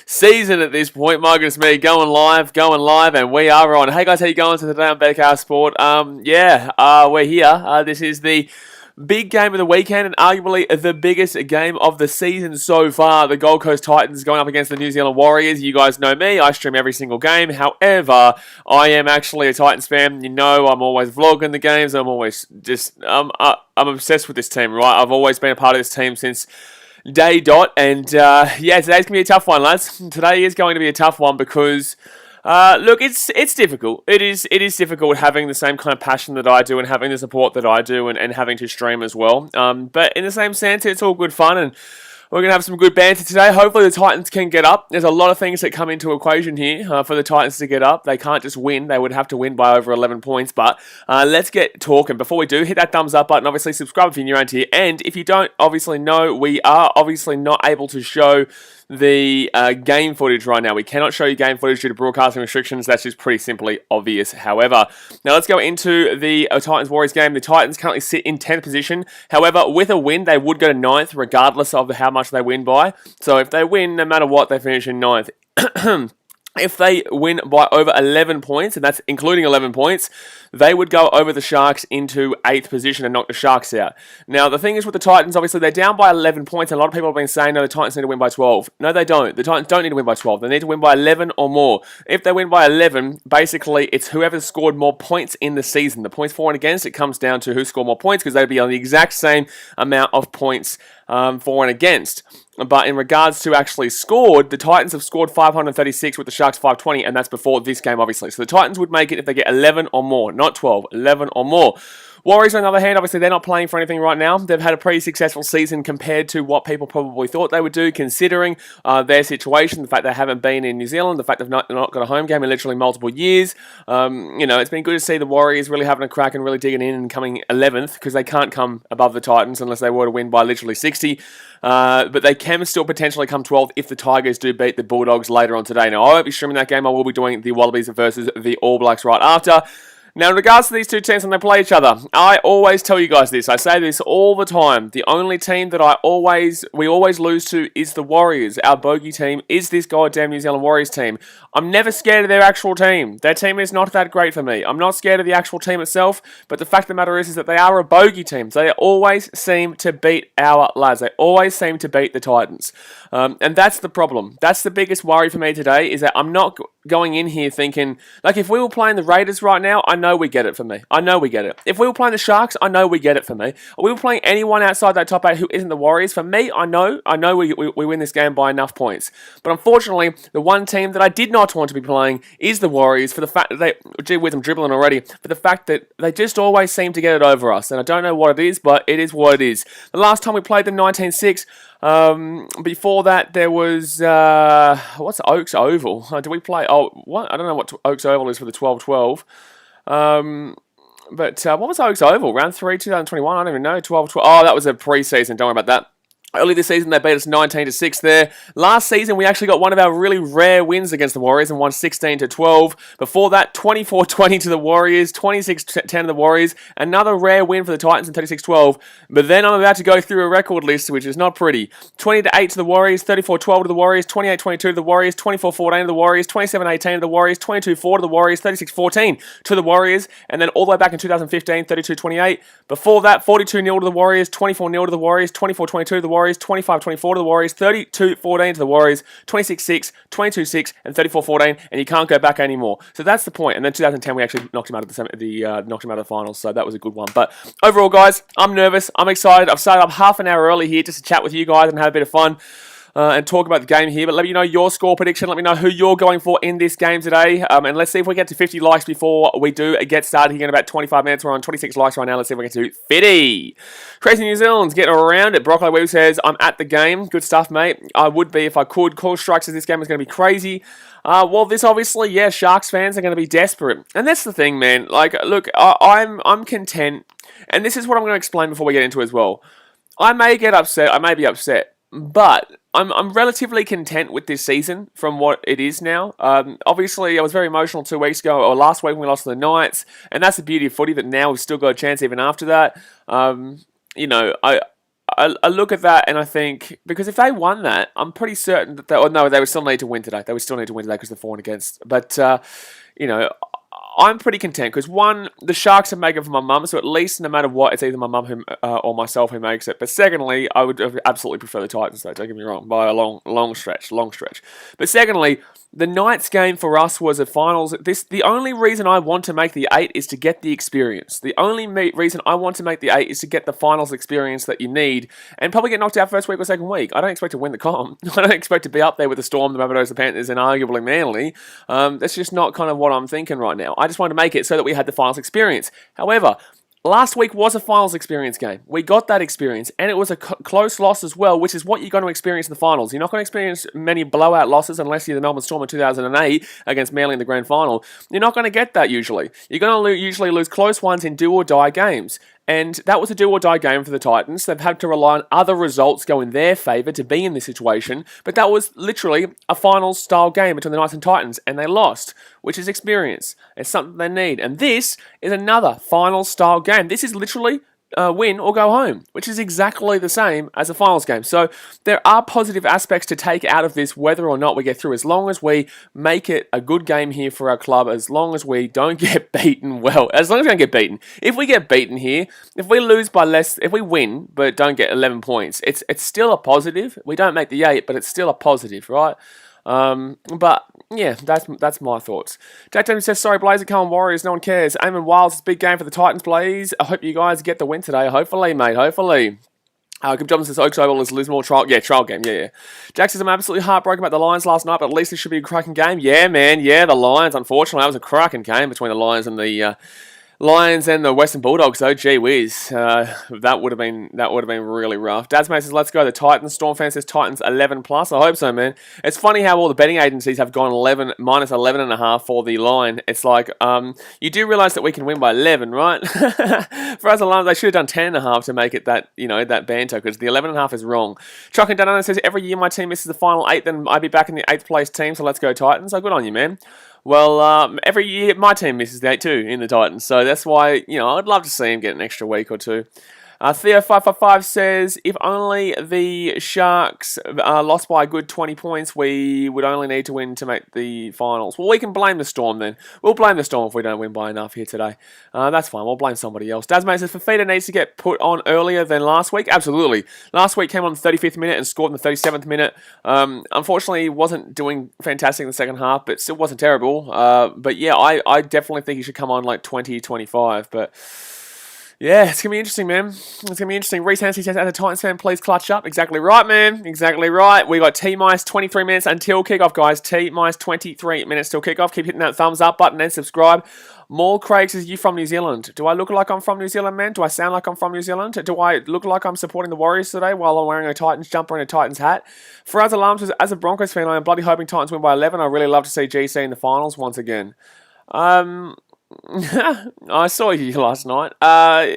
season at this point. My goodness me, going live, and we are on. Hey guys, how you going today on BKR Sport? We're here. This is the big game of the weekend and arguably the biggest game of the season so far. The Gold Coast Titans going up against the New Zealand Warriors. You guys know me, I stream every single game. However, I am actually a Titans fan. You know, I'm always vlogging the games. I'm always I'm obsessed with this team, right? I've always been a part of this team since day dot, and today's going to be a tough one, lads. Today is going to be a tough one because look, it's difficult. It is difficult having the same kind of passion that I do and having the support that I do and having to stream as well. But in the same sense, it's all good fun, and we're going to have some good banter today. Hopefully the Titans can get up. There's a lot of things that come into equation here for the Titans to get up. They can't just win. They would have to win by over 11 points. But let's get talking. Before we do, hit that thumbs up button. Obviously, subscribe if you're new around here. And if you don't obviously know, we are obviously not able to show the game footage right now. We cannot show you game footage due to broadcasting restrictions. That's just pretty simply obvious. However, now let's go into the Titans-Warriors game. The Titans currently sit in 10th position. However, with a win, they would go to 9th regardless of how much they win by. So if they win, no matter what, they finish in 9th. If they win by over 11 points, and that's including 11 points, they would go over the Sharks into 8th position and knock the Sharks out. Now, the thing is with the Titans, obviously, they're down by 11 points, and a lot of people have been saying, no, the Titans need to win by 12. No, they don't. The Titans don't need to win by 12. They need to win by 11 or more. If they win by 11, basically, it's whoever scored more points in the season. The points for and against, it comes down to who scored more points, because they'd be on the exact same amount of points for and against. But in regards to actually scored, the Titans have scored 536 with the Sharks 520, and that's before this game, obviously. So the Titans would make it if they get 11 or more, not 12, 11 or more. Warriors, on the other hand, obviously they're not playing for anything right now. They've had a pretty successful season compared to what people probably thought they would do, considering their situation, the fact they haven't been in New Zealand, the fact they've not got a home game in literally multiple years. It's been good to see the Warriors really having a crack and really digging in and coming 11th, because they can't come above the Titans unless they were to win by literally 60. But they can still potentially come 12th if the Tigers do beat the Bulldogs later on today. Now, I won't be streaming that game. I will be doing the Wallabies versus the All Blacks right after. Now, in regards to these two teams when they play each other, I always tell you guys this. I say this all the time. The only team that we always lose to is the Warriors. Our bogey team is this goddamn New Zealand Warriors team. I'm never scared of their actual team. Their team is not that great for me. I'm not scared of the actual team itself, but the fact of the matter is that they are a bogey team. So they always seem to beat our lads. They always seem to beat the Titans. And that's the problem. That's the biggest worry for me today, is that I'm not going in here thinking, like, if we were playing the Raiders right now, I know we get it for me. I know we get it. If we were playing the Sharks, I know we get it for me. If we were playing anyone outside that top 8 who isn't the Warriors, for me, I know we win this game by enough points. But unfortunately, the one team that I did not want to be playing is the Warriors, for the fact that they, gee whiz, I'm dribbling already, for the fact that they just always seem to get it over us. And I don't know what it is, but it is what it is. The last time we played them, 19-6, before that, there was, what's Oaks Oval? Did we play, what? I don't know what Oaks Oval is for the 12-12. But what was Oaks Oval? Round 3, 2021? I don't even know. 12-12. Oh, that was a pre-season. Don't worry about that. Early this season, they beat us 19-6 there. Last season, we actually got one of our really rare wins against the Warriors and won 16-12. Before that, 24-20 to the Warriors, 26-10 to the Warriors. Another rare win for the Titans in 36-12. But then I'm about to go through a record list, which is not pretty. 20-8 to the Warriors, 34-12 to the Warriors, 28-22 to the Warriors, 24-14 to the Warriors, 27-18 to the Warriors, 22-4 to the Warriors, 36-14 to the Warriors, and then all the way back in 2015, 32-28. Before that, 42-0 to the Warriors, 24-0 to the Warriors, 24-22 to the Warriors, 25-24 to the Warriors, 32-14 to the Warriors, 26-6, 22-6, and 34-14, and you can't go back anymore. So that's the point. And then 2010, we actually knocked him out of the finals, so that was a good one. But overall, guys, I'm nervous. I'm excited. I've started up half an hour early here just to chat with you guys and have a bit of fun. And talk about the game here, but let me know your score prediction. Let me know who you're going for in this game today. And let's see if we get to 50 likes before we do get started here in about 25 minutes. We're on 26 likes right now. Let's see if we get to 50. Crazy New Zealand's getting around it. Broccoli Weaver says, I'm at the game. Good stuff, mate. I would be if I could. Call strikes as this game is going to be crazy. Well, this obviously, yeah, Sharks fans are going to be desperate. And that's the thing, man. Like, look, I'm content. And this is what I'm going to explain before we get into it as well. I may get upset. I may be upset. But I'm relatively content with this season from what it is now. Obviously, I was very emotional 2 weeks ago, or last week when we lost to the Knights, and that's the beauty of footy, that now we've still got a chance even after that. I look at that and I think, because if they won that, I'm pretty certain that they would still need to win today. They would still need to win today because they're for and against. But you know, I'm pretty content because one, the Sharks are making for my mum, so at least no matter what, it's either my mum who, or myself who makes it. But secondly, I would absolutely prefer the Titans, though. Don't get me wrong, by a long stretch. But secondly, the Knights game for us was a finals. The only reason I want to make the 8 is to get the experience. The only reason I want to make the 8 is to get the finals experience that you need, and probably get knocked out first week or second week. I don't expect to win the comp. I don't expect to be up there with the Storm, the Rabbitohs, the Panthers, and arguably Manly. That's just not kind of what I'm thinking right now. I just wanted to make it so that we had the finals experience. However, last week was a finals experience game. We got that experience, and it was a close loss as well, which is what you're going to experience in the finals. You're not going to experience many blowout losses unless you're the Melbourne Storm in 2008 against Manly in the grand final. You're not going to get that usually. You're going to usually lose close ones in do-or-die games. And that was a do-or-die game for the Titans. They've had to rely on other results go in their favour to be in this situation. But that was literally a finals-style game between the Knights and Titans, and they lost, which is experience. It's something they need. And this is another finals-style game. This is literally win or go home, which is exactly the same as a finals game. So there are positive aspects to take out of this, whether or not we get through. As long as we make it a good game here for our club, as long as we don't get beaten, well, as long as we don't get beaten. If we get beaten here, if we lose by less, if we win but don't get 11 points, it's still a positive. We don't make the 8, but it's still a positive, right? But yeah, that's my thoughts. Jack Davis says, sorry, Blazer, come on, Warriors, no one cares. Eamon Wiles, it's a big game for the Titans, Blaze. I hope you guys get the win today. Hopefully, mate, hopefully. Good job, says Oaks Oval is Lismore trial. Yeah, trial game, yeah. Jack says, I'm absolutely heartbroken about the Lions last night, but at least it should be a cracking game. Yeah, man, yeah, the Lions, unfortunately, that was a cracking game between the Lions and the Western Bulldogs, though, gee whiz, that would have been really rough. Dasmate says, let's go the Titans. Storm fan says Titans 11 plus. I hope so, man. It's funny how all the betting agencies have gone minus 11.5 for the line. It's like, you do realise that we can win by 11, right? For us alarms, they should have done 10.5 to make it that, that banter, because the 11.5 is wrong. Chuck and Dunno says, every year my team misses the final 8, then I'd be back in the 8th place team, so let's go Titans. So good on you, man. Well, every year my team misses the 8 too in the Titans, so that's why, I'd love to see him get an extra week or two. Theo555 says, if only the Sharks lost by a good 20 points, we would only need to win to make the finals. Well, we can blame the Storm then. We'll blame the Storm if we don't win by enough here today. That's fine. We'll blame somebody else. Dasmate says, Fafita needs to get put on earlier than last week. Absolutely. Last week came on the 35th minute and scored in the 37th minute. Unfortunately, he wasn't doing fantastic in the second half, but still wasn't terrible. But yeah, I definitely think he should come on like 20, 25, but... yeah, it's going to be interesting, man. It's going to be interesting. Reese Hansen says, as a Titans fan, please clutch up. Exactly right, man. Exactly right. We got T-minus 23 minutes until kickoff, guys. T-minus 23 minutes till kickoff. Keep hitting that thumbs up button and subscribe. Maul Craig says, you from New Zealand? Do I look like I'm from New Zealand, man? Do I sound like I'm from New Zealand? Do I look like I'm supporting the Warriors today while I'm wearing a Titans jumper and a Titans hat? Faraz Alarm says, as a Broncos fan, I am bloody hoping Titans win by 11. I really love to see GC in the finals once again. I saw you last night. Yeah,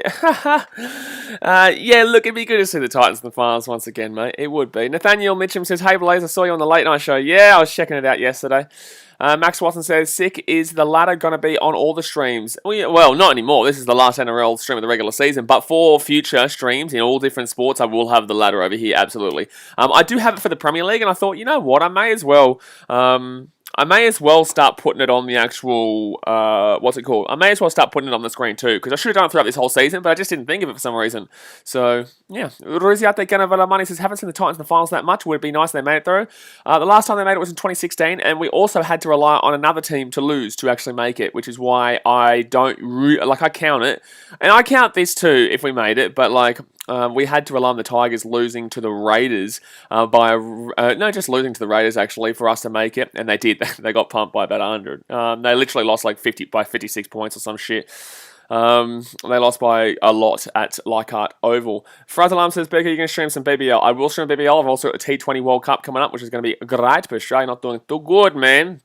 look, it'd be good to see the Titans in the finals once again, mate. It would be. Nathaniel Mitchum says, hey, Blaze, I saw you on the late night show. Yeah, I was checking it out yesterday. Max Watson says, sick, is the ladder going to be on all the streams? Well, not anymore. This is the last NRL stream of the regular season. But for future streams in all different sports, I will have the ladder over here, absolutely. I do have it for the Premier League, and I thought, you know what, I may as well... I may as well start putting it on the actual, what's it called? I may as well start putting it on the screen too, because I should have done it throughout this whole season, but I just didn't think of it for some reason. So, yeah. Ruzi out there, Ganavella Money says, haven't seen the Titans in the finals that much. Would it be nice if they made it through? The last time they made it was in 2016, and we also had to rely on another team to lose to actually make it, which is why I don't, I count it. And I count this too, if we made it, but we had to rely on the Tigers losing to the Raiders just losing to the Raiders actually for us to make it, and they did. They got pumped by about 100. They literally lost like 56 points or some shit. They lost by a lot at Leichhardt Oval. Fraz Alarm says, Becker, you're going to stream some BBL. I will stream BBL. I've also got a T20 World Cup coming up, which is going to be great, but Australia not doing too good, man.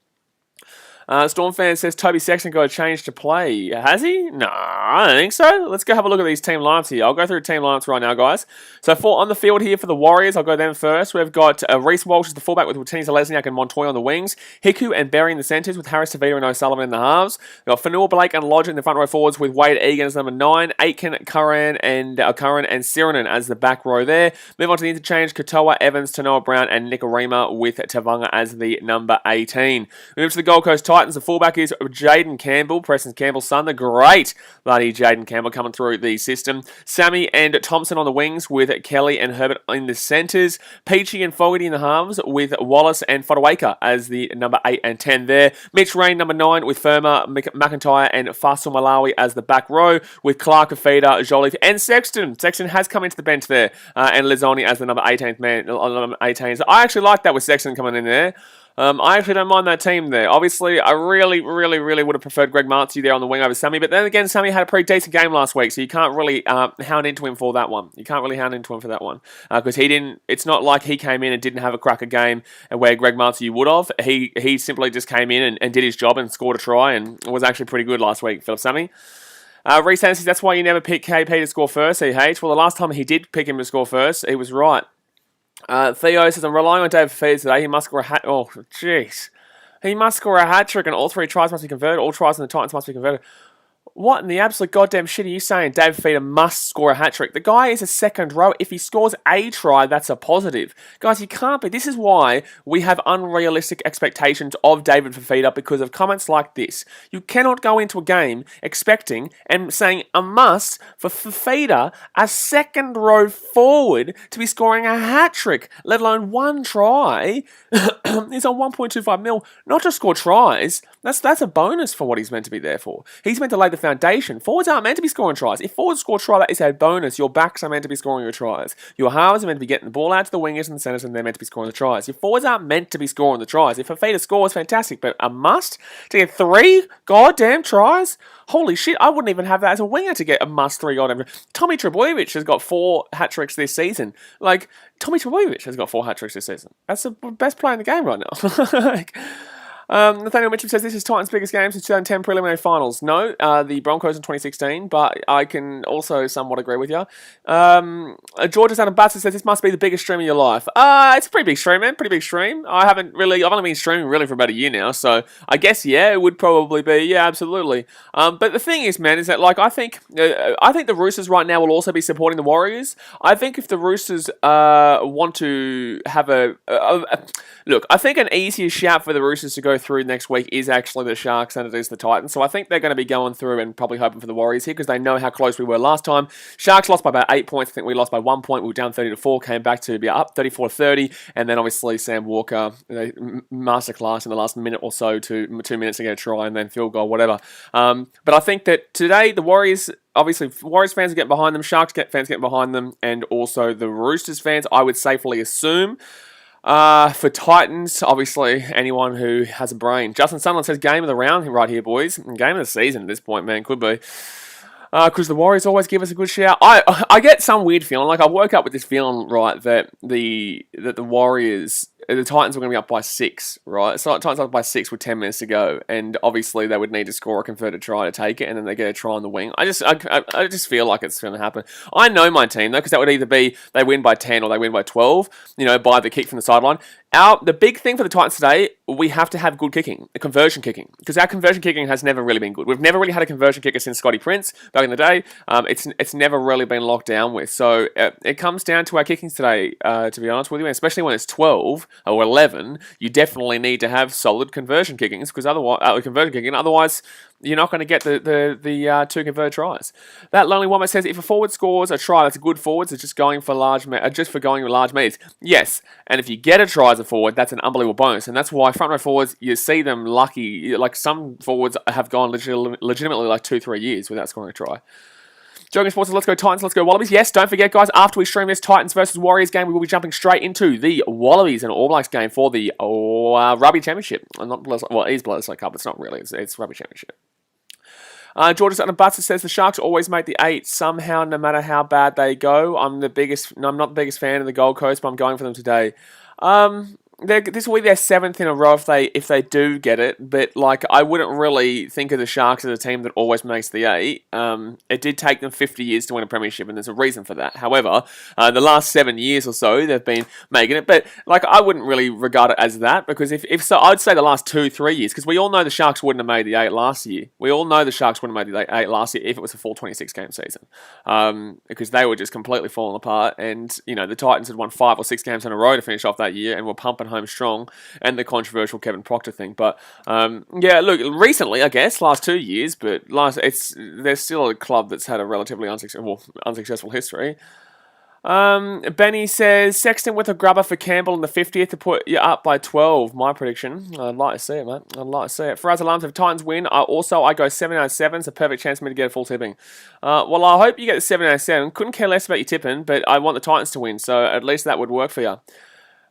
Storm fan says Toby Sexton got a change to play. Has he? No, I don't think so. Let's go have a look at these team lineups here. I'll go through team lineups right now, guys. So on the field here for the Warriors, I'll go them first. We've got Reece Walsh as the fullback with Tenisa Lesniak and Montoya on the wings. Hiku and Berry in the centres with Harris Tavita and O'Sullivan in the halves. We've got Fanua, Blake and Lodge in the front row forwards with Wade Egan as number 9. Aitken, Curran and Siranen as the back row there. Move on to the interchange. Katoa, Evans, Tanoa Brown and Nicarima with Tavanga as the number 18. Move to the Gold Coast Titans. The fullback is Jaden Campbell, Preston Campbell's son, the great bloody Jaden Campbell coming through the system. Sammy and Thompson on the wings with Kelly and Herbert in the centres. Peachy and Fogarty in the halves with Wallace and Fodawaker as the number 8 and 10 there. Mitch Rain, number 9 with Firma, McIntyre and Faisal Malawi as the back row with Clark, Afida, Jolie and Sexton. Sexton has come into the bench there and Lizzoni as the number 18th man, number 18. So I actually like that with Sexton coming in there. I actually don't mind that team there. Obviously, I really would have preferred Greg Martzey there on the wing over Sammy. But then again, Sammy had a pretty decent game last week, so you can't really hound into him for that one. Because he didn't. It's not like he came in and didn't have a cracker game where Greg Martzey would have. He simply just came in and did his job and scored a try and was actually pretty good last week, Philip Sammy. Reece Hannah says that's why you never pick KP to score first, EH. Well, the last time he did pick him to score first, he was right. Theo says, I'm relying on David Fafita today. He must score a hat. Oh, jeez. He must score a hat trick and all 3 tries must be converted. All tries in the Titans must be converted. What in the absolute goddamn shit are you saying? David Fafita must score a hat-trick. The guy is a second row. If he scores a try, that's a positive. Guys, you can't be. This is why we have unrealistic expectations of David Fafita because of comments like this. You cannot go into a game expecting and saying a must for Fafita, a second row forward, to be scoring a hat-trick, let alone 1 try. He's on 1.25 mil, not to score tries. That's a bonus for what he's meant to be there for. He's meant to lay the foundation. Forwards aren't meant to be scoring tries. If forwards score a try, that is a bonus. Your backs are meant to be scoring your tries. Your halves are meant to be getting the ball out to the wingers and the centres, and they're meant to be scoring the tries. Your forwards aren't meant to be scoring the tries. If Fafita scores, fantastic, but a must to get 3 goddamn tries? Holy shit, I wouldn't even have that as a winger to get a must 3 goddamn. Tommy Trbojevic has got 4 hat-tricks this season. Tommy Trbojevic has got 4 hat-tricks this season. That's the best player in the game right now. Nathaniel Mitchell says this is Titans' biggest game since 2010 preliminary finals. No, the Broncos in 2016, but I can also somewhat agree with you. George Adam Butts says this must be the biggest stream of your life. It's a pretty big stream, man. Pretty big stream. I've only been streaming really for about a year now, so I guess it would probably be, yeah, absolutely. But the thing is, man, is that I think the Roosters right now will also be supporting the Warriors. I think if the Roosters want to have look, I think an easier shout for the Roosters to go through next week is actually the Sharks than it is the Titans. So I think they're going to be going through and probably hoping for the Warriors here because they know how close we were last time. Sharks lost by about 8 points. I think we lost by 1 point. We were down 30-4, came back to be up 34-30, and then obviously Sam Walker, masterclass in the last minute or so to 2 minutes to get a try and then field goal, whatever. But I think that today the Warriors... Obviously, Warriors fans are getting behind them, Sharks fans getting behind them, and also the Roosters fans, I would safely assume. For Titans, obviously, anyone who has a brain. Justin Sunderland says, game of the round right here, boys. Game of the season at this point, man. Could be. Because the Warriors always give us a good shout. I get some weird feeling. I woke up with this feeling, right, that the Warriors... The Titans were going to be up by 6, right? So Titans up by 6 with 10 minutes to go, and obviously they would need to score a converted try to take it, and then they get a try on the wing. I just feel like it's going to happen. I know my team though, because that would either be they win by 10 or they win by 12. By the kick from the sideline. The big thing for the Titans today, we have to have good kicking, conversion kicking, because our conversion kicking has never really been good. We've never really had a conversion kicker since Scotty Prince back in the day. It's never really been locked down with. So it comes down to our kickings today, to be honest with you, and especially when it's 12 or 11, you definitely need to have solid conversion kickings because otherwise you're not going to get the 2 converted tries. That Lonely Woman says if a forward scores a try, that's a good forward. It's just going for large meets. Yes, and if you get a try as a forward, that's an unbelievable bonus, and that's why front row forwards you see them lucky. Like some forwards have gone legitimately 2-3 years without scoring a try. Jogging Sports says, let's go Titans, let's go Wallabies. Yes, don't forget, guys, after we stream this Titans versus Warriors game, we will be jumping straight into the Wallabies and All Blacks game for the Rugby Championship. It is Bledisloe Cup, it's not really, it's Rugby Championship. George Sutton Butts says the Sharks always make the 8 somehow, no matter how bad they go. I'm not the biggest fan of the Gold Coast, but I'm going for them today. this will be their 7th in a row if they do get it. But like, I wouldn't really think of the Sharks as a team that always makes the 8. It did take them 50 years to win a premiership, and there's a reason for that. However, the last 7 years or so, they've been making it. But like, I wouldn't really regard it as that, because if so, I'd say the last 2-3 years, because we all know the Sharks wouldn't have made the 8 last year. We all know the Sharks wouldn't have made the 8 last year if it was a full 26 game season, because they were just completely falling apart. And the Titans had won 5 or 6 games in a row to finish off that year, and were pumping home strong. And the controversial Kevin Proctor thing, but look, recently, I guess last 2 years, but they're still a club that's had a relatively unsuccessful history. Benny says Sexton with a grubber for Campbell in the 50th to put you up by 12. My prediction. I'd like to see it, mate. I'd like to see it. For us alarms, if Titans win, I go 7 out of 7. It's a perfect chance for me to get a full tipping. Well, I hope you get the 7 out of 7. Couldn't care less about your tipping, but I want the Titans to win, so at least that would work for you.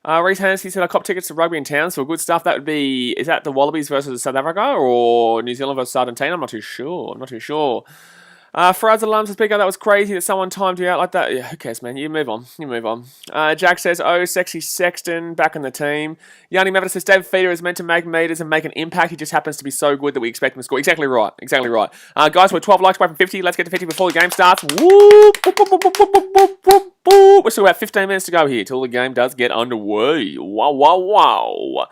Reese Hennessy said, I cop tickets to rugby in town, so good stuff. That would be, is that the Wallabies versus South Africa or New Zealand versus Argentina? I'm not too sure. Faraz Alam says, Pico, that was crazy that someone timed you out like that. Yeah, who cares, man? You move on. Jack says, oh, sexy Sexton back in the team. Yanni Maverick says, David Feeder is meant to make meters and make an impact. He just happens to be so good that we expect him to score. Exactly right. Guys, we're 12 likes away from 50. Let's get to 50 before the game starts. Whoop, boop, boop, boop, boop, boop, boop, boop, boop. We're still about 15 minutes to go here till the game does get underway. Wow.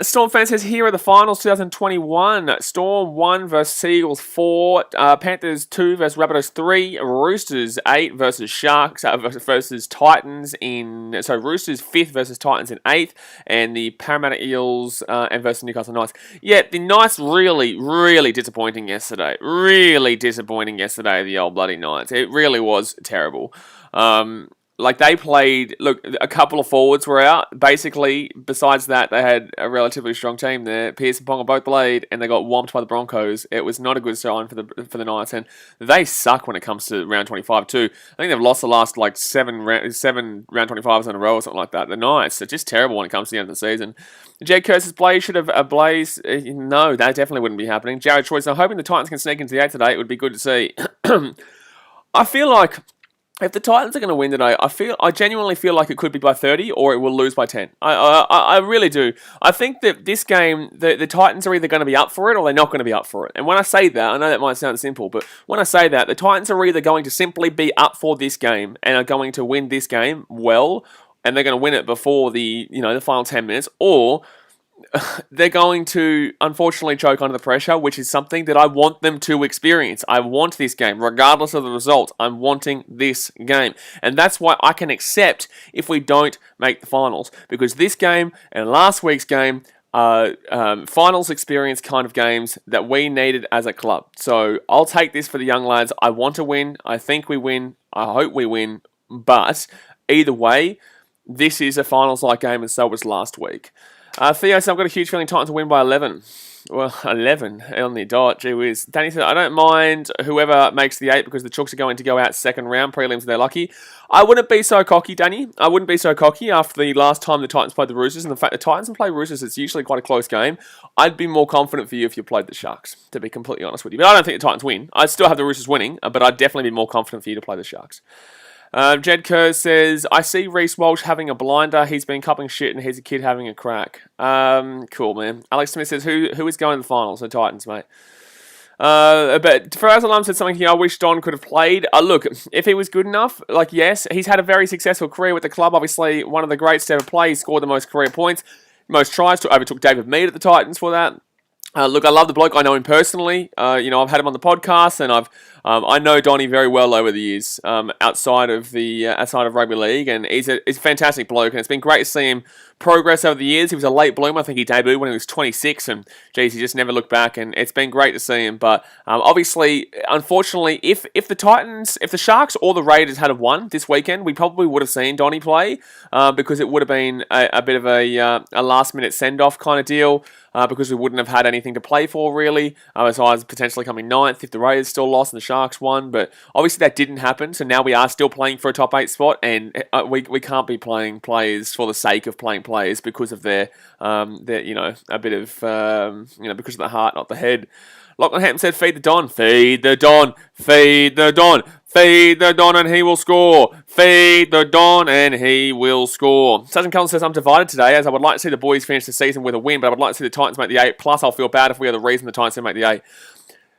Storm fan says, here are the finals 2021. Storm 1 versus Seagulls 4. Panthers 2 versus Rabbitohs 3. Roosters 8 versus Sharks versus Titans Roosters 5th versus Titans in 8th. And the Parramatta Eels and versus Newcastle Knights. Yeah, the Knights really disappointing yesterday. The old bloody Knights. It really was terrible. Like, they played, look, a couple of forwards were out. Basically, besides that, they had a relatively strong team there. Pearce and Ponga both played, and they got whomped by the Broncos. It was not a good sign for the Knights, and they suck when it comes to round 25 too. I think they've lost the last, like, seven round 25s in a row or something like that. The Knights are just terrible when it comes to the end of the season. Jed Curse's Blaze should have Blaze. No, that definitely wouldn't be happening. Jared Troy, so hoping the Titans can sneak into the 8 today. It would be good to see. I feel like if the Titans are going to win today, I genuinely feel like it could be by 30 or it will lose by 10. I really do. I think that this game, the Titans are either going to be up for it or they're not going to be up for it. And when I say that, I know that might sound simple, but when I say that, the Titans are either going to simply be up for this game and are going to win this game well, and they're going to win it before the final 10 minutes, or they're going to, unfortunately, choke under the pressure, which is something that I want them to experience. I want this game, regardless of the result. I'm wanting this game. And that's why I can accept if we don't make the finals. Because this game and last week's game are finals experience kind of games that we needed as a club. So I'll take this for the young lads. I want to win. I think we win. I hope we win. But either way, this is a finals-like game, and so was last week. Theo said, I've got a huge feeling Titans will win by 11. Well, 11 on the dot. Gee whiz. Danny said, I don't mind whoever makes the 8 because the Chooks are going to go out second round. Prelims, they're lucky. I wouldn't be so cocky, Danny. I wouldn't be so cocky after the last time the Titans played the Roosters. And the fact the Titans play Roosters, it's usually quite a close game. I'd be more confident for you if you played the Sharks, to be completely honest with you. But I don't think the Titans win. I'd still have the Roosters winning, but I'd definitely be more confident for you to play the Sharks. Jed Kerr says, I see Reece Walsh having a blinder. He's been cupping shit and he's a kid having a crack. Cool, man. Alex Smith says, who is going to the finals? The Titans, mate. But Faraz Alam said something here I wish Don could have played. Look, if he was good enough, yes, he's had a very successful career with the club. Obviously, one of the greats to ever play. He scored the most career points, most tries, overtook David Mead at the Titans for that. Look, I love the bloke. I know him personally. I've had him on the podcast, and I know Donnie very well over the years, outside of rugby league, and he's a fantastic bloke, and it's been great to see him progress over the years. He was a late bloomer. I think he debuted when he was 26, and geez, he just never looked back, and it's been great to see him. But obviously, unfortunately, if the Sharks or the Raiders had have won this weekend, we probably would have seen Donnie play, because it would have been a bit of a last minute send off kind of deal. Because we wouldn't have had anything to play for, really, besides potentially coming 9th if the Raiders still lost and the Sharks won. But obviously that didn't happen, so now we are still playing for a top 8 spot, and we can't be playing players for the sake of playing players because of their a bit of, because of the heart, not the head. Lachlan Hampton said, feed the Don, feed the Don, feed the Don, Feed the Don and he will score. Feed the Don and he will score. Sergeant Cullen says, I'm divided today as I would like to see the boys finish the season with a win, but I would like to see the Titans make the 8. Plus, I'll feel bad if we are the reason the Titans don't make the 8.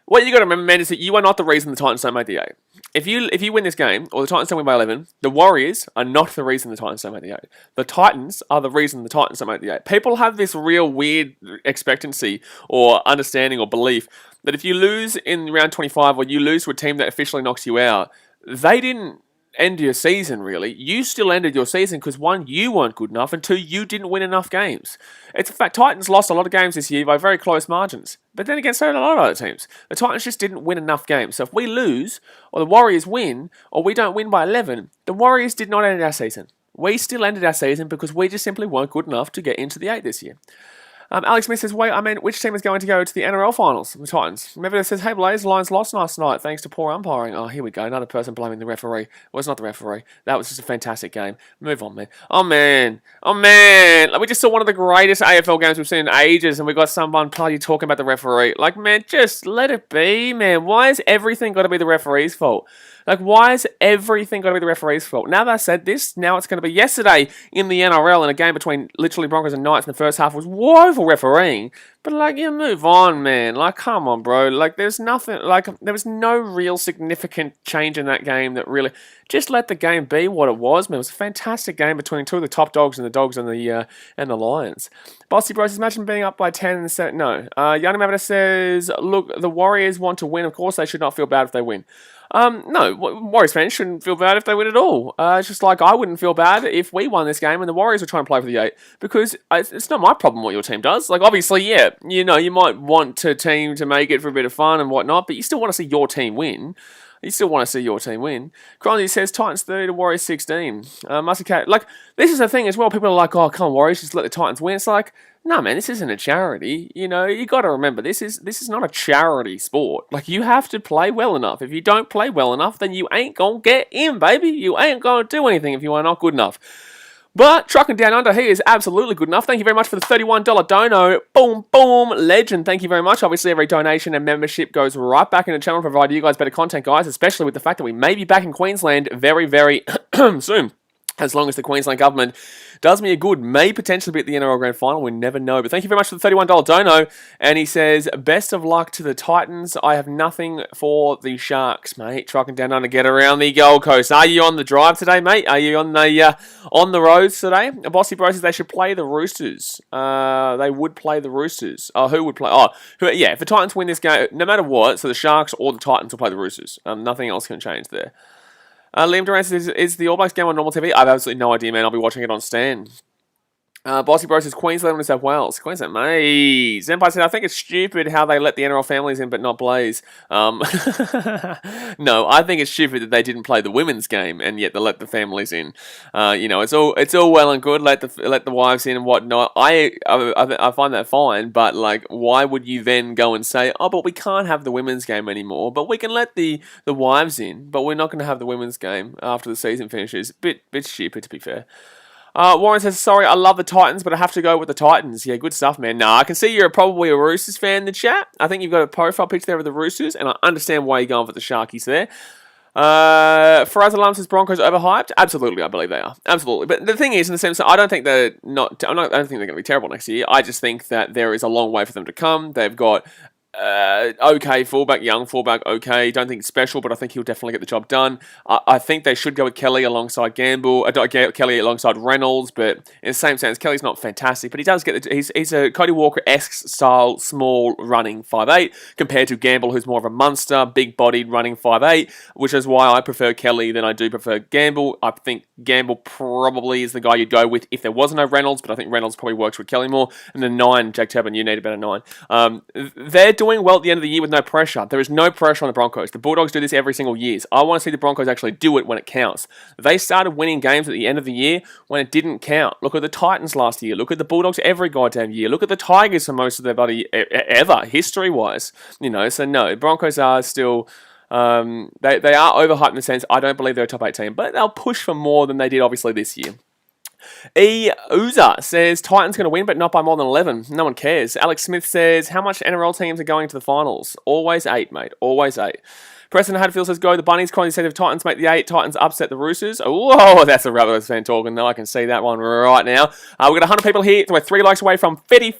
What you got to remember, man, is that you are not the reason the Titans don't make the 8. If you win this game, or the Titans don't win by 11, the Warriors are not the reason the Titans don't make the 8. The Titans are the reason the Titans don't make the 8. People have this real weird expectancy or understanding or belief that if you lose in round 25 or you lose to a team that officially knocks you out, they didn't end your season, really. You still ended your season because, one, you weren't good enough, and two, you didn't win enough games. It's a fact, Titans lost a lot of games this year by very close margins. But then again, so did a lot of other teams. The Titans just didn't win enough games. So if we lose, or the Warriors win, or we don't win by 11, the Warriors did not end our season. We still ended our season because we just simply weren't good enough to get into the 8 this year. Alex Smith says, which team is going to go to the NRL finals? The Titans. Remember, says, hey, Blaze, the Lions lost last night thanks to poor umpiring. Oh, here we go. Another person blaming the referee. Well, it's not the referee. That was just a fantastic game. Move on, man. Oh, man. Like, we just saw one of the greatest AFL games we've seen in ages, and we got someone bloody talking about the referee. Like, man, just let it be, man. Why has everything got to be the referee's fault? Like, why has everything got to be the referee's fault? Now that I said this, now it's going to be yesterday in the NRL in a game between literally Broncos and Knights in the first half was woeful refereeing. But, like, you move on, man. Like, come on, bro. Like, there's nothing, like, there was no real significant change in that game that really, just let the game be what it was, man. It was a fantastic game between two of the top dogs and the Lions. Bossy Bros, imagine being up by 10 and set. No. Yanni Mavida says, look, the Warriors want to win. Of course, they should not feel bad if they win. No, Warriors fans shouldn't feel bad if they win at all. It's just like I wouldn't feel bad if we won this game and the Warriors were trying to play for the 8, because it's not my problem what your team does. Like, obviously, yeah, you know, you might want a team to make it for a bit of fun and whatnot, but you still want to see your team win. Cronzy says Titans 30 to Warriors 16. Musty Cat, like, this is the thing as well. People are like, oh, come on, Warriors, just let the Titans win. It's like, no, man, this isn't a charity. You know, you got to remember, this is not a charity sport. Like, you have to play well enough. If you don't play well enough, then you ain't gonna get in, baby. You ain't gonna do anything if you are not good enough. But Trucking Down Under, he is absolutely good enough. Thank you very much for the $31 dono. Boom, boom, legend. Thank you very much. Obviously, every donation and membership goes right back in the channel to provide you guys better content, guys, especially with the fact that we may be back in Queensland very, very soon. As long as the Queensland government does me a good, may potentially be at the NRL Grand Final. We never know. But thank you very much for the $31 dono. And he says, best of luck to the Titans. I have nothing for the Sharks, mate. Trucking down under, get around the Gold Coast. Are you on the drive today, mate? Are you on the roads today? Bossy Bro says they should play the Roosters. They would play the Roosters. Who would play? Yeah, if the Titans win this game, no matter what, so the Sharks or the Titans will play the Roosters. Nothing else can change there. Liam Durant says, is the All Blacks game on normal TV? I have absolutely no idea, man. I'll be watching it on Stan. Bossy Bro says, Queensland and New South Wales. Queensland, mate. Zenpai said, I think it's stupid how they let the NRL families in but not Blaze. No, I think it's stupid that they didn't play the women's game and yet they let the families in. You know, it's all well and good, let the wives in and whatnot. I find that fine, but like, why would you then go and say, oh, but we can't have the women's game anymore, but we can let the wives in, but we're not going to have the women's game after the season finishes? Bit stupid, to be fair. Warren says, sorry, I love the Titans, but I have to go with the Titans. Yeah, good stuff, man. Nah, I can see you're probably a Roosters fan in the chat. I think you've got a profile picture there of the Roosters, and I understand why you're going for the Sharkies there. Faraz Alam says Broncos overhyped. Absolutely, I believe they are. Absolutely. But the thing is, in the sense that I don't think they're not. I don't think they're going to be terrible next year. I just think that there is a long way for them to come. They've got okay fullback, young fullback, okay. Don't think it's special, but I think he'll definitely get the job done. I think they should go with Kelly alongside Kelly alongside Reynolds, but in the same sense, Kelly's not fantastic, but he does get he's a Cody Walker-esque style, small running 5'8", compared to Gamble, who's more of a monster, big-bodied running 5'8", which is why I prefer Kelly than I do prefer Gamble. I think Gamble probably is the guy you'd go with if there was no Reynolds, but I think Reynolds probably works with Kelly more. And then 9, Jake Turbin, you need a better 9. They're doing well at the end of the year with no pressure. There is no pressure on the Broncos. The Bulldogs do this every single year. I want to see the Broncos actually do it when it counts. They started winning games at the end of the year when it didn't count. Look at the Titans last year. Look at the Bulldogs every goddamn year. Look at the Tigers for most of their bloody ever, history-wise. You know, so no, Broncos are still... they are overhyped in the sense I don't believe they're a top 8 team, but they'll push for more than they did obviously this year. Uza says Titans going to win, but not by more than 11. No one cares. Alex Smith says, how much NRL teams are going to the finals? Always 8, mate. Always 8. Preston Hadfield says, go the Bunnies. Connie says, if Titans make the 8, Titans upset the Roosters. Oh, that's a Rabbitohs fan talking. I can see that one right now. We've got 100 people here. We're 3 likes away from Fitty.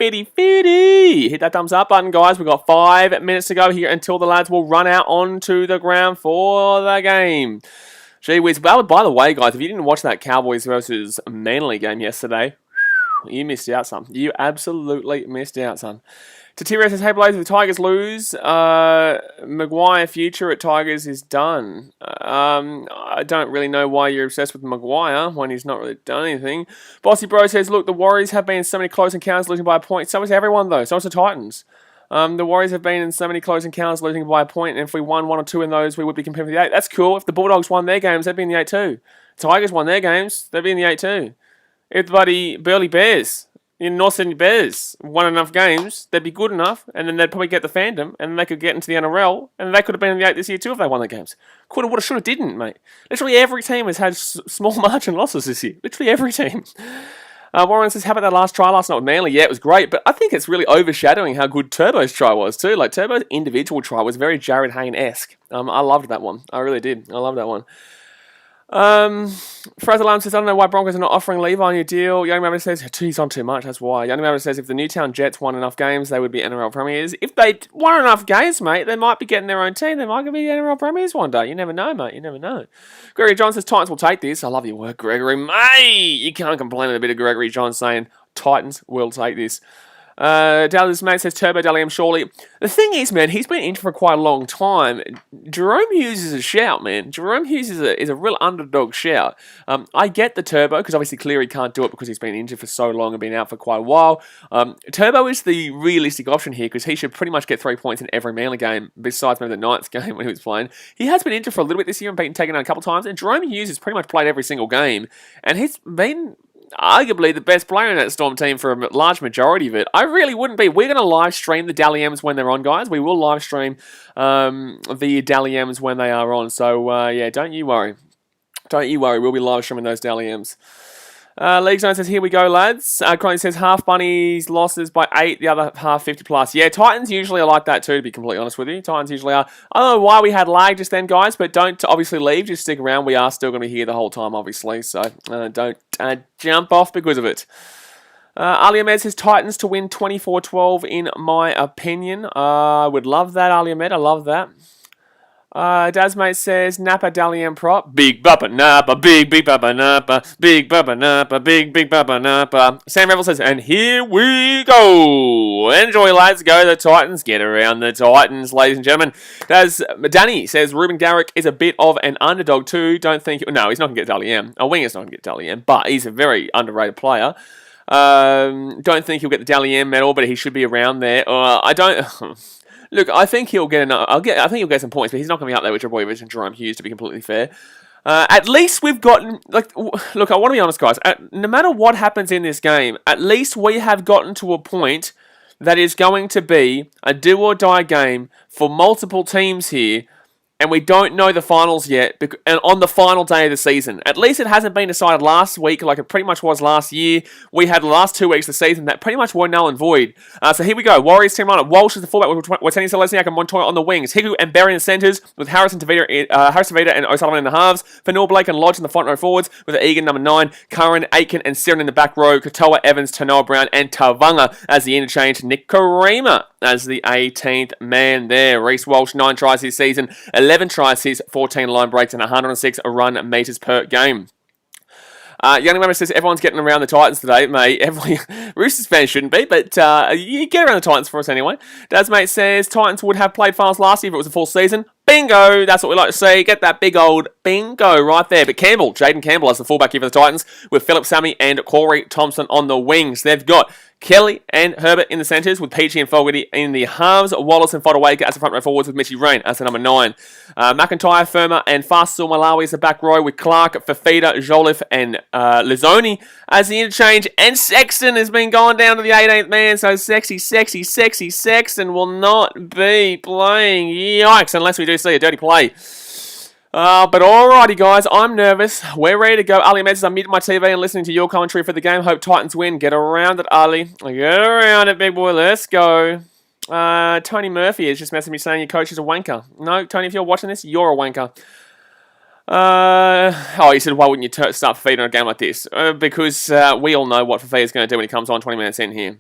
Hit that thumbs up button, guys. We've got 5 minutes to go here until the lads will run out onto the ground for the game. Gee whiz. By the way, guys, if you didn't watch that Cowboys versus Manly game yesterday, you missed out, son. You absolutely missed out, son. Tatira says, hey, Blaze, if the Tigers lose, Maguire future at Tigers is done. I don't really know why you're obsessed with Maguire when he's not really done anything. Bossy Bro says, look, the Warriors have been in so many close encounters losing by a point. So is everyone, though. So is the Titans. The Warriors have been in so many close encounters losing by a point, and if we won 1 or 2 in those, we would be competing for the 8. That's cool. If the Bulldogs won their games, they'd be in the 8 too. Tigers won their games, they'd be in the 8 too. If the bloody Burleigh Bears, in North Sydney Bears, won enough games, they'd be good enough, and then they'd probably get the fandom, and they could get into the NRL, and they could have been in the 8 this year too if they won their games. Coulda, woulda, shoulda, didn't, mate. Literally every team has had small margin losses this year. Literally every team. Warren says, how about that last try last night with Manly? Yeah, it was great, but I think it's really overshadowing how good Turbo's try was too. Like, Turbo's individual try was very Jared Hayne-esque. I loved that one. I really did. I loved that one. Fraser Lam says, I don't know why Broncos are not offering Levi a new deal. Young Rabbit says, he's on too much, that's why. Young Rabbit says, if the Newtown Jets won enough games, they would be NRL Premiers. If they won enough games, mate, they might be getting their own team. They might be NRL Premiers one day. You never know, mate. You never know. Gregory John says, Titans will take this. I love your work, Gregory. Mate, you can't complain with a bit of Gregory John saying, Titans will take this. Dallas mate says Turbo Dally M surely. The thing is, man, he's been in for quite a long time. Jerome Hughes is a shout, man. Jerome Hughes is a real underdog shout. I get the Turbo because obviously Cleary can't do it because he's been injured for so long and been out for quite a while. Turbo is the realistic option here because he should pretty much get 3 points in every Manly game besides maybe the Knights game when he was playing. He has been injured for a little bit this year and been taken out a couple of times. And Jerome Hughes has pretty much played every single game, and he's been arguably the best player in that Storm team for a large majority of it. I really wouldn't be. We're going to live stream the Dally M's when they're on, guys. We will live stream the Dally M's when they are on. So, yeah, don't you worry. Don't you worry. We'll be live streaming those Dally M's. League Zone says, here we go, lads. Crony says, half Bunnies losses by 8, the other half 50 plus. Yeah, Titans usually are like that too, to be completely honest with you. Titans usually are. I don't know why we had lag just then, guys, but don't obviously leave. Just stick around. We are still going to be here the whole time, obviously. So don't jump off because of it. Ali Ahmed says, Titans to win 24-12 in my opinion. I would love that, Ali Ahmed. I love that. Dazmate says, Napa Dalian prop. Big Bubba Napa, big Bubba Napa, big Bubba Napa, big Bubba Napa. Sam Revel says, and here we go. Enjoy, lads. Go the Titans. Get around the Titans, ladies and gentlemen. Danny says, Ruben Garrick is a bit of an underdog too. Don't think... No, he's not going to get Dalian. A winger's not going to get Dalian, but he's a very underrated player. Don't think he'll get the Dally M medal, but he should be around there. I don't... Look, I think he'll get enough. I think he'll get some points, but he's not going to be up there with your boy and Jerome Hughes, to be completely fair. At least we've gotten... Look, I want to be honest, guys. No matter what happens in this game, at least we have gotten to a point that is going to be a do-or-die game for multiple teams here, and we don't know the finals yet, and on the final day of the season. At least it hasn't been decided last week like it pretty much was last year. We had the last 2 weeks of the season that pretty much were null and void. So here we go. Warriors team lineup. Walsh is the fullback with Watani Selesniak and Montoya on the wings. Higu and Berry in the centres with Harrison Tavita and O'Sullivan in the halves. Fanil Blake and Lodge in the front row forwards with Egan number 9, Curran, Aiken and Siren in the back row. Katoa, Evans, Tanoa Brown and Tavanga as the interchange. Nick Karima as the 18th man there. Reece Walsh, 9 tries this season, 11 tries his 14 line breaks and 106 run meters per game. Young Mama says everyone's getting around the Titans today, mate. Roosters fans shouldn't be, but you get around the Titans for us anyway. Daz mate says Titans would have played finals last year if it was a full season. Bingo! That's what we like to see. Get that big old bingo right there. But Jaden Campbell as the fullback here for the Titans with Philip Sammy and Corey Thompson on the wings. They've got Kelly and Herbert in the centres with Peachy and Fogarty in the halves. Wallace and Fodawaker as the front row forwards with Mitchy Rain as the number 9. McIntyre, Firma and Fasil Malawi as the back row with Clark, Fafita, Joliffe and Lizzoni as the interchange. And Sexton has been going down to the 18th man. So sexy Sexton will not be playing. Yikes, unless we do see a dirty play. But alrighty, guys, I'm nervous. We're ready to go. Ali Ahmed says, I'm muting my TV and listening to your commentary for the game. Hope Titans win. Get around it, Ali. Get around it, big boy. Let's go. Tony Murphy is just messaging me saying your coach is a wanker. No, Tony, if you're watching this, you're a wanker. He said, why wouldn't you start Fafita in a game like this? Because we all know what Fafita is going to do when he comes on 20 minutes in here.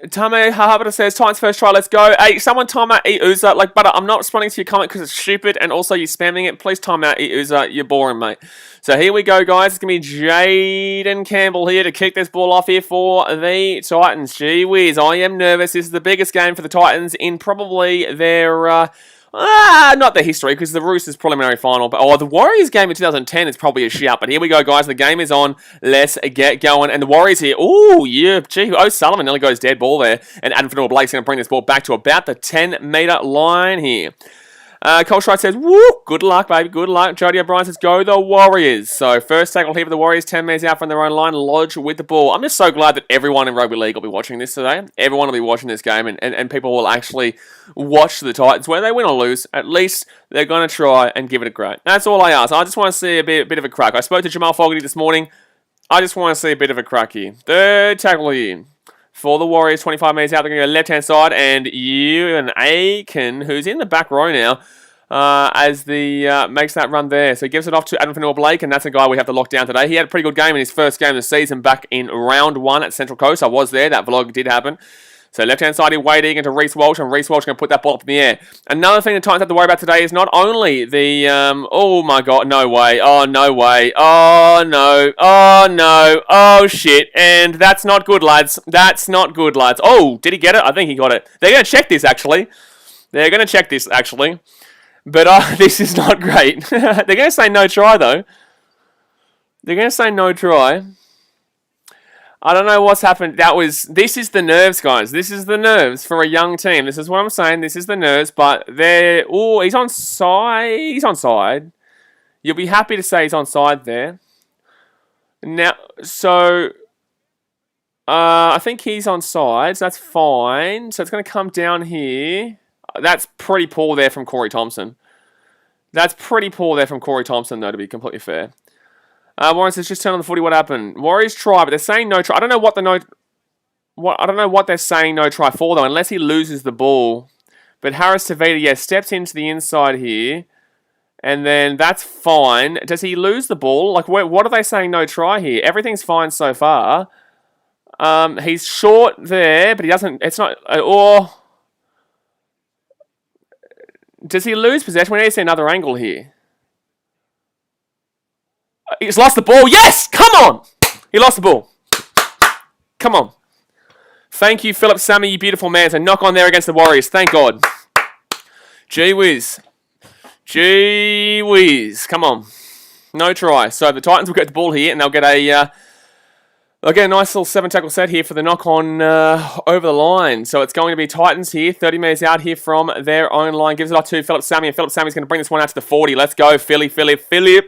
Tame Hahabata says, Titans first try, let's go. Hey, someone time out Uza. Like, but I'm not responding to your comment because it's stupid and also you're spamming it. Please time out Uza. You're boring, mate. So here we go, guys. It's going to be Jaden Campbell here to kick this ball off here for the Titans. Gee whiz, I am nervous. This is the biggest game for the Titans in probably their... not the history, because the Roosters preliminary final. But the Warriors game in 2010 is probably a shout. But here we go, guys. The game is on. Let's get going. And the Warriors here. Ooh, yeah. Gee, O'Sullivan nearly got his dead ball there. And Adam Fanua-Blake's going to bring this ball back to about the 10-metre line here. Cole Stride says, woo, good luck, baby, good luck. Jody O'Brien says, go the Warriors. So, first tackle here for the Warriors, 10 metres out from their own line, Lodge with the ball. I'm just so glad that everyone in Rugby League will be watching this today. Everyone will be watching this game, and people will actually watch the Titans. Whether they win or lose, at least they're going to try and give it a go. That's all I ask. I just want to see a bit of a crack. I spoke to Jamal Fogarty this morning. I just want to see a bit of a crack here. Third tackle here. For the Warriors, 25 metres out, they're going to go left-hand side, and Ewan Aiken, who's in the back row now, as the makes that run there. So he gives it off to Adam Fanua-Blake, and that's a guy we have to lock down today. He had a pretty good game in his first game of the season back in round 1 at Central Coast. I was there. That vlog did happen. So left-hand side here, Wade Egan to Reece Walsh, and Reece Walsh going to put that ball up in the air. Another thing the Titans have to worry about today is not only the, oh my god, no way, oh no way, oh no, oh no, oh shit, and that's not good, lads, that's not good, lads. Oh, did he get it? I think he got it. They're going to check this, actually. They're going to check this, actually. But this is not great. They're going to say no try, though. They're going to say no try. I don't know what's happened. This is the nerves, guys. This is the nerves for a young team. This is what I'm saying. This is the nerves, but they're... Oh, he's on side. He's on side. You'll be happy to say he's on side there. Now, so... I think he's on side, so that's fine. So it's going to come down here. That's pretty poor there from Corey Thompson. That's pretty poor there from Corey Thompson, though, to be completely fair. Warren says, just turn on the footy, what happened? Warriors try, but they're saying no try. I don't know what I don't know what they're saying no try for, though, unless he loses the ball. But Harris Tavita, yeah, steps into the inside here. And then that's fine. Does he lose the ball? Like, what are they saying no try here? Everything's fine so far. He's short there, but he doesn't... It's not... Or... Does he lose possession? We need to see another angle here. He's lost the ball. Yes! Come on! He lost the ball. Come on. Thank you, Philip Sammy, you beautiful man. So knock on there against the Warriors. Thank God. Gee whiz. Gee whiz. Come on. No try. So the Titans will get the ball here and they'll get a... They'll get a nice little 7-tackle set here for the knock-on over the line. So it's going to be Titans here, 30 metres out here from their own line. Gives it off to Philip Sammy, and Philip Sammy's going to bring this one out to the 40. Let's go, Philip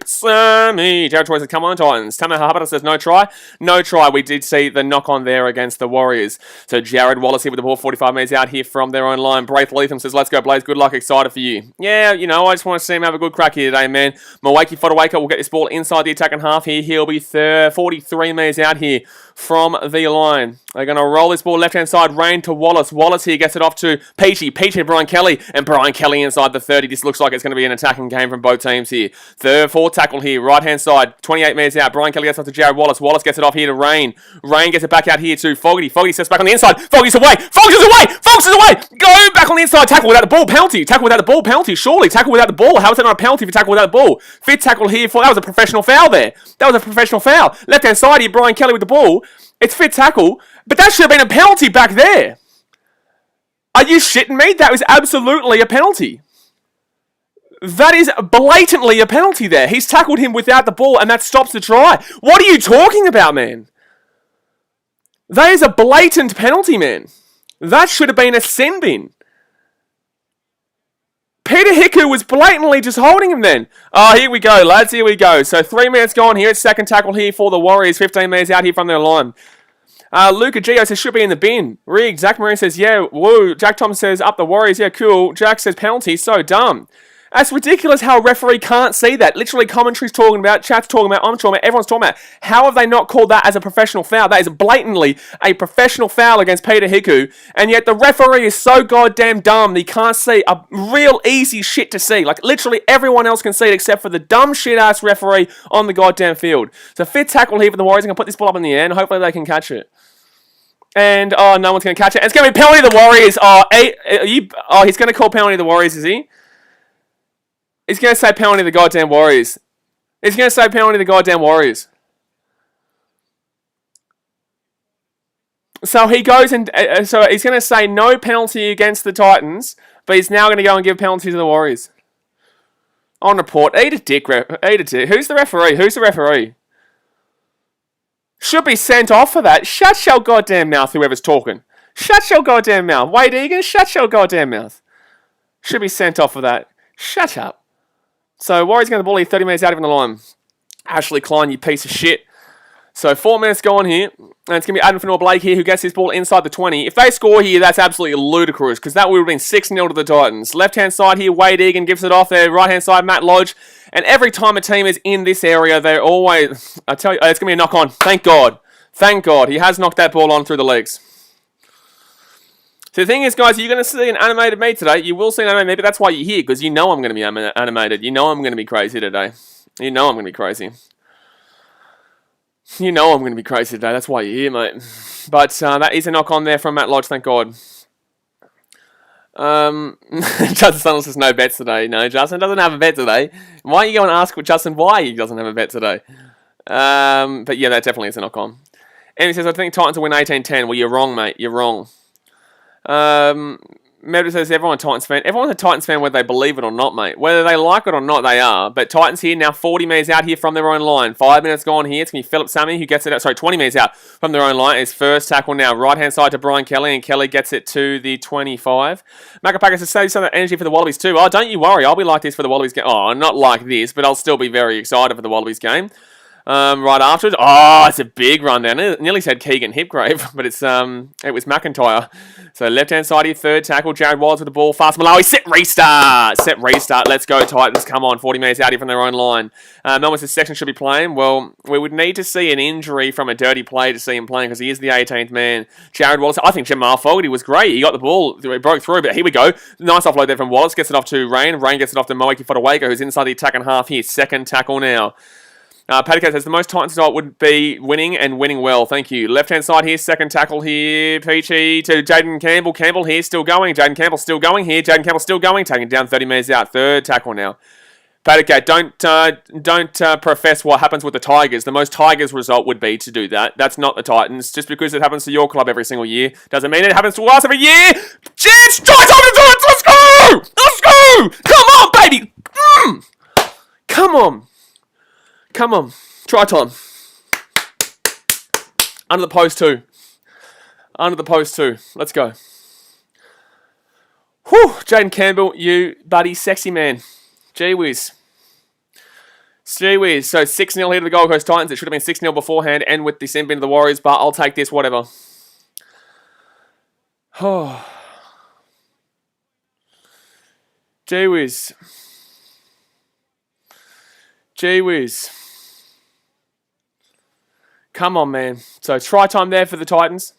Sammy. Jared Troy says, come on, Titans. Tama Habata says, no try. No try. We did see the knock-on there against the Warriors. So Jared Wallace here with the ball, 45 metres out here from their own line. Braith Leatham says, let's go, Blaze. Good luck. Excited for you. Yeah, you know, I just want to see him have a good crack here today, man. Mwaki Fodawaker will get this ball inside the attacking half here. He'll be 43 metres out here from the line. They're going to roll this ball left-hand side. Rain to Wallace. Wallace here gets it off to Peachy. Peachy to Brian Kelly. And Brian Kelly inside the 30. This looks like it's going to be an attacking game from both teams here. Fourth tackle here. Right-hand side. 28 metres out. Brian Kelly gets off to Jared Wallace. Wallace gets it off here to Rain. Rain gets it back out here to Fogarty. Fogarty steps back on the inside. Fogarty's away. Fogarty's away. Fogarty's away. Go back on the inside. Tackle without the ball. Penalty. Tackle without the ball. Penalty. Surely. Tackle without the ball. How is that not a penalty for tackle without the ball? Fifth tackle here. That was a professional foul there. That was a professional foul. Left-hand side here. Brian Kelly with the ball. It's fit tackle, but that should have been a penalty back there. Are you shitting me? That was absolutely a penalty. That is blatantly a penalty there. He's tackled him without the ball, and that stops the try. What are you talking about, man? That is a blatant penalty, man. That should have been a sin bin. Peter Hiku was blatantly just holding him then. Oh, here we go, lads. Here we go. So 3 minutes gone here. It's second tackle here for the Warriors. 15 minutes out here from their line. Luca Gio says, should be in the bin. Zach Marine says, yeah, woo. Jack Thompson says, up the Warriors. Yeah, cool. Jack says, penalty. So dumb. That's ridiculous how a referee can't see that. Literally, commentary's talking about, chat's talking about, I'm talking about, everyone's talking about. How have they not called that as a professional foul? That is blatantly a professional foul against Peter Hiku, and yet the referee is so goddamn dumb that he can't see a real easy shit to see. Like, literally everyone else can see it except for the dumb shit-ass referee on the goddamn field. So, fit tackle here for the Warriors. I'm going to put this ball up in the air, and hopefully they can catch it. And, oh, no one's going to catch it. And it's going to be penalty to the Warriors. He's going to call penalty to the Warriors, is he? He's going to say penalty to the goddamn Warriors. He's going to say penalty to the goddamn Warriors. So he goes and... so he's going to say no penalty against the Titans, but he's now going to go and give penalty to the Warriors. On report. Eat a dick. Eat a dick. Who's the referee? Who's the referee? Should be sent off for that. Shut your goddamn mouth, whoever's talking. Shut your goddamn mouth. Wade Egan, shut your goddamn mouth. Should be sent off for that. Shut up. So, Warriors going to bully 30 minutes out of the line. Ashley Klein, you piece of shit. So, 4 minutes gone here. And it's going to be Adam Fanua-Blake here who gets his ball inside the 20. If they score here, that's absolutely ludicrous because that would have been 6-0 to the Titans. Left-hand side here, Wade Egan gives it off there. Right-hand side, Matt Lodge. And every time a team is in this area, they're always... I tell you, it's going to be a knock-on. Thank God. Thank God. He has knocked that ball on through the legs. So the thing is, guys, you're going to see an animated me today. You will see an animated me, but that's why you're here, because you know I'm going to be animated. You know I'm going to be crazy today. You know I'm going to be crazy. You know I'm going to be crazy today. That's why you're here, mate. But that is a knock-on there from Matt Lodge, thank God. Justin Sunnell says no bets today. No, Justin doesn't have a bet today. Why are you going to ask Justin why he doesn't have a bet today? But yeah, that definitely is a knock-on. And he says, I think Titans will win 18-10. Well, you're wrong, mate. You're wrong. Meredith says everyone's a Titans fan whether they believe it or not, mate. Whether they like it or not, they are. But Titans here now 40 metres out here from their own line. 5 minutes gone here. It's going to be Philip Sammy who gets it out. Sorry, 20 metres out from their own line. His first tackle now. Right hand side to Brian Kelly, and Kelly gets it to the 25. Macapaka says save some of that energy for the Wallabies too. Oh, don't you worry. I'll be like this for the Wallabies game. Oh, not like this, but I'll still be very excited for the Wallabies game. Right afterwards, it's a big run down. It nearly said Keegan Hipgrave, but it was McIntyre. So left-hand side here, third tackle. Jared Wallace with the ball. Fast Malawi. Set restart. Let's go, Titans. Come on, 40 minutes out here from their own line. Melbourne says section should be playing. Well, we would need to see an injury from a dirty play to see him playing because he is the 18th man. Jared Wallace. I think Jamal Fogarty was great. He got the ball. He broke through, but here we go. Nice offload there from Wallace. Gets it off to Rain. Rain gets it off to Moeki Fotuaika, who's inside the attacking half here. Second tackle now. Paticat says the most Titans result would be winning and winning well. Thank you. Left-hand side here, second tackle here. Peachy to Jaden Campbell. Campbell here, still going. Jaden Campbell still going here. Jaden Campbell still going. Taking down 30 metres out. Third tackle now. Paticat, don't profess what happens with the Tigers. The most Tigers result would be to do that. That's not the Titans. Just because it happens to your club every single year doesn't mean it happens to us every year. Chance! Try time to do it! Let's go! Let's go! Come on, baby! Come on. Come on. Try time. Under the post two. Under the post two. Let's go. Whew. Jaden Campbell, you buddy, sexy man. Gee whiz. Gee whiz. So 6-0 here to the Gold Coast Titans. It should have been 6-0 beforehand and with the sin bin to the Warriors, but I'll take this, whatever. Oh. Gee whiz. Gee whiz. Come on, man. So, try time there for the Titans.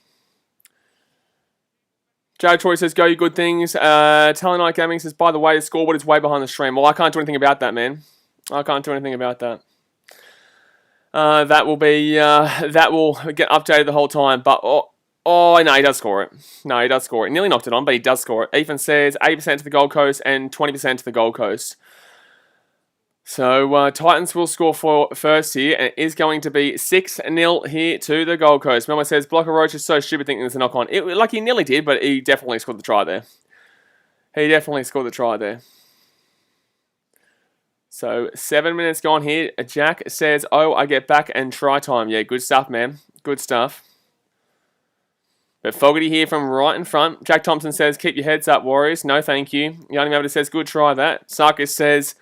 Joe Troy says, go you good things. Talonite Gaming says, by the way, the scoreboard is way behind the stream. Well, I can't do anything about that, man. I can't do anything about that. That will get updated the whole time. But, no, he does score it. No, he does score it. He nearly knocked it on, but he does score it. Ethan says, 80% to the Gold Coast and 20% to the Gold Coast. So, Titans will score for first here, and it is going to be 6-0 here to the Gold Coast. Melbourne says, Blocker Roach is so stupid thinking there's a knock-on. Like, he nearly did, but he definitely scored the try there. He definitely scored the try there. So, 7 minutes gone here. Jack says, I get back and try time. Yeah, good stuff, man. Good stuff. But Fogarty here from right in front. Jack Thompson says, keep your heads up, Warriors. No, thank you. Yanni Mavida says, good try that. Sarkis says...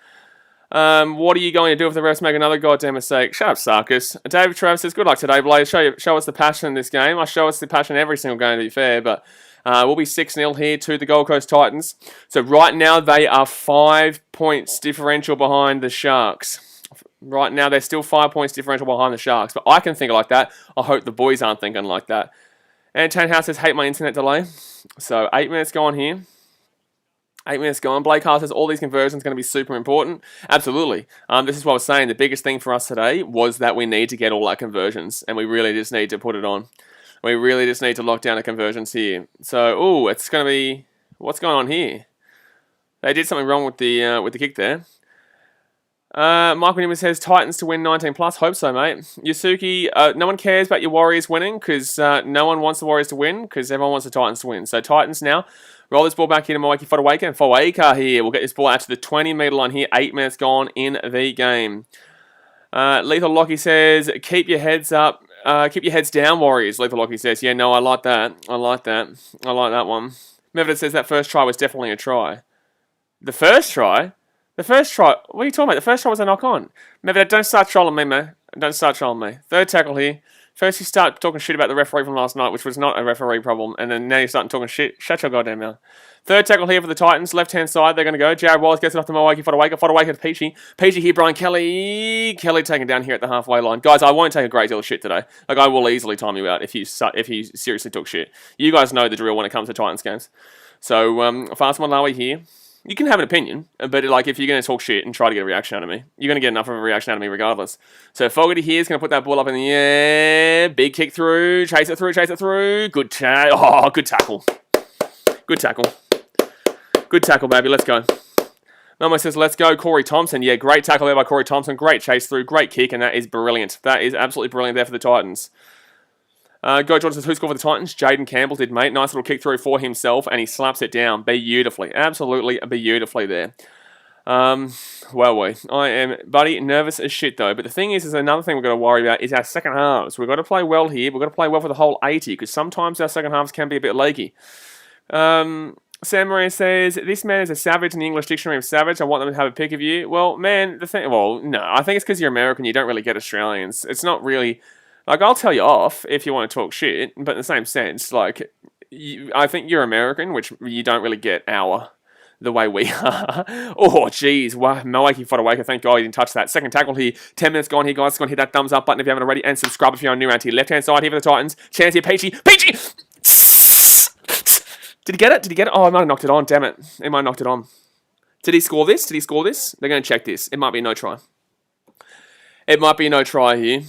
What are you going to do if the refs make another goddamn mistake? Shut up, Sarkis. David Travis says, good luck today, Blaze. Show us the passion in this game. I show us the passion every single game, to be fair, but we'll be 6-0 here to the Gold Coast Titans. So right now, they are 5 points differential behind the Sharks. Right now, they're still 5 points differential behind the Sharks, but I can think like that. I hope the boys aren't thinking like that. And House says, hate my internet delay. So 8 minutes gone here. 8 minutes gone. Blake Hart says all these conversions going to be super important. Absolutely. This is what I was saying. The biggest thing for us today was that we need to get all our conversions, and we really just need to put it on. We really just need to lock down the conversions here. So, it's going to be... What's going on here? They did something wrong with the kick there. Michael Newman says Titans to win 19 plus. Hope so, mate. Yusuke, no one cares about your Warriors winning because no one wants the Warriors to win because everyone wants the Titans to win. So Titans now. Roll this ball back here to Moeki Fodawaker. And Fodawaker here. We'll get this ball out to the 20-metre line here. 8 minutes gone in the game. Lethal Lockie says, keep your heads up. Keep your heads down, Warriors. Lethal Lockie says, yeah, no, I like that. I like that. I like that one. Mevedith says that first try was definitely a try. The first try? The first try? What are you talking about? The first try was a knock-on. Mevedith, don't start trolling me, man. Don't start trolling me. Third tackle here. First you start talking shit about the referee from last night, which was not a referee problem, and then now you're starting talking shit. Shut your goddamn mouth. Third tackle here for the Titans. Left-hand side, they're going to go. Jared Wallace gets it off to Moeki Fodawaker. Fodawaker to Peachy. Peachy here, Brian Kelly. Kelly taken down here at the halfway line. Guys, I won't take a great deal of shit today. Like, I will easily time you out if you seriously took shit. You guys know the drill when it comes to Titans games. So, Fast Malawi here. You can have an opinion, but like if you're going to talk shit and try to get a reaction out of me, you're going to get enough of a reaction out of me regardless. So Fogarty here is going to put that ball up in the air. Big kick through. Chase it through. Chase it through. Good tackle. Good tackle. Good tackle, baby. Let's go. Momo says, let's go. Corey Thompson. Yeah, great tackle there by Corey Thompson. Great chase through. Great kick, and that is brilliant. That is absolutely brilliant there for the Titans. Go Jordan says, who scored for the Titans? Jaden Campbell did, mate. Nice little kick through for himself, and he slaps it down beautifully. Absolutely beautifully there. I am, buddy, nervous as shit, though. But the thing is another thing we've got to worry about is our second halves. We've got to play well here. We've got to play well for the whole 80, because sometimes our second halves can be a bit leggy. Sam Maria says, this man is a savage in the English dictionary of savage. I want them to have a pic of you. Well, man, no, I think it's because you're American. You don't really get Australians. It's not really... Like, I'll tell you off if you want to talk shit, but in the same sense, like, I think you're American, which you don't really get the way we are. Oh, jeez. Wow. Moeki Fodawaker, thank God you didn't touch that. Second tackle here. 10 minutes gone here, guys. Go and hit that thumbs up button if you haven't already, and subscribe if you're new around here. Left-hand side here for the Titans. Chance here, Peachy. Peachy! Did he get it? Did he get it? Oh, I might have knocked it on. Damn it. He might have knocked it on. Did he score this? Did he score this? They're going to check this. It might be no try. It might be no try here.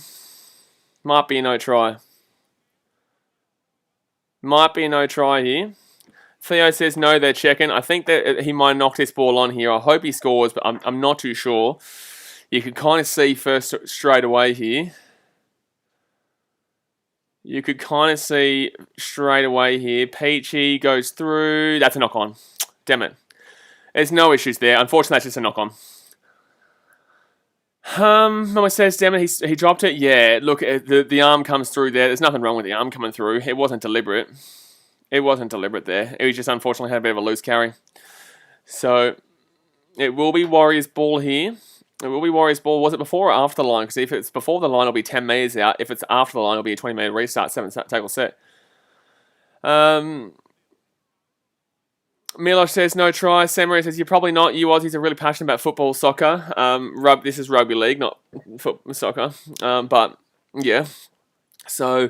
Might be no try. Might be no try here. Theo says no, they're checking. I think that he might knock this ball on here. I hope he scores, but I'm not too sure. You can kind of see first straight away here. You could kind of see straight away here. Peachy goes through. That's a knock on. Damn it. There's no issues there. Unfortunately, that's just a knock on. Mama says, damn it, he dropped it. Yeah, look, the arm comes through there. There's nothing wrong with the arm coming through. It wasn't deliberate. It wasn't deliberate there. It was just unfortunately had a bit of a loose carry. So, it will be Warriors ball here. It will be Warriors ball. Was it before or after the line? Because if it's before the line, it'll be 10 metres out. If it's after the line, it'll be a 20-metre restart, 7-tackle set. Milosh says, no try. Samurai says, you're probably not. You Aussies are really passionate about football, soccer. This is rugby league, not soccer. But, yeah. So,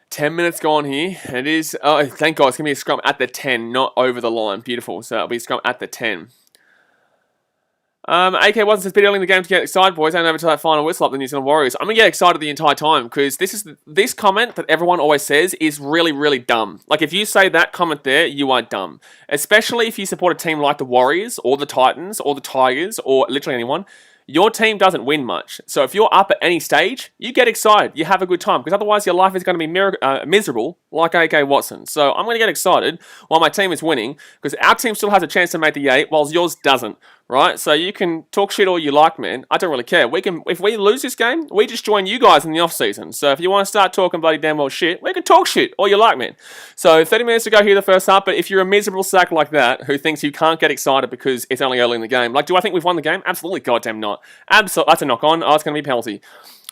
10 minutes gone here. It is, oh, thank God, it's going to be a scrum at the 10, not over the line. Beautiful. So, it'll be a scrum at the 10. AK wasn't says, bit early in the game to get excited, boys. I over to that final whistle up the New Zealand Warriors. I'm going to get excited the entire time because this comment that everyone always says is really, really dumb. Like, if you say that comment there, you are dumb. Especially if you support a team like the Warriors or the Titans or the Tigers or literally anyone. your team doesn't win much. So if you're up at any stage, you get excited. You have a good time. Because otherwise your life is going to be miserable like AK Watson. So I'm going to get excited while my team is winning. Because our team still has a chance to make the 8, whilst yours doesn't. Right? So you can talk shit all you like, man. I don't really care. If we lose this game, we just join you guys in the off-season. So if you want to start talking bloody damn well shit, we can talk shit all you like, man. So 30 minutes to go here the first half. But if you're a miserable sack like that who thinks you can't get excited because it's only early in the game, like, do I think we've won the game? Absolutely goddamn not. Absolutely, that's a knock on. Oh, it's going to be a penalty.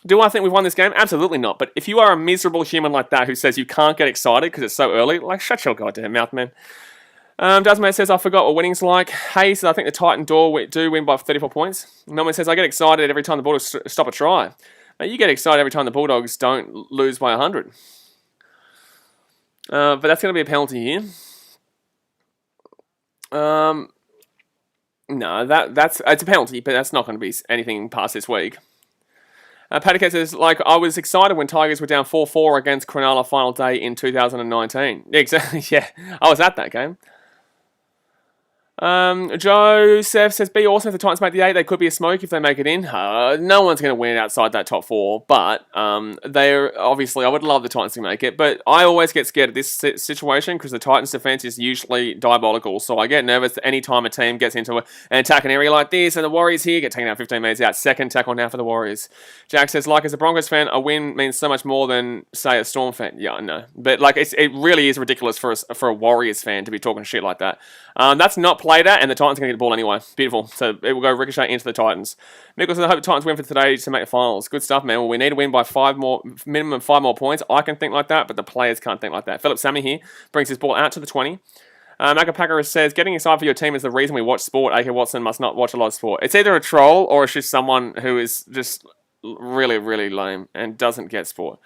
Do I think we've won this game? Absolutely not. But if you are a miserable human like that who says you can't get excited because it's so early, like, shut your goddamn mouth, man. Dasmate says, I forgot what winning's like. Hayes says, I think the Titan do win by 34 points. Norman says, I get excited every time the Bulldogs stop a try. You get excited every time the Bulldogs don't lose by 100. But that's going to be a penalty here. No, it's a penalty, but that's not going to be anything past this week. Paticat says, like, I was excited when Tigers were down 4-4 against Cronulla final day in 2019. Yeah, exactly. Yeah, I was at that game. Joseph says, be awesome if the Titans make the 8. They could be a smoke if they make it in. No one's going to win outside that top 4, but they're obviously, I would love the Titans to make it, but I always get scared of this situation because the Titans defense is usually diabolical, so I get nervous any time a team gets into an attacking area like this, and the Warriors here get taken out 15 minutes out. Second tackle now for the Warriors. Jack says, like, as a Broncos fan, a win means so much more than, say, a Storm fan. Yeah, I know, but like, it really is ridiculous for a Warriors fan to be talking shit like that. That's not played at, and the Titans are going to get the ball anyway. Beautiful. So it will go ricochet into the Titans. Mickelson, I hope the Titans win for today to make the finals. Good stuff, man. Well, we need to win by minimum 5 more points. I can think like that, but the players can't think like that. Philip Sammy here brings his ball out to the 20. Makapaka says, getting excited for your team is the reason we watch sport. AK Watson must not watch a lot of sport. It's either a troll or it's just someone who is just really, really lame and doesn't get sport.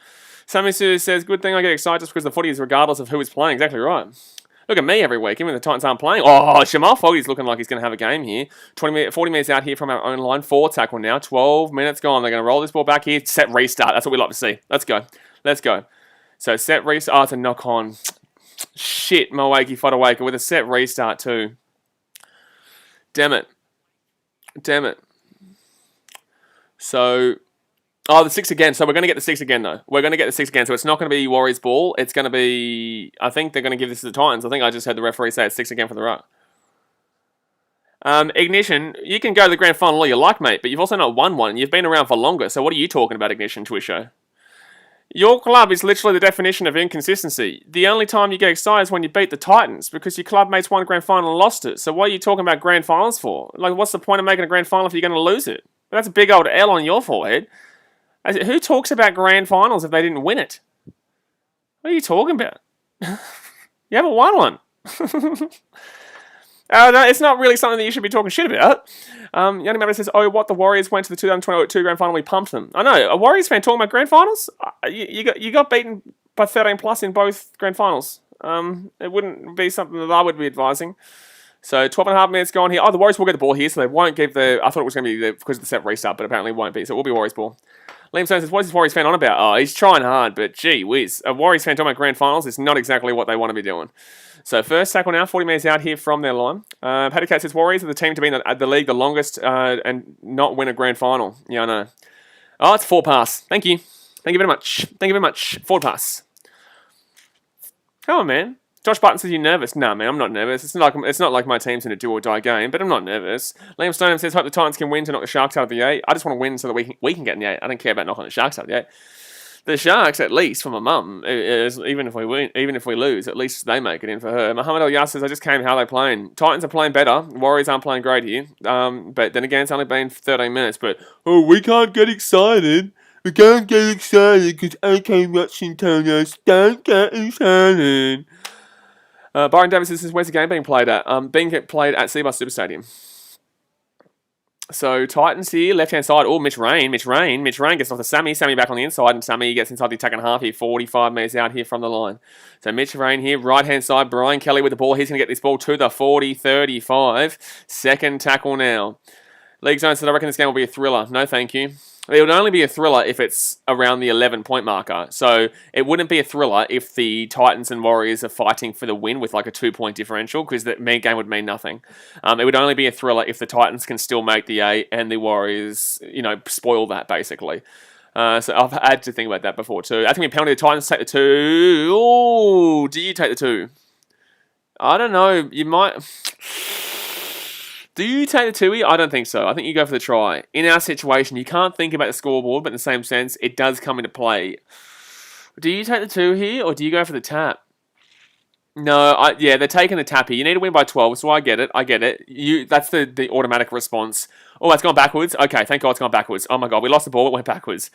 Sammy says, good thing I get excited just because the footy is regardless of who is playing. Exactly right. Look at me every week, even when the Titans aren't playing. Oh, Jamal Fogarty's looking like he's going to have a game here. 40 minutes out here from our own line. 4 tackle now. 12 minutes gone. They're going to roll this ball back here. Set restart. That's what we like to see. Let's go. Let's go. So set restart. Oh, it's a knock on. Shit, Moaki Fodawaker with a set restart too. Damn it. Damn it. So... Oh, the 6 again. So we're going to get the 6 again, though. We're going to get the 6 again. So it's not going to be Warriors ball. It's going to be... I think they're going to give this to the Titans. I think I just heard the referee say it's 6 again for the row. Ignition, you can go to the grand final all you like, mate, but you've also not won one. You've been around for longer. So what are you talking about, Ignition, Twisho? Your club is literally the definition of inconsistency. The only time you get excited is when you beat the Titans, because your club mates won a grand final and lost it. So what are you talking about grand finals for? Like, what's the point of making a grand final if you're going to lose it? That's a big old L on your forehead. Who talks about grand finals if they didn't win it? What are you talking about? You haven't won one. No, it's not really something that you should be talking shit about. Yanni Matter says, oh, what, the Warriors went to the 2022 grand final, we pumped them. I know, a Warriors fan talking about grand finals? You got beaten by 13 plus in both grand finals. It wouldn't be something that I would be advising. So 12.5 minutes gone here. Oh, the Warriors will get the ball here, so they won't give the... I thought it was going to be because of the set restart, but apparently it won't be. So it will be Warriors ball. Liam Stone says, what is this Warriors fan on about? Oh, he's trying hard, but gee whiz. A Warriors fan talking about grand finals is not exactly what they want to be doing. So first tackle now, 40 minutes out here from their line. Paddy Cat says, Warriors are the team to be in the league the longest and not win a grand final. Yeah, I know. Oh, it's 4 pass. Thank you. Thank you very much. Thank you very much. 4 pass. Come on, man. Josh Button says, you're nervous. Nah, man, I'm not nervous. It's not like my team's in a do-or-die game, but I'm not nervous. Liam Stone says, hope the Titans can win to knock the Sharks out of the 8. I just want to win so that we can get in the 8. I don't care about knocking the Sharks out of the 8. The Sharks, at least, for my mum, even if we win, even if we lose, at least they make it in for her. Muhammad Al Yas says, I just came, how are they playing? Titans are playing better. Warriors aren't playing great here. But then again, it's only been 13 minutes. But, oh, we can't get excited. We can't get excited because OK Watson told us don't get excited. Byron Davis says, where's the game being played at? Being played at Seabus Super Stadium. So Titans here, left-hand side. Oh, Mitch Rain gets off the Sammy. Sammy back on the inside, and Sammy gets inside the attacking half here. 45 metres out here from the line. So Mitch Rain here, right-hand side. Brian Kelly with the ball. He's going to get this ball to the 40, 35. Second tackle now. League zone says, I reckon this game will be a thriller. No, thank you. It would only be a thriller if it's around the 11-point marker. So it wouldn't be a thriller if the Titans and Warriors are fighting for the win with like a 2-point differential, because that game would mean nothing. It would only be a thriller if the Titans can still make the 8 and the Warriors, spoil that basically. So I've had to think about that before too. I think we penalty the Titans take the 2. Oh, do you take the 2? I don't know. You might. Do you take the 2? I don't think so. I think you go for the try. In our situation, you can't think about the scoreboard, but in the same sense, it does come into play. Do you take the 2 here, or do you go for the tap? No, they're taking the tap here. You need to win by 12, so I get it. That's the automatic response. Oh, it's gone backwards. Okay, thank God it's gone backwards. Oh my God, we lost the ball, it went backwards.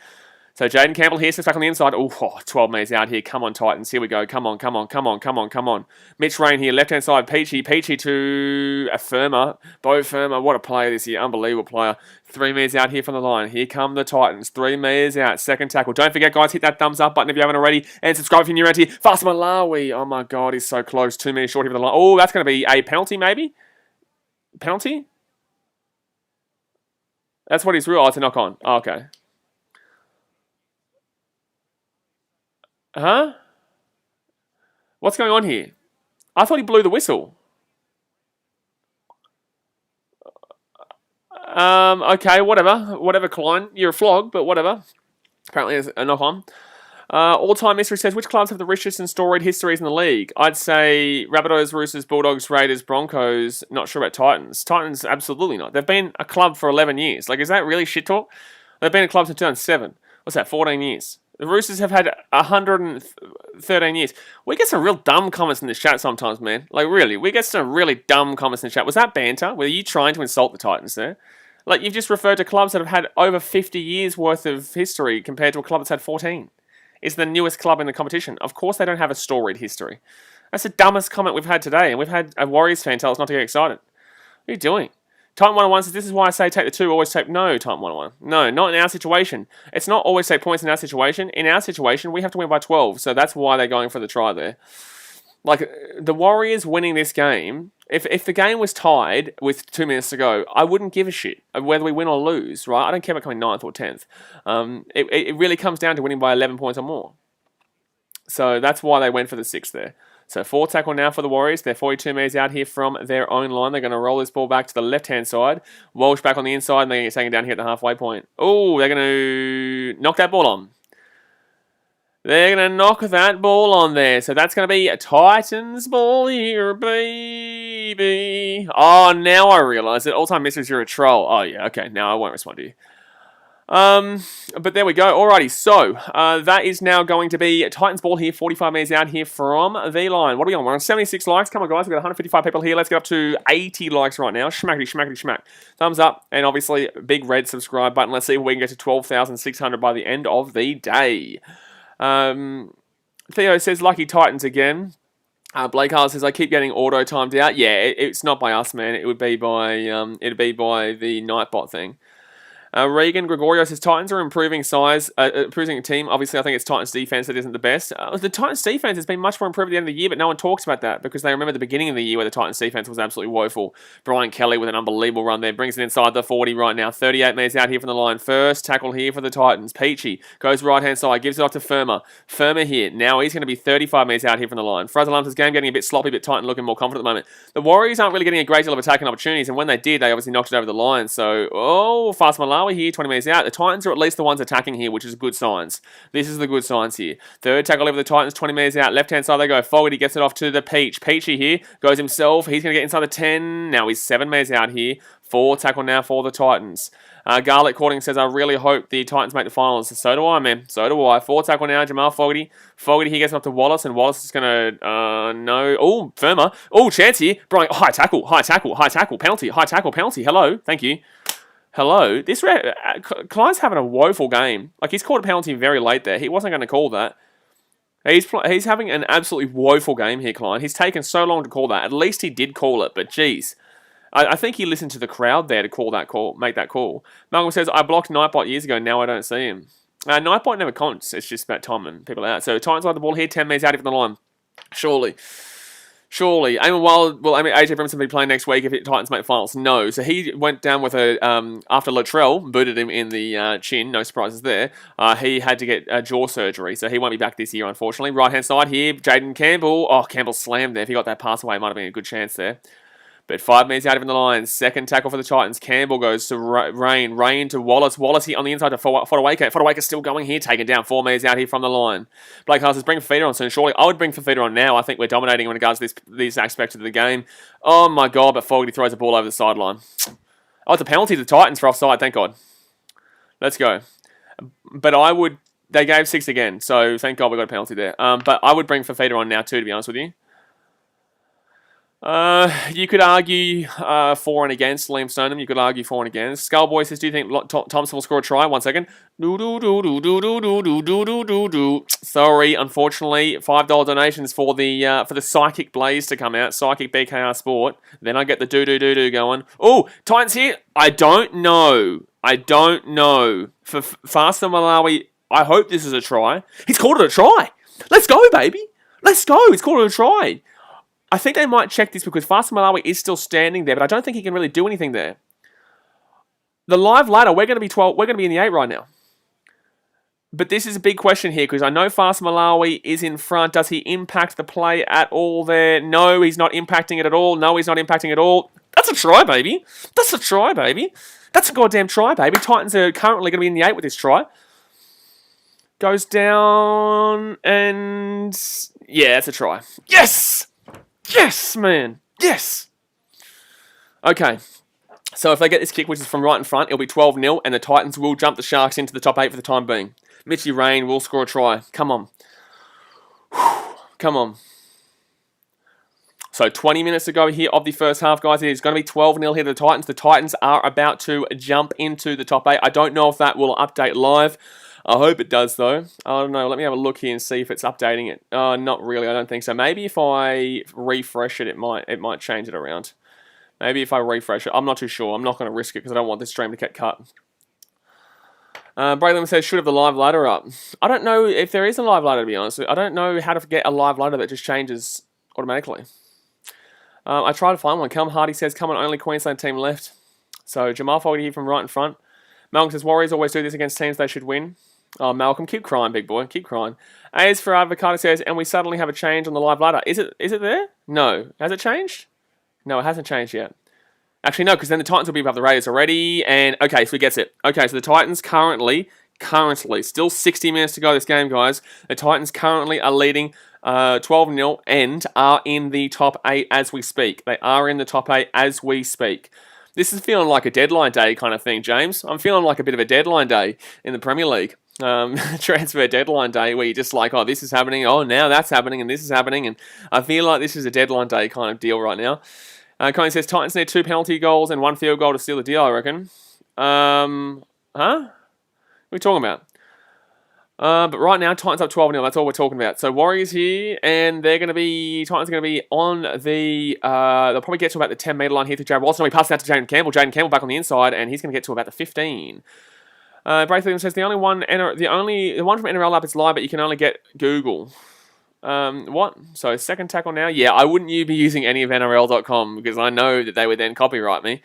So Jaden Campbell here, sits back on the inside. Oh, 12 metres out here. Come on, Titans. Here we go. Come on. Mitch Rain here, left-hand side. Peachy to Firma. Bo Firma, what a player this year. Unbelievable player. 3 metres out here from the line. Here come the Titans. 3 metres out. Second tackle. Don't forget, guys, hit that thumbs up button if you haven't already. And subscribe if you're new around here. Fast Malawi. Oh, my God, he's so close. 2 metres short here from the line. Oh, that's going to be a penalty, maybe? Penalty? That's what he's ruled. Oh, it's a knock-on. Oh, okay. Huh? What's going on here? I thought he blew the whistle. Okay, whatever, Klein. You're a flog, but whatever. Apparently, there's a knock-on. All-time mystery says, which clubs have the richest and storied histories in the league? I'd say Rabbitohs, Roosters, Bulldogs, Raiders, Broncos. Not sure about Titans. Titans, absolutely not. They've been a club for 11 years. Like, is that really shit talk? They've been a club since 2007. What's that, 14 years? The Roosters have had 113 years. We get some real dumb comments in the chat sometimes, man. Like, really, we get some really dumb comments in the chat. Was that banter? Were you trying to insult the Titans there? Like, you've just referred to clubs that have had over 50 years worth of history compared to a club that's had 14. It's the newest club in the competition. Of course they don't have a storied history. That's the dumbest comment we've had today, and we've had a Warriors fan tell us not to get excited. What are you doing? Titan 101 says, this is why I say take the 2, always take... No, Titan 101. No, not in our situation. It's not always take points in our situation. In our situation, we have to win by 12, so that's why they're going for the try there. Like, the Warriors winning this game, if the game was tied with 2 minutes to go, I wouldn't give a shit whether we win or lose, right? I don't care about coming 9th or 10th. It really comes down to winning by 11 points or more. So that's why they went for the 6 there. So 4 tackle now for the Warriors. They're 42 metres out here from their own line. They're going to roll this ball back to the left-hand side. Walsh back on the inside, and they're going to get taken down here at the halfway point. Oh, they're going to knock that ball on. They're going to knock that ball on there. So that's going to be a Titans ball here, baby. Oh, now I realise that all-time misses, you're a troll. Oh, yeah, okay. Now I won't respond to you. But there we go. Alrighty, so that is now going to be Titans ball here, 45 metres out here from the line. What are we on? We're on 76 likes. Come on, guys. We've got 155 people here. Let's get up to 80 likes right now. Schmackety. Thumbs up, and obviously, big red subscribe button. Let's see if we can get to 12,600 by the end of the day. Theo says, lucky Titans again. Blake Harlan says, I keep getting auto timed out. Yeah, it's not by us, man. It would be by the Nightbot thing. Regan Gregorio says Titans are improving team. Obviously, I think it's Titans defense that isn't the best. The Titans defense has been much more improved at the end of the year, but no one talks about that because they remember the beginning of the year where the Titans defense was absolutely woeful. Brian Kelly with an unbelievable run there. Brings it inside the 40 right now. 38 metres out here from the line. First tackle here for the Titans. Peachy goes right-hand side. Gives it off to Firma. Firma here. Now he's going to be 35 metres out here from the line. Fraser-Lumsden's game getting a bit sloppy, but Titan looking more confident at the moment. The Warriors aren't really getting a great deal of attacking opportunities, and when they did, they obviously knocked it over the line. So, Fast Malawi here, 20 metres out. The Titans are at least the ones attacking here, which is good signs. This is the good signs here. Third tackle over the Titans, 20 metres out. Left-hand side they go. Forward, he gets it off to the Peach. Peachy here goes himself. He's going to get inside the 10. Now he's 7 metres out here. 4 tackle now for the Titans. Garlic Courting says, I really hope the Titans make the finals. So do I, man. So do I. 4 tackle now, Jamal Fogarty. Fogarty, he gets up to Wallace, and Wallace is going to, no. Oh, Firma. Oh, chance here. Brian, high tackle, penalty, penalty. Hello, thank you. Hello. Klein's having a woeful game. Like, he's called a penalty very late there. He wasn't going to call that. He's having an absolutely woeful game here, Klein. He's taken so long to call that. At least he did call it, but geez. I think he listened to the crowd there to make that call. Malcolm says, I blocked Nightbot years ago, now I don't see him. Nightbot never counts. It's just about time and people out. So Titans like the ball here, 10 metres out from the line. Surely. Surely. AJ Brimson be playing next week if Titans make finals? No. So he went down with after Latrell booted him in the chin, no surprises there, he had to get jaw surgery, so he won't be back this year, unfortunately. Right-hand side here, Jaden Campbell. Oh, Campbell slammed there. If he got that pass away, it might have been a good chance there. But 5 minutes out of the line. Second tackle for the Titans. Campbell goes to Rain. Rain to Wallace. Wallace here on the inside to Fodawaker. Fodawaker still going here. Taken down. 4 minutes out here from the line. Blake Hart says, bring Fafita on soon. Surely I would bring Fafita on now. I think we're dominating in regards to these aspects of the game. Oh my God, but Fogarty throws the ball over the sideline. Oh, it's a penalty to the Titans for offside. Thank God. Let's go. But they gave 6 again. So thank God we got a penalty there. But I would bring Fafita on now too, to be honest with you. You could argue for and against Liam Stoneham. You could argue for and against. Skullboy says, do you think Thompson will score a try? 1 second. Sorry, unfortunately, $5 donations for the Psychic Blaze to come out. Psychic BKR Sport. Then I get the do going. Oh, Titans here. I don't know. For Faster Malawi, I hope this is a try. He's called it a try. Let's go, baby. Let's go. He's called it a try. I think they might check this because Faster Malawi is still standing there, but I don't think he can really do anything there. The live ladder, we're going to be 12. We're going to be in the 8 right now. But this is a big question here because I know Faster Malawi is in front. Does he impact the play at all there? No, he's not impacting it at all. No, he's not impacting it at all. That's a try, baby. That's a try, baby. That's a goddamn try, baby. Titans are currently going to be in the 8 with this try. Goes down and... yeah, it's a try. Yes! Yes, man. Yes. Okay. So if they get this kick, which is from right in front, it'll be 12-0, and the Titans will jump the Sharks into the top 8 for the time being. Mitchy Rain will score a try. Come on. Come on. So 20 minutes to go here of the first half, guys. It is going to be 12-0 here to the Titans. The Titans are about to jump into the top 8. I don't know if that will update live. I hope it does, though. I don't know. Let me have a look here and see if it's updating it. Not really. I don't think so. Maybe if I refresh it, it might change it around. Maybe if I refresh it. I'm not too sure. I'm not going to risk it because I don't want this stream to get cut. Braylon says, should have the live ladder up. I don't know if there is a live ladder, to be honest. I don't know how to get a live ladder that just changes automatically. I tried to find one. Callum Hardy says, come on, only Queensland team left. So Jamal Fogarty here from right in front. Malcolm says, Warriors always do this against teams they should win. Oh, Malcolm, keep crying, big boy. Keep crying. As for Avocado says, and we suddenly have a change on the live ladder. Is it there? No. Has it changed? No, it hasn't changed yet. Actually, no, because then the Titans will be above the Raiders already. And, okay, so he gets it. Okay, so the Titans currently, still 60 minutes to go this game, guys. The Titans currently are leading 12-0 and are in the top 8 as we speak. They are in the top 8 as we speak. This is feeling like a deadline day kind of thing, James. I'm feeling like a bit of a deadline day in the Premier League. Transfer deadline day where you're just like, oh, this is happening, oh, now that's happening, and this is happening, and I feel like this is a deadline day kind of deal right now. Connie says, Titans need 2 penalty goals and 1 field goal to seal the deal, I reckon. What are we talking about? But right now, Titans up 12-0, that's all we're talking about. So Warriors here, and Titans are going to be on the, they'll probably get to about the 10-metre line here through Jared Walton. We pass it out to Jaden Campbell. Jaden Campbell back on the inside, and he's going to get to about the 15. Braithwaite says the one from NRL app is live, but you can only get Google. What? So second tackle now? Yeah, I wouldn't be using any of NRL.com because I know that they would then copyright me.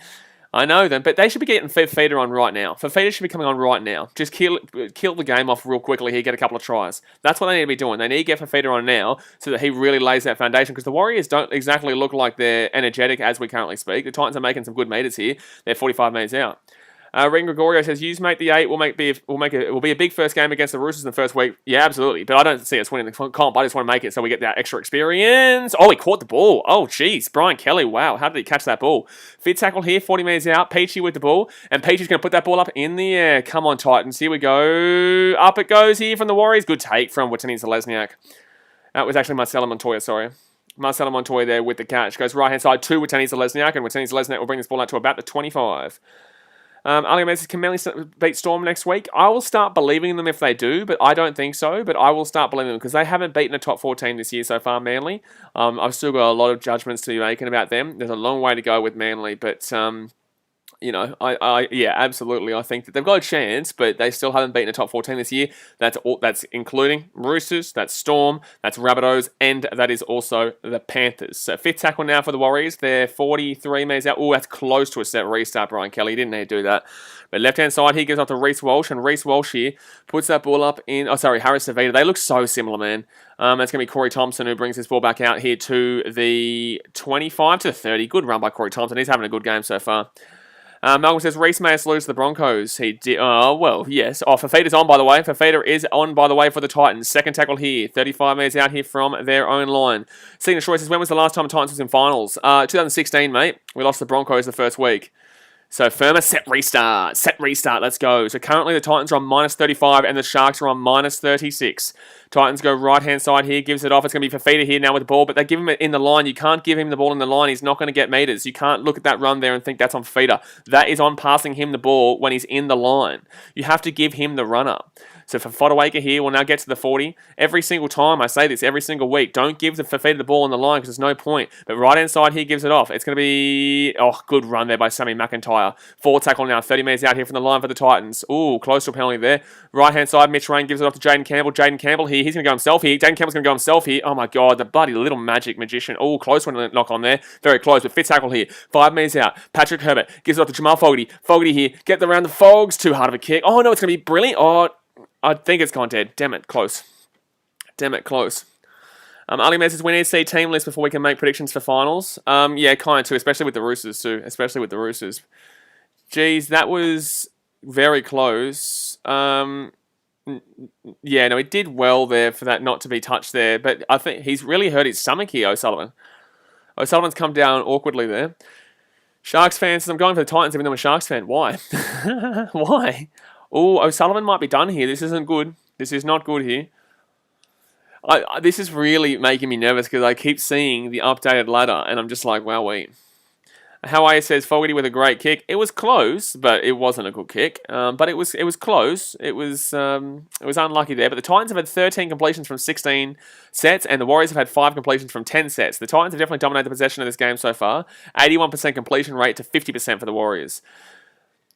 I know them, but they should be getting Fafita on right now. Fafita should be coming on right now. Just kill the game off real quickly here, get a couple of tries. That's what they need to be doing. They need to get Fafita on now so that he really lays that foundation because the Warriors don't exactly look like they're energetic as we currently speak. The Titans are making some good meters here. They're 45 meters out. Ring Gregorio says, "Use mate the 8 will be a big first game against the Roosters in the first week." Yeah, absolutely. But I don't see us winning the comp. I just want to make it so we get that extra experience. Oh, he caught the ball. Oh, jeez. Brian Kelly, wow. How did he catch that ball? Fit tackle here, 40 metres out. Peachy with the ball. And Peachy's going to put that ball up in the air. Come on, Titans. Here we go. Up it goes here from the Warriors. Good take from Watini Zalesniak. That was actually Marcelo Montoya, sorry. Marcelo Montoya there with the catch. Goes right-hand side to Watini Zalesniak. And Watini Zalesniak will bring this ball out to about the 25. Ali Gomez says, can Manly beat Storm next week? I will start believing them if they do, but I don't think so. But I will start believing them because they haven't beaten a top 4 team this year so far, Manly. I've still got a lot of judgments to be making about them. There's a long way to go with Manly, but Yeah, absolutely. I think that they've got a chance, but they still haven't beaten a top 14 this year. That's including Roosters, that's Storm, that's Rabbitohs, and that is also the Panthers. So fifth tackle now for the Warriors. They're 43 metres out. Oh, that's close to a set restart, Brian Kelly. He didn't need to do that. But left-hand side, he gives up to Reece Walsh, and Reece Walsh here puts that ball up in... Harris Savita. They look so similar, man. That's going to be Corey Thompson who brings this ball back out here to the 25 to the 30. Good run by Corey Thompson. He's having a good game so far. Malcolm says, Reece Mayers lose to the Broncos. He did. Yes. Fafita's on, by the way. Fafita is on, by the way, for the Titans. Second tackle here. 35 metres out here from their own line. Cena Shroy says, when was the last time the Titans was in finals? 2016, mate. We lost the Broncos the first week. So, Firma, set restart. Let's go. So, currently the Titans are on minus 35 and the Sharks are on minus 36. Titans go right-hand side here, gives it off. It's going to be Fafita here now with the ball, but they give him it in the line. You can't give him the ball in the line. He's not going to get metres. You can't look at that run there and think that's on Fafita. That is on passing him the ball when he's in the line. You have to give him the runner. So for Fodawaker here, we'll now get to the 40. Every single time, I say this every single week, don't give the Fafita the ball on the line because there's no point. But right-hand side here gives it off. It's going to be... good run there by Sammy McIntyre. Forward tackle now, 30 metres out here from the line for the Titans. Ooh, close to a penalty there. Right-hand side, Mitch Rain gives it off to Jaden Campbell. Jaden Campbell here, he's going to go himself here. Jaden Campbell's going to go himself here. Oh my God, the bloody little magic magician. Oh, close one to knock on there. Very close, but fit tackle here. 5 metres out. Patrick Herbert gives it off to Jamal Fogarty. Fogarty here, get around the Fogs. Too hard of a kick. Oh no, it's going to be brilliant. Oh, I think it's gone dead. Damn it, close. Ali Mez says, we need to see team list before we can make predictions for finals. Yeah, kind of too, especially with the Roosters too. Geez, that was very close. Yeah, no, he did well there for that not to be touched there, but I think he's really hurt his stomach here, O'Sullivan. O'Sullivan's come down awkwardly there. Sharks fans, I'm going for the Titans even though I'm a Sharks fan. Why? Why? Oh, O'Sullivan might be done here. This isn't good. This is not good here. This is really making me nervous because I keep seeing the updated ladder and I'm just like, wow, wait. Hawaii says, Fogarty with a great kick. It was close, but it wasn't a good kick. But it was close. It was unlucky there. But the Titans have had 13 completions from 16 sets and the Warriors have had 5 completions from 10 sets. The Titans have definitely dominated the possession of this game so far. 81% completion rate to 50% for the Warriors.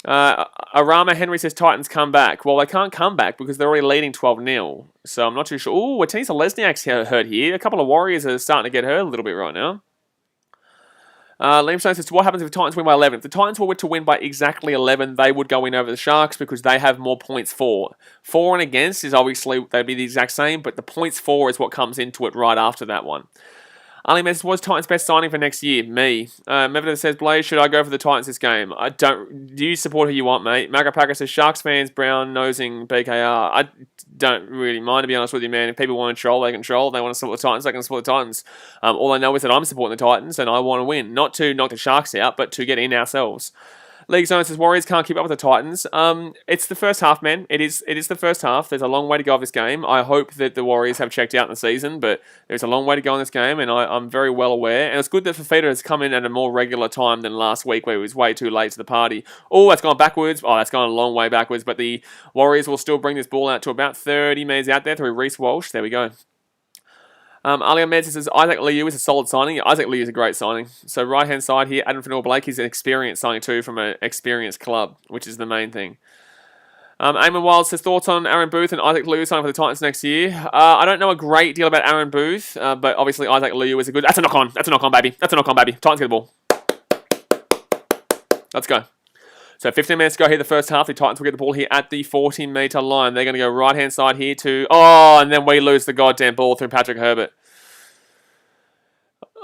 Arama Henry says Titans come back. Well, they can't come back because they're already leading 12-0. So I'm not too sure. Ooh, Watinisa Lesniak's hurt here. A couple of Warriors are starting to get hurt a little bit right now. Liam Stone says, what happens if the Titans win by 11? If the Titans were to win by exactly 11, they would go in over the Sharks because they have more points for. For and against is obviously, they'd be the exact same, but the points for is what comes into it right after that one. Ali Mez, what's Titans' best signing for next year? Me. Mevita says, Blaze, should I go for the Titans this game? Do you support who you want, mate? Magapaka says, Sharks fans, brown nosing BKR. I don't really mind, to be honest with you, man. If people want to troll, they can troll. If they want to support the Titans, they can support the Titans. All I know is that I'm supporting the Titans and I want to win. Not to knock the Sharks out, but to get in ourselves. League Zone says Warriors can't keep up with the Titans. It's the first half, man. It is the first half. There's a long way to go of this game. I hope that the Warriors have checked out in the season, but there's a long way to go in this game, and I'm very well aware. And it's good that Fafita has come in at a more regular time than last week, where he was way too late to the party. Oh, that's gone backwards. Oh, that's gone a long way backwards, but the Warriors will still bring this ball out to about 30 metres out there through Reece Walsh. There we go. Ali Ahmed says Isaac Liu is a solid signing. Isaac Liu is a great signing. So right-hand side here, Adam Fanua-Blake is an experienced signing too from an experienced club, which is the main thing. Eamon Wild says, thoughts on Aaron Booth and Isaac Liu signing for the Titans next year? I don't know a great deal about Aaron Booth, but obviously Isaac Liu is a good... That's a knock-on. That's a knock-on, baby. Titans get the ball. Let's go. So 15 minutes to go here the first half. The Titans will get the ball here at the 40-metre line. They're going to go right-hand side here to... Oh, and then we lose the goddamn ball through Patrick Herbert.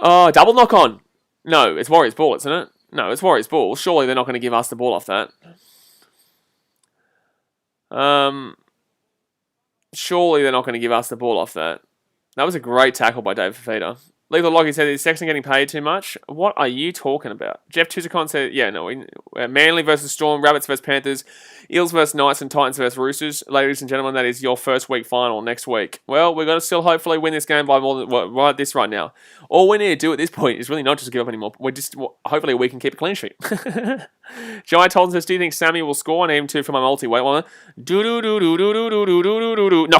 Oh, double knock-on. No, it's Warriors' ball, isn't it? No, it's Warriors' ball. Surely they're not going to give us the ball off that. Surely they're not going to give us the ball off that. That was a great tackle by Dave Fafita. Lethal Lockie said, is Sexton getting paid too much? What are you talking about? Jeff Tuzicon said, yeah, no, Manly versus Storm, Rabbits versus Panthers, Eels versus Knights, and Titans versus Roosters. Ladies and gentlemen, that is your first week final next week. Well, we're going to still hopefully win this game by more than, right now. All we need to do at this point is really not just give up anymore. Hopefully we can keep a clean sheet. Jai Tolton says, do you think Sammy will score? I need him to for my multi. Wait one. Knock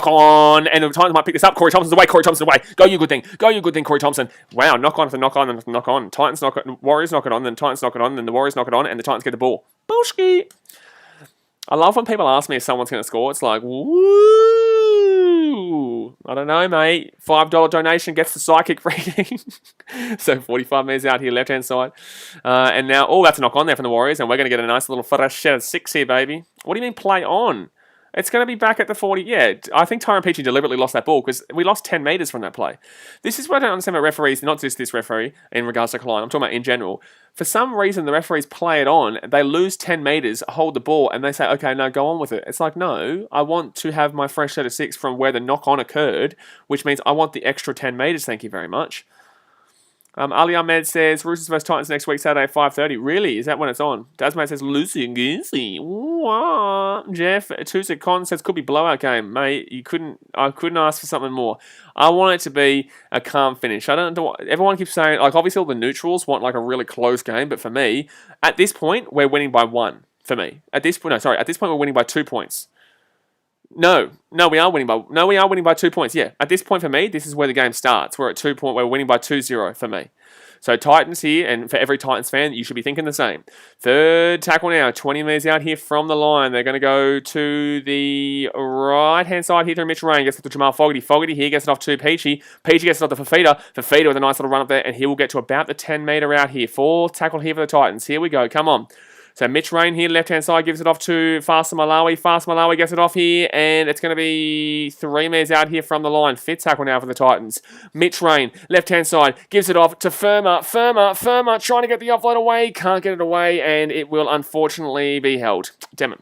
on. And the Titans might pick this up. Corey Thompson's away. Go you good thing. Corey Thompson. sudden, wow, knock on, knock on, then knock on. Titans knock it, Warriors knock it on, then Titans knock it on, then the Warriors knock it on, and the Titans get the ball. Bullshit. I love when people ask me if someone's going to score. It's like, woo! I don't know, mate. $5 donation gets the psychic reading. So 45 metres out here, left-hand side. And now, that's a knock on there from the Warriors, and we're going to get a nice little fresh set of 6 here, baby. What do you mean play on? It's going to be back at the 40. Yeah, I think Tyrone Peachey deliberately lost that ball because we lost 10 metres from that play. This is what I don't understand about referees, not just this referee in regards to Klein. I'm talking about in general. For some reason, the referees play it on, they lose 10 metres, hold the ball, and they say, okay, no, go on with it. It's like, no, I want to have my fresh set of 6 from where the knock-on occurred, which means I want the extra 10 metres, thank you very much. Ali Ahmed says, Roosters vs Titans next week, Saturday at 5:30. Really? Is that when it's on? Dasmate says, Lucy and Goosey. Jeff Tusik Con says, could be blowout game. Mate, I couldn't ask for something more. I want it to be a calm finish. I don't know. Everyone keeps saying, like, obviously all the neutrals want like a really close game, but for me, at this point, we're winning by 1. For me. At this point, we're winning by 2 points. No, we are winning by 2 points. Yeah, at this point for me, this is where the game starts. We're at 2 point. We're winning by 2-0 for me. So Titans here, and for every Titans fan, you should be thinking the same. Third tackle now, 20 metres out here from the line. They're going to go to the right-hand side here through Mitch Rain. Gets it to Jamal Fogarty. Fogarty here gets it off to Peachey. Peachey gets it off to Fafita. Fafita with a nice little run up there, and he will get to about the 10-metre out here. Fourth tackle here for the Titans. Here we go. Come on. So Mitch Rain here, left-hand side, gives it off to Fast Malawi. Fast Malawi gets it off here, and it's going to be 3 metres out here from the line. Fifth tackle now for the Titans. Mitch Rain, left-hand side, gives it off to Firma, trying to get the offload away. Can't get it away, and it will unfortunately be held. Damn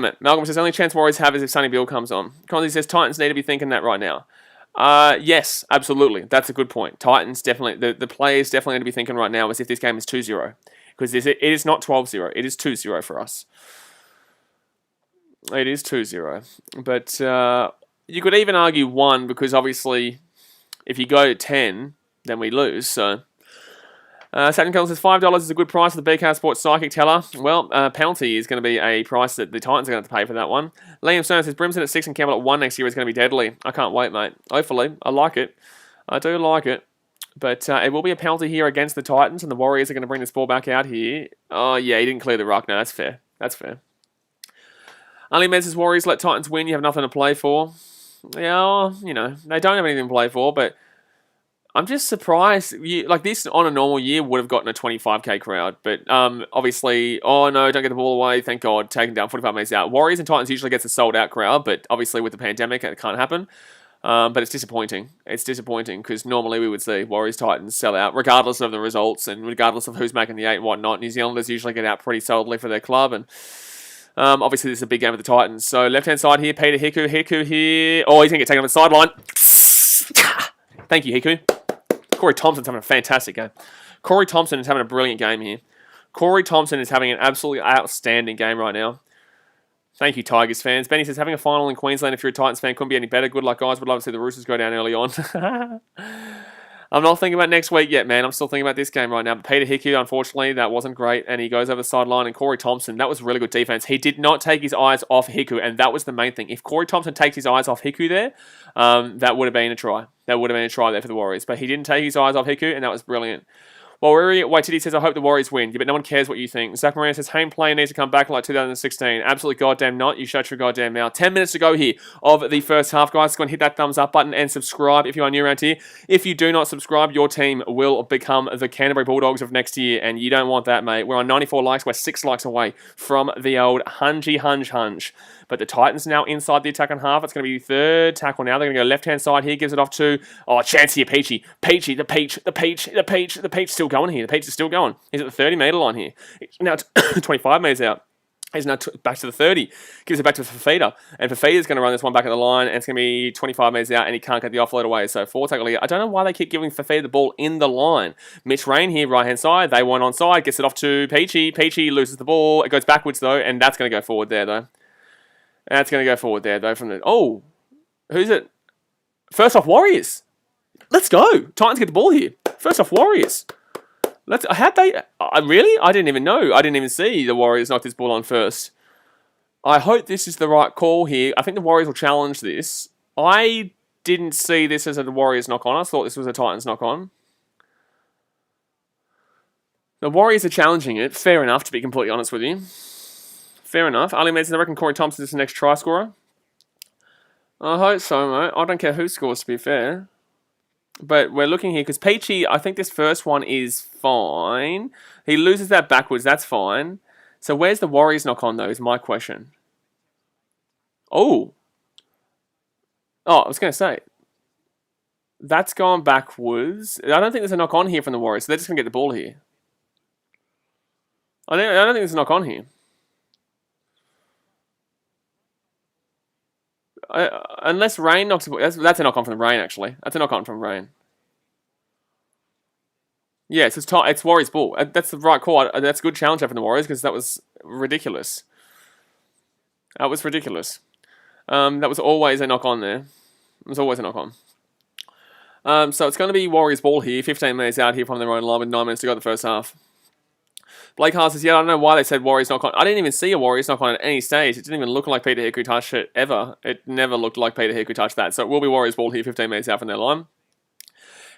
it. Malcolm says, only chance Warriors have is if Sonny Bill comes on. Conzi says, Titans need to be thinking that right now. Yes, absolutely. That's a good point. Titans definitely, the players definitely need to be thinking right now as if this game is 2-0. Because it is not 12-0. It is 2-0 for us. It is 2-0. But you could even argue 1 because obviously if you go to 10, then we lose. So Saturn Collins says $5 is a good price for the BKR Sports Psychic Teller. Well, penalty is going to be a price that the Titans are going to have to pay for that one. Liam Stone says Brimson at 6 and Campbell at 1 next year is going to be deadly. I can't wait, mate. Hopefully. I like it. I do like it. But it will be a penalty here against the Titans, and the Warriors are going to bring this ball back out here. Oh, yeah, he didn't clear the ruck. No, that's fair. That's fair. Ali Med says, Warriors let Titans win. You have nothing to play for. Yeah, you know, they don't have anything to play for, but I'm just surprised. Like, this on a normal year would have gotten a 25k crowd, but obviously, oh, no, don't get the ball away. Thank God, taking down 45 metres out. Warriors and Titans usually gets a sold-out crowd, but obviously with the pandemic, it can't happen. But it's disappointing. It's disappointing because normally we would see Warriors-Titans sell out, regardless of the results and regardless of who's making the 8 and whatnot. New Zealanders usually get out pretty solidly for their club, and obviously this is a big game for the Titans. So left-hand side here, Peter Hiku here. Oh, he's going to get taken off the sideline. Thank you, Hiku. Corey Thompson's having a fantastic game. Corey Thompson is having a brilliant game here. Corey Thompson is having an absolutely outstanding game right now. Thank you, Tigers fans. Benny says, having a final in Queensland if you're a Titans fan couldn't be any better. Good luck, guys. Would love to see the Roosters go down early on. I'm not thinking about next week yet, man. I'm still thinking about this game right now. But Peter Hickey, unfortunately, that wasn't great. And he goes over the sideline. And Corey Thompson, that was really good defense. He did not take his eyes off Hiku, and that was the main thing. If Corey Thompson takes his eyes off Hiku there, that would have been a try. That would have been a try there for the Warriors. But he didn't take his eyes off Hiku, and that was brilliant. Well, Waititi says, I hope the Warriors win. Yeah, but no one cares what you think. Zach Moran says, Hayne Player needs to come back like 2016. Absolutely goddamn not. You shut your goddamn mouth. 10 minutes to go here of the first half, guys. Go and hit that thumbs up button and subscribe if you are new around here. If you do not subscribe, your team will become the Canterbury Bulldogs of next year, and you don't want that, mate. We're on 94 likes. We're 6 likes away from the old hunge. But the Titans now inside the attacking half. It's going to be third tackle now. They're going to go left-hand side here. Gives it off to, chance here, Peachy. The Peach still going here. The Peach is still going. He's at the 30-metre line here. Now 25 metres out. He's now back to the 30. Gives it back to Fafita. And Fafita's going to run this one back at the line. And it's going to be 25 metres out. And he can't get the offload away. So 4 tackle here. I don't know why they keep giving Fafita the ball in the line. Mitch Rain here, right-hand side. They want onside. Gets it off to Peachy. Peachy loses the ball. It goes backwards, though. And that's going to go forward there, though. That's going to go forward there, though, from the... Oh! Who's it? First off, Warriors! Let's go! Titans get the ball here. First off, Warriors! How'd they... Really? I didn't even know. I didn't even see the Warriors knock this ball on first. I hope this is the right call here. I think the Warriors will challenge this. I didn't see this as a Warriors knock-on. I thought this was a Titans knock-on. The Warriors are challenging it. Fair enough, to be completely honest with you. Fair enough. Ali Medson, I reckon Corey Thompson is the next try scorer. I hope so, mate. I don't care who scores, to be fair. But we're looking here, because Peachy, I think this first one is fine. He loses that backwards. That's fine. So where's the Warriors knock-on, though, is my question. Oh, I was going to say. That's gone backwards. I don't think there's a knock-on here from the Warriors, so they're just going to get the ball here. I don't think there's a knock-on here. Unless Rain knocks... That's a knock-on from the Rain, actually. That's a knock-on from Rain. Yes, it's Warriors ball. That's the right call. That's a good challenge from the Warriors, because that was ridiculous. That was ridiculous. That was always a knock-on there. It was always a knock-on. So it's going to be Warriors ball here. 15 minutes out here from their own line with 9 minutes to go in the first half. Blake Hart says, I don't know why they said Warriors knock-on. I didn't even see a Warriors knock-on at any stage. It didn't even look like Peter Hickory touched it ever. It never looked like Peter Hickory touched that. So it will be Warriors ball here 15 minutes out from their line.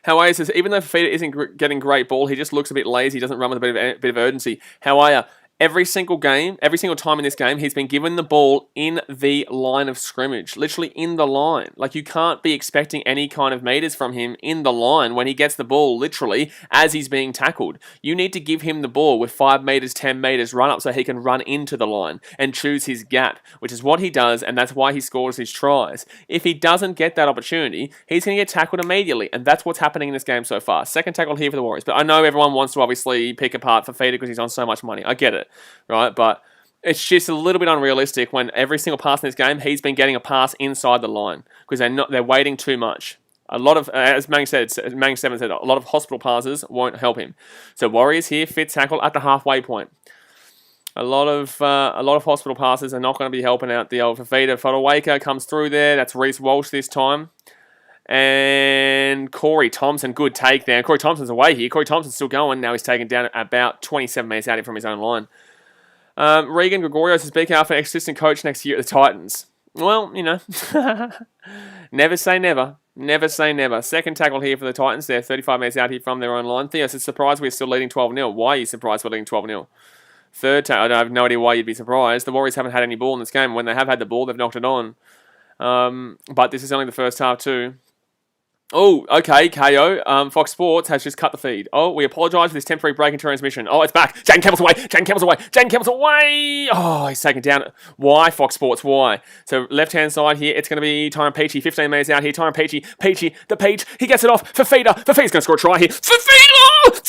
Hawaii says, even though Fafita isn't getting great ball, he just looks a bit lazy. He doesn't run with a bit of urgency. Hawaii, every single time in this game, he's been given the ball in the line of scrimmage. Literally in the line. Like, you can't be expecting any kind of meters from him in the line when he gets the ball, literally, as he's being tackled. You need to give him the ball with 5 meters, 10 meters run up so he can run into the line and choose his gap, which is what he does, and that's why he scores his tries. If he doesn't get that opportunity, he's going to get tackled immediately, and that's what's happening in this game so far. Second tackle here for the Warriors, but I know everyone wants to obviously pick apart Fafita because he's on so much money. I get it. Right, but it's just a little bit unrealistic when every single pass in this game, he's been getting a pass inside the line because they're waiting too much. A lot of, as Mang 7 said, a lot of hospital passes won't help him. So Warriors here, fit tackle at the halfway point. A lot of hospital passes are not going to be helping out the old Fafita. Fodawaker comes through there. That's Reece Walsh this time. And Corey Thompson, good take there. Corey Thompson's away here. Corey Thompson's still going. Now he's taken down about 27 meters out from his own line. Regan Gregorios is BKR for assistant coach next year at the Titans. Well, you know, never say never. Never say never. Second tackle here for the Titans. They're 35 meters out here from their own line. Theo says, surprised we're still leading 12-0. Why are you surprised we're leading 12-0? Third tackle, I have no idea why you'd be surprised. The Warriors haven't had any ball in this game. When they have had the ball, they've knocked it on. But this is only the first half too. Oh, okay, KO. Fox Sports has just cut the feed. Oh, we apologise for this temporary break in transmission. Oh, it's back. Jaden Campbell's away. Jaden Campbell's away. Jaden Campbell's away. Oh, he's taken down. Why, Fox Sports? Why? So, left-hand side here, it's going to be Tyron Peachy. 15 metres out here. Tyron Peachy. Peachy, the Peach. He gets it off. Fafita. Fafita's going to score a try here. Fafita!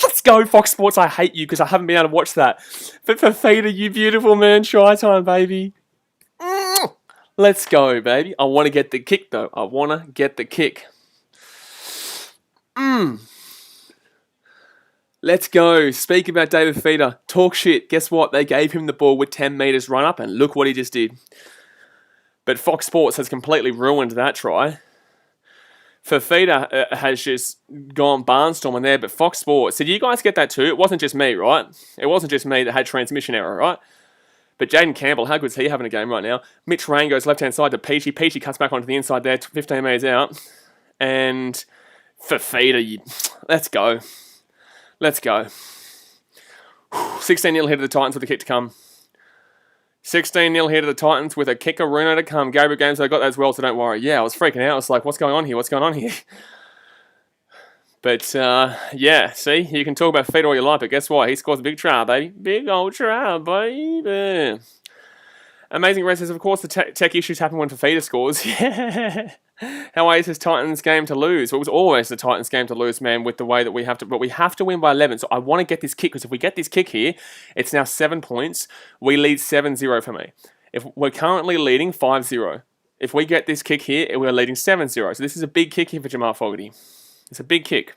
Let's go, Fox Sports. I hate you because I haven't been able to watch that. But Fafita, you beautiful man. Try time, baby. Let's go, baby. I want to get the kick, though. I want to get the kick. Let's go. Speak about David Fafita. Talk shit. Guess what? They gave him the ball with 10 metres run up, and look what he just did. But Fox Sports has completely ruined that try. Fafita has just gone barnstorming there, but Fox Sports, did you guys get that too? It wasn't just me, right? It wasn't just me that had transmission error, right? But Jaden Campbell, how good is he having a game right now? Mitch Rain goes left-hand side to Peachy. Peachy cuts back onto the inside there, 15 metres out. And Fafita, let's go. Let's go. 16-0 here to the Titans with a kick to come. 16-0 here to the Titans with a kick-a-rooner to come. Gabriel Games, I got that as well, so don't worry. Yeah, I was freaking out. I was like, what's going on here? What's going on here? But, yeah, see, you can talk about Fafita all you like, but guess what? He scores a big try, baby. Big old try, baby. Amazing races, of course, the tech issues happen when Fafita scores. Yeah. How is this Titans game to lose? Well, it was always the Titans game to lose, man, with the way that we have to, but we have to win by 11. So I want to get this kick, because if we get this kick here, it's now 7 points. We lead 7-0 for me. If we're currently leading 5-0. If we get this kick here, we're leading 7-0. So this is a big kick here for Jamal Fogarty. It's a big kick.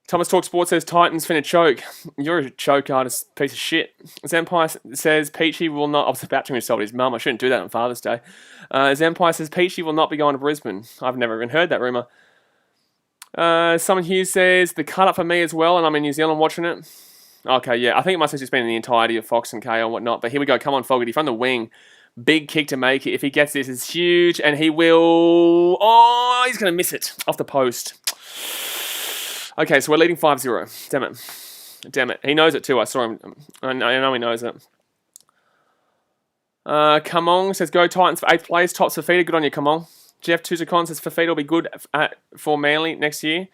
Thomas Talk Sports says Titans finna choke. You're a choke artist, piece of shit. Zempire says Peachy will not... I was about to insult his mum. I shouldn't do that on Father's Day. Zempire says Peachy will not be going to Brisbane. I've never even heard that rumour. Someone here says the cut up for me as well, and I'm in New Zealand watching it. Okay, yeah. I think it must have just been in the entirety of Fox and KO and whatnot. But here we go. Come on, Fogarty. From the wing. Big kick to make it. If he gets this, it's huge. And he will... Oh, he's going to miss it off the post. Okay, so we're leading 5-0. Damn it. Damn it. He knows it too. I saw him. I know he knows it. Come on, says go Titans for 8th place. Tops Fafita. Good on you, come on. Jeff Tuzicon says Fafita will be good for Manly next year.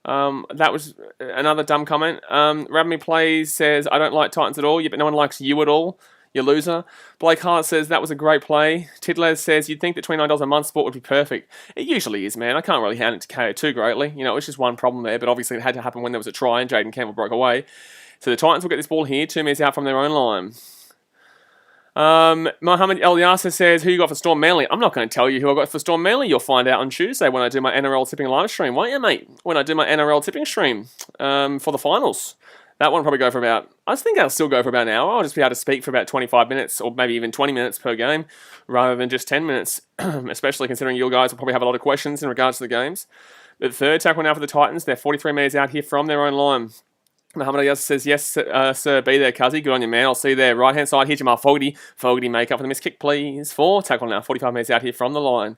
That was another dumb comment. Rugby Plays says, I don't like Titans at all. Yeah, but no one likes you at all. You loser. Blake Hart says, that was a great play. Tidlez says, you'd think that $29 a month sport would be perfect. It usually is, man. I can't really hand it to KO too greatly. You know, it's just one problem there, but obviously it had to happen when there was a try and Jaden Campbell broke away. So the Titans will get this ball here, 2 minutes out from their own line. Mohammed El Yasser says, who you got for Storm Manly? I'm not going to tell you who I got for Storm Manly. You'll find out on Tuesday when I do my NRL tipping live stream, won't you, mate? When I do my NRL tipping stream for the finals. That one will probably go for about, I think that'll still go for about an hour. I'll just be able to speak for about 25 minutes or maybe even 20 minutes per game rather than just 10 minutes, especially considering you guys will probably have a lot of questions in regards to the games. The third tackle now for the Titans. They're 43 metres out here from their own line. Muhammad Ayaz says, yes, sir, be there, Cuzzy. Good on you, man. I'll see you there. Right-hand side here, Jamal Fogarty. Fogarty, make up for the missed kick, please. 4 tackle now, 45 metres out here from the line.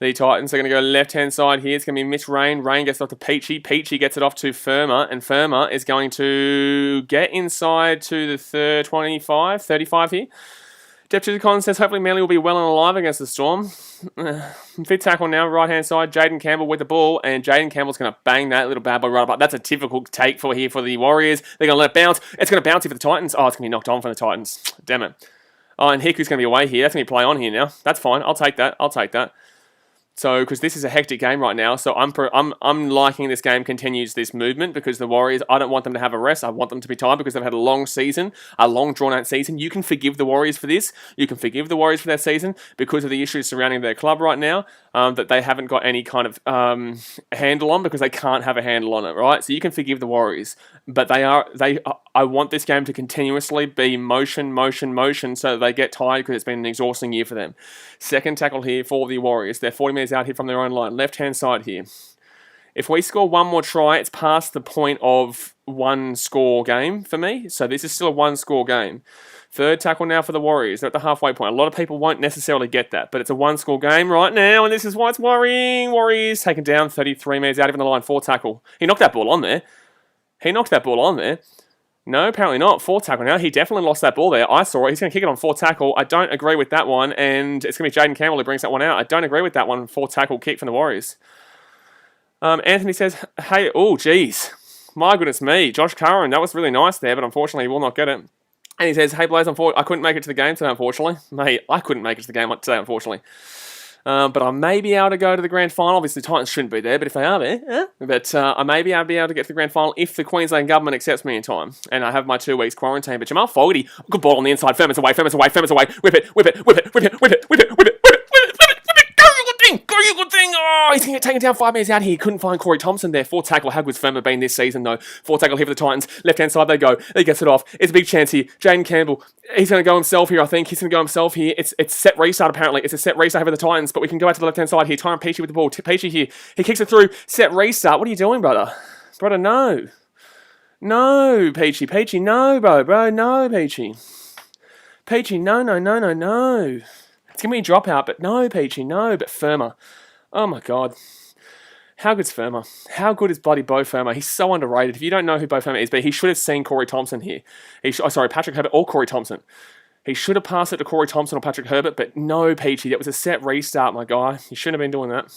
The Titans are going to go left-hand side here. It's going to be Mitch Rain. Rain gets it off to Peachy. Peachy gets it off to Firma. And Firma is going to get inside to the 25, 35 here. Deputy Con says, hopefully Manly will be well and alive against the Storm. Fifth tackle now, right-hand side. Jaden Campbell with the ball. And Jaden Campbell's going to bang that little bad boy right up. That's a typical take for here for the Warriors. They're going to let it bounce. It's going to bounce here for the Titans. Oh, it's going to be knocked on for the Titans. Damn it. Oh, and Hiku's going to be away here. That's going to be play on here now. That's fine. I'll take that. I'll take that. So, because this is a hectic game right now, so I'm liking this game continues this movement because the Warriors, I don't want them to have a rest. I want them to be tired because they've had a long season, a long drawn-out season. You can forgive the Warriors for this. You can forgive the Warriors for their season because of the issues surrounding their club right now that they haven't got any kind of handle on because they can't have a handle on it, right? So you can forgive the Warriors, but I want this game to continuously be motion, motion, motion so that they get tired because it's been an exhausting year for them. Second tackle here for the Warriors. They're 40 minutes out here from their own line. Left-hand side here. If we score one more try, it's past the point of one-score game for me. So this is still a one-score game. Third tackle now for the Warriors. They're at the halfway point. A lot of people won't necessarily get that, but it's a one-score game right now, and this is why it's worrying. Warriors taken down 33 metres out even the line. 4 tackle. He knocked that ball on there. No, apparently not. 4 tackle now. He definitely lost that ball there. I saw it. He's going to kick it on 4 tackle. I don't agree with that one. And it's going to be Jaden Campbell who brings that one out. I don't agree with that one. 4 tackle kick from the Warriors. Anthony says, hey, oh, geez. My goodness me. Josh Curran, that was really nice there, but unfortunately he will not get it. And he says, hey, Blaze, I couldn't make it to the game today, unfortunately. Mate, I couldn't make it to the game today, unfortunately. But I may be able to go to the grand final. Obviously, Titans shouldn't be there, but if they are there, but I may be able to get to the grand final if the Queensland government accepts me in time. And I have my 2 weeks quarantine. But Jamal Fogarty, good ball on the inside. Furman's away. Whip it. Go, you good thing. Oh, he's going to get taken down 5 metres out here. He couldn't find Corey Thompson there. 4 tackle. How good's Firma been this season, though? 4 tackle here for the Titans. Left-hand side they go. He gets it off. It's a big chance here. Jaden Campbell. He's going to go himself here, I think. He's going to go himself here. It's set restart, apparently. It's a set restart here for the Titans, but we can go out to the left-hand side here. Tyron Peachy with the ball. Peachy here. He kicks it through. Set restart. What are you doing, brother? Brother, no. No, Peachy. Peachy, no, bro. No, Peachy. Peachy, no. It's going to be a dropout, but no, Peachy, no. But Firma. Oh, my God. How good's Firma? How good is bloody Beau Firma? He's so underrated. If you don't know who Beau Firma is, but he should have seen Corey Thompson here. Patrick Herbert or Corey Thompson. He should have passed it to Corey Thompson or Patrick Herbert, but no, Peachy. That was a set restart, my guy. You shouldn't have been doing that.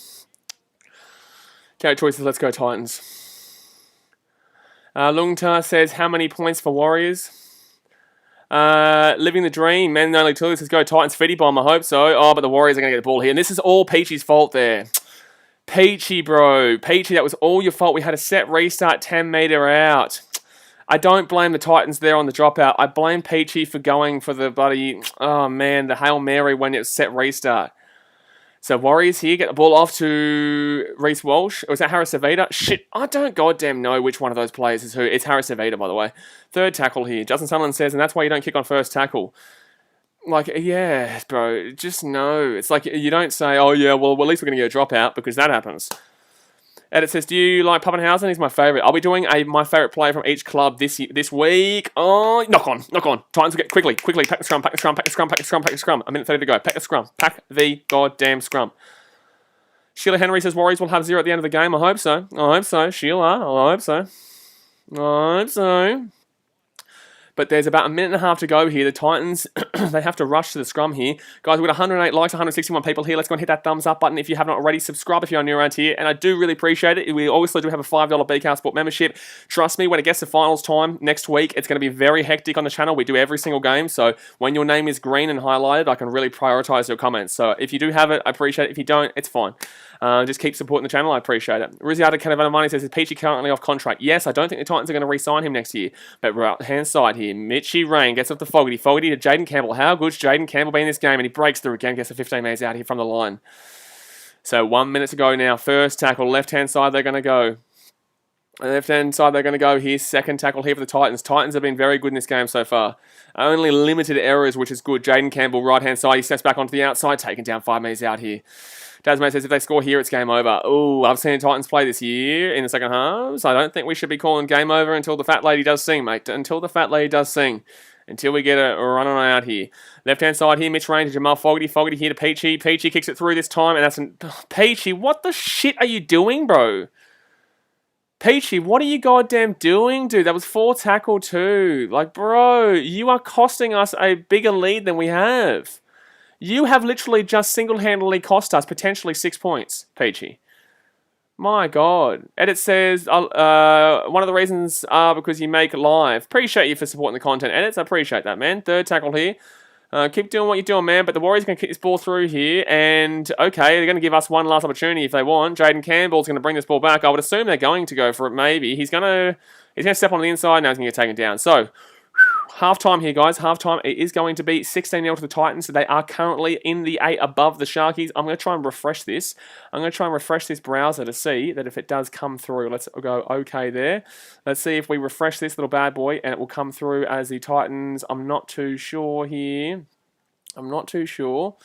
Okay, choices. Let's go Titans. Lungtar says, how many points for Warriors? Living the dream. Man, only two. Let's go Titans. Fetty bomb. I hope so. Oh, but the Warriors are going to get the ball here. And this is all Peachy's fault there. Peachy, bro. Peachy, that was all your fault. We had a set restart 10 metre out. I don't blame the Titans there on the dropout. I blame Peachy for going for the bloody, oh man, the Hail Mary when it was set restart. So Warriors here get the ball off to Reece Walsh. Or was that Harris Aveda? Shit, I don't goddamn know which one of those players is who. It's Harris Aveda, by the way. Third tackle here. Justin Sunderland says, and that's why you don't kick on first tackle. Like, yeah, bro, just no. It's like you don't say, oh, yeah, well, at least we're going to get a dropout because that happens. Edit says, do you like Pappenhausen? He's my favourite. I'll be doing my favourite player from each club this week. Oh, knock on. Titans will get quickly. Pack the scrum. A minute 30 to go. Pack the scrum. Pack the goddamn scrum. Sheila Henry says, Warriors will have 0 at the end of the game. I hope so. Sheila, I hope so. But there's about a minute and a half to go here. The Titans, they have to rush to the scrum here. Guys, we've got 108 likes, 161 people here. Let's go and hit that thumbs up button if you haven't already. Subscribe if you're new around here. And I do really appreciate it. We obviously do have a $5 BKR Sport membership. Trust me, when it gets to finals time next week, it's going to be very hectic on the channel. We do every single game. So when your name is green and highlighted, I can really prioritize your comments. So if you do have it, I appreciate it. If you don't, it's fine. Just keep supporting the channel. I appreciate it. Riziata Canavanamani says, is Peachy currently off contract? Yes, I don't think the Titans are going to re-sign him next year. But right-hand side here, Mitchie Rain gets off the Fogarty. Fogarty to Jaden Campbell. How good's Jaden Campbell been in this game? And he breaks through again, gets the 15 metres out here from the line. So 1 minute to go now. First tackle, left-hand side they're going to go. Left-hand side they're going to go here. Second tackle here for the Titans. Titans have been very good in this game so far. Only limited errors, which is good. Jaden Campbell, right-hand side. He steps back onto the outside, taking down 5 metres out here. Tasman says if they score here, it's game over. Oh, I've seen Titans play this year in the second half, so I don't think we should be calling game over until the fat lady does sing, mate. Until the fat lady does sing. Until we get a run on out here. Left-hand side here, Mitch Rain to Jamal Fogarty. Fogarty here to Peachy. Peachy kicks it through this time, and that's Peachy, what the shit are you doing, bro? Peachy, what are you goddamn doing, dude? That was 4 tackle too. Like, bro, you are costing us a bigger lead than we have. You have literally just single-handedly cost us potentially 6 points, Peachy. My God. Edit says, one of the reasons are because you make live. Appreciate you for supporting the content, Edits. I appreciate that, man. Third tackle here. Keep doing what you're doing, man. But the Warriors are going to kick this ball through here. And, okay, they're going to give us one last opportunity if they want. Jaden Campbell's going to bring this ball back. I would assume they're going to go for it, maybe. He's going to step on the inside. Now he's going to get taken down. So, half-time here, guys. Half-time. It is going to be 16-0 to the Titans. So they are currently in the 8 above the Sharkies. I'm going to try and refresh this. I'm going to try and refresh this browser to see that if it does come through. Let's go okay there. Let's see if we refresh this little bad boy and it will come through as the Titans. I'm not too sure here. I'm not too sure.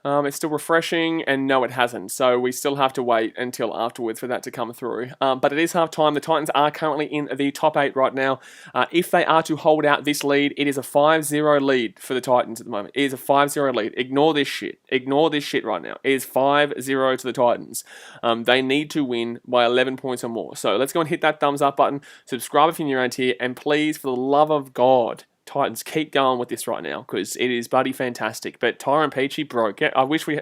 It's still refreshing, and no, it hasn't. So we still have to wait until afterwards for that to come through. But it is half-time. The Titans are currently in the top 8 right now. If they are to hold out this lead, it is a 5-0 lead for the Titans at the moment. It is a 5-0 lead. Ignore this shit. Ignore this shit right now. It is 5-0 to the Titans. They need to win by 11 points or more. So let's go and hit that thumbs up button. Subscribe if you're new around here. And please, for the love of God, Titans, keep going with this right now because it is bloody fantastic. But Tyron Peachy broke it. I wish we...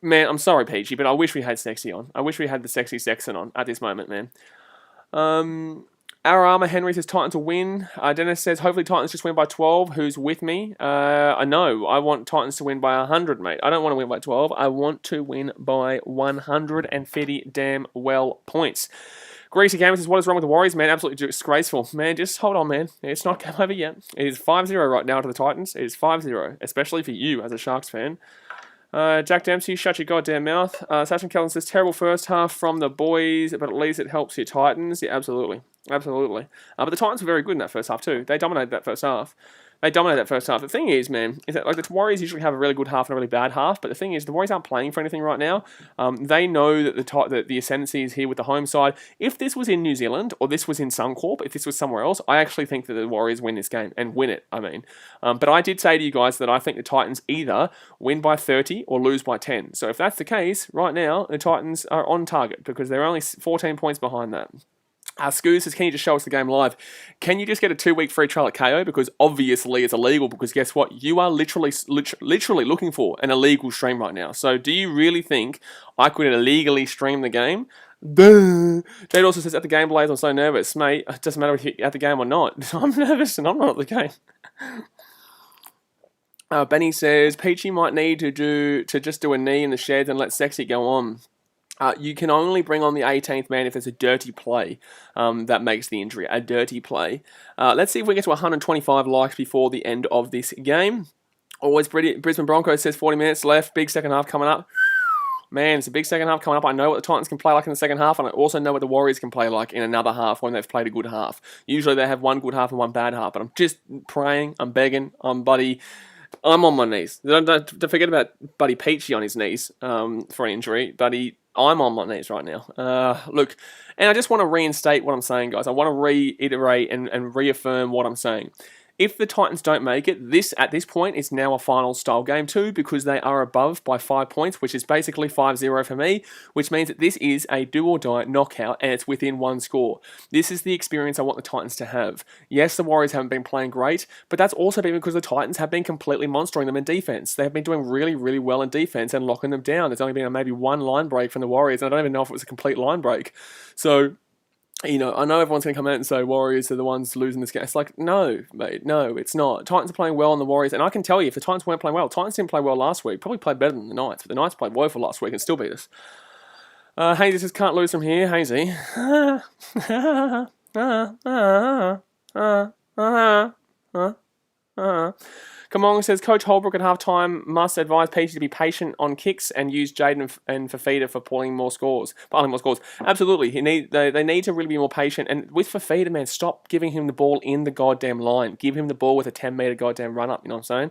Man, I'm sorry, Peachy, but I wish we had Sexy on. I wish we had the Sexy Sexton on at this moment, man. Our Armour Henry says Titans will win. Dennis says hopefully Titans just win by 12. Who's with me? I know. I want Titans to win by 100, mate. I don't want to win by 12. I want to win by 150 damn well points. Greasy Gamer says, what is wrong with the Warriors, man? Absolutely disgraceful. Man, just hold on, man. It's not game over yet. It is 5-0 right now to the Titans. It is 5-0, especially for you as a Sharks fan. Jack Dempsey, shut your goddamn mouth. Sasha Kellen says, terrible first half from the boys, but at least it helps your Titans. Yeah, absolutely. Absolutely. But the Titans were very good in that first half too. They dominated that first half. The thing is, man, is that like the Warriors usually have a really good half and a really bad half, but the thing is, the Warriors aren't playing for anything right now. They know that the ascendancy is here with the home side. If this was in New Zealand or this was in Suncorp, if this was somewhere else, I actually think that the Warriors win this game and win it. I mean, but I did say to you guys that I think the Titans either win by 30 or lose by 10. So if that's the case, right now the Titans are on target because they're only 14 points behind that. Scoos says, can you just show us the game live? Can you just get a 2-week free trial at KO? Because obviously it's illegal, because guess what? You are literally looking for an illegal stream right now. So do you really think I could illegally stream the game? Duh. Jade also says, at the game Blaze, I'm so nervous. Mate, it doesn't matter if you're at the game or not. I'm nervous and I'm not at the game. Benny says, Peachy might need to just do a knee in the sheds and let Sexy go on. You can only bring on the 18th man if there's a dirty play that makes the injury, a dirty play. Let's see if we get to 125 likes before the end of this game. Always Brisbane Broncos says 40 minutes left, big second half coming up. Man, it's a big second half coming up. I know what the Titans can play like in the second half, and I also know what the Warriors can play like in another half when they've played a good half. Usually they have one good half and one bad half, but I'm just praying, I'm begging, I'm on my knees. Don't forget about Buddy Peachy on his knees for an injury. Buddy, I'm on my knees right now. Look, and I just want to reinstate what I'm saying, guys. I want to reiterate and reaffirm what I'm saying. If the Titans don't make it, this at this point is now a final style game too, because they are above by 5 points, which is basically 5-0 for me, which means that this is a do or die knockout and it's within one score. This is the experience I want the Titans to have. Yes, the Warriors haven't been playing great, but that's also been because the Titans have been completely monstering them in defense. They have been doing really, really well in defense and locking them down. There's only been maybe one line break from the Warriors, and I don't even know if it was a complete line break. So, I know everyone's going to come out and say Warriors are the ones losing this game. It's like, no, mate, no, it's not. Titans are playing well on the Warriors, and I can tell you, if the Titans weren't playing well, Titans didn't play well last week. Probably played better than the Knights, but the Knights played woeful last week and still beat us. Hazy says, can't lose from here. Hazy. Kamong says, Coach Holbrook at halftime must advise PG to be patient on kicks and use Jaden and Fafita for pulling more scores. Absolutely. They need to really be more patient. And with Fafita, man, stop giving him the ball in the goddamn line. Give him the ball with a 10-metre goddamn run-up, you know what I'm saying?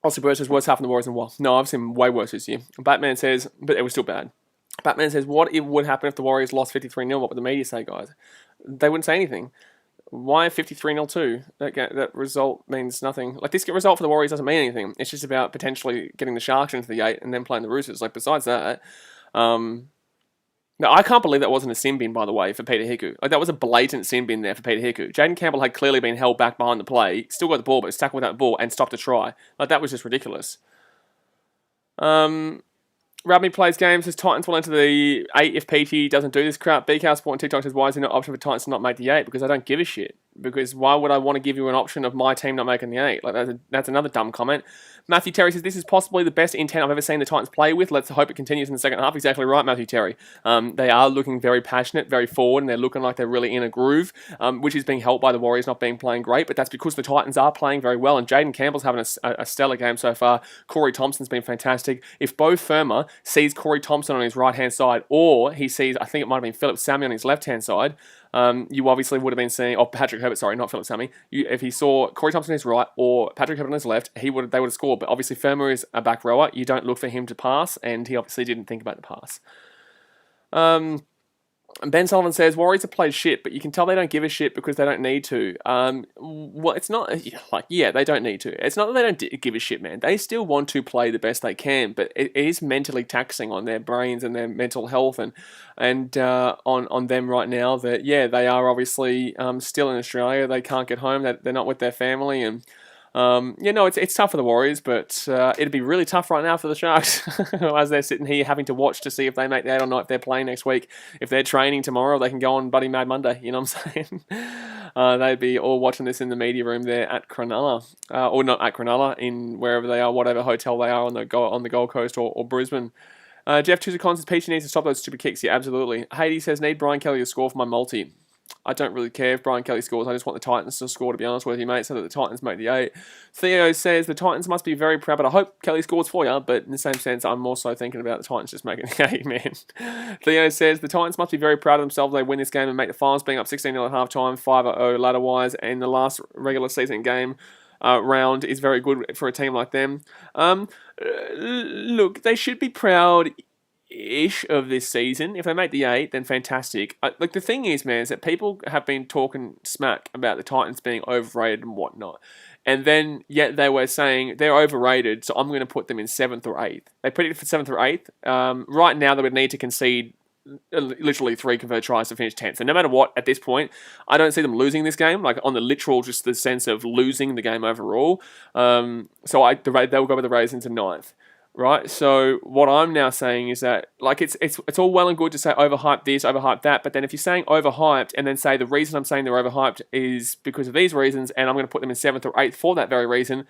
Aussie Bird says, worst half in the Warriors in a while. No, I've seen way worse this year. Batman says, but it was still bad. Batman says, what would happen if the Warriors lost 53-0? What would the media say, guys? They wouldn't say anything. Why 53-0 too? That result means nothing. Like, this result for the Warriors doesn't mean anything. It's just about potentially getting the Sharks into the 8 and then playing the Roosters. Like, besides that, no, I can't believe that wasn't a sin bin, by the way, for Peter Hiku. Like, that was a blatant sin bin there for Peter Hiku. Jaden Campbell had clearly been held back behind the play, still got the ball, but was tackled with that ball and stopped a try. Like, that was just ridiculous. Rugby plays games, says Titans will enter the 8 if PT doesn't do this crap. BKR Sport and TikTok says, why is there no option for Titans to not make the 8? Because I don't give a shit. Because why would I want to give you an option of my team not making the 8? Like, that's another dumb comment. Matthew Terry says, this is possibly the best intent I've ever seen the Titans play with. Let's hope it continues in the second half. Exactly right, Matthew Terry. They are looking very passionate, very forward, and they're looking like they're really in a groove, which is being helped by the Warriors not being playing great, but that's because the Titans are playing very well, and Jaden Campbell's having a stellar game so far. Corey Thompson's been fantastic. If Bo Firma sees Corey Thompson on his right-hand side, or he sees, I think it might have been Philip Sammy on his left-hand side, you obviously would have been seeing, or Patrick Herbert, sorry, not Philip Sammy. If he saw Corey Thompson on his right or Patrick Herbert on his left, they would have scored. But obviously, Firma is a back rower. You don't look for him to pass, and he obviously didn't think about the pass. Ben Sullivan says, Warriors have played shit, but you can tell they don't give a shit because they don't need to. Well, it's not, they don't need to. It's not that they don't give a shit, man. They still want to play the best they can, but it is mentally taxing on their brains and their mental health and on them right now that, they are obviously still in Australia. They can't get home. They're not with their family, and it's tough for the Warriors, but it'd be really tough right now for the Sharks as they're sitting here having to watch to see if they make the 8 or not, if they're playing next week. If they're training tomorrow, they can go on Buddy Mad Monday, you know what I'm saying? They'd be all watching this in the media room there at Cronulla, or not at Cronulla, in wherever they are, whatever hotel they are on the Gold Coast or Brisbane. Jeff Chuzikon says, Peachy needs to stop those stupid kicks. Yeah, absolutely. Hades says, need Brian Kelly to score for my multi. I don't really care if Brian Kelly scores. I just want the Titans to score, to be honest with you, mate, so that the Titans make the 8. Theo says the Titans must be very proud, but I hope Kelly scores for you. But in the same sense, I'm also thinking about the Titans just making the 8, man. Theo says the Titans must be very proud of themselves. They win this game and make the finals, being up 16-0 at halftime, 5-0 ladder-wise, and the last regular season game round is very good for a team like them. Look, they should be proud ish of this season. If they make the 8, then fantastic. The thing is, man, is that people have been talking smack about the Titans being overrated and whatnot. And then, yet they were saying they're overrated, so I'm going to put them in 7th or 8th. They predicted for 7th or 8th. Right now, they would need to concede literally 3 converted tries to finish 10th. So no matter what, at this point, I don't see them losing this game, like on the literal, just the sense of losing the game overall. So they'll go with the Raiders into 9th. Right, so what I'm now saying is that, like, it's all well and good to say overhyped this, overhyped that, but then if you're saying overhyped and then say the reason I'm saying they're overhyped is because of these reasons, and I'm going to put them in 7th or 8th for that very reason,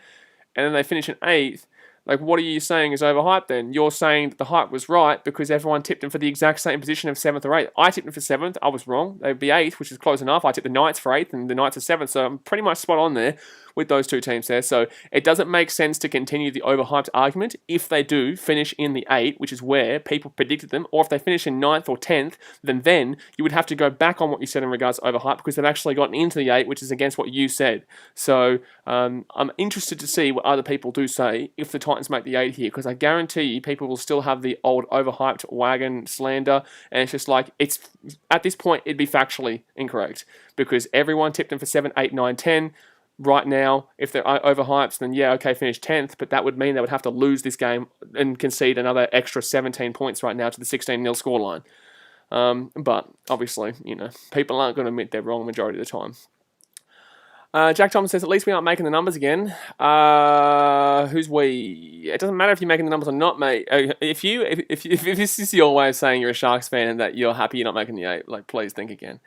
and then they finish in 8th, like, what are you saying is overhyped then? You're saying that the hype was right because everyone tipped them for the exact same position of 7th or 8th. I tipped them for 7th, I was wrong. They'd be 8th, which is close enough. I tipped the Knights for 8th, and the Knights are 7th, so I'm pretty much spot on there. with those two teams there. So it doesn't make sense to continue the overhyped argument if they do finish in the 8, which is where people predicted them, or if they finish in 9th or 10th, then you would have to go back on what you said in regards to overhype because they've actually gotten into the 8, which is against what you said. So I'm interested to see what other people do say if the Titans make the 8 here, because I guarantee you people will still have the old overhyped wagon slander, and it's just like, it's at this point it'd be factually incorrect because everyone tipped them for 7, 8, 9, 10. Right now, if they're overhyped, then yeah, okay, finish 10th, but that would mean they would have to lose this game and concede another extra 17 points right now to the 16-0 scoreline. But obviously, people aren't going to admit they're wrong majority of the time. Jack Thomas says, at least we aren't making the numbers again. Who's we? It doesn't matter if you're making the numbers or not, mate. If this is your way of saying you're a Sharks fan and that you're happy you're not making the 8, like, please think again.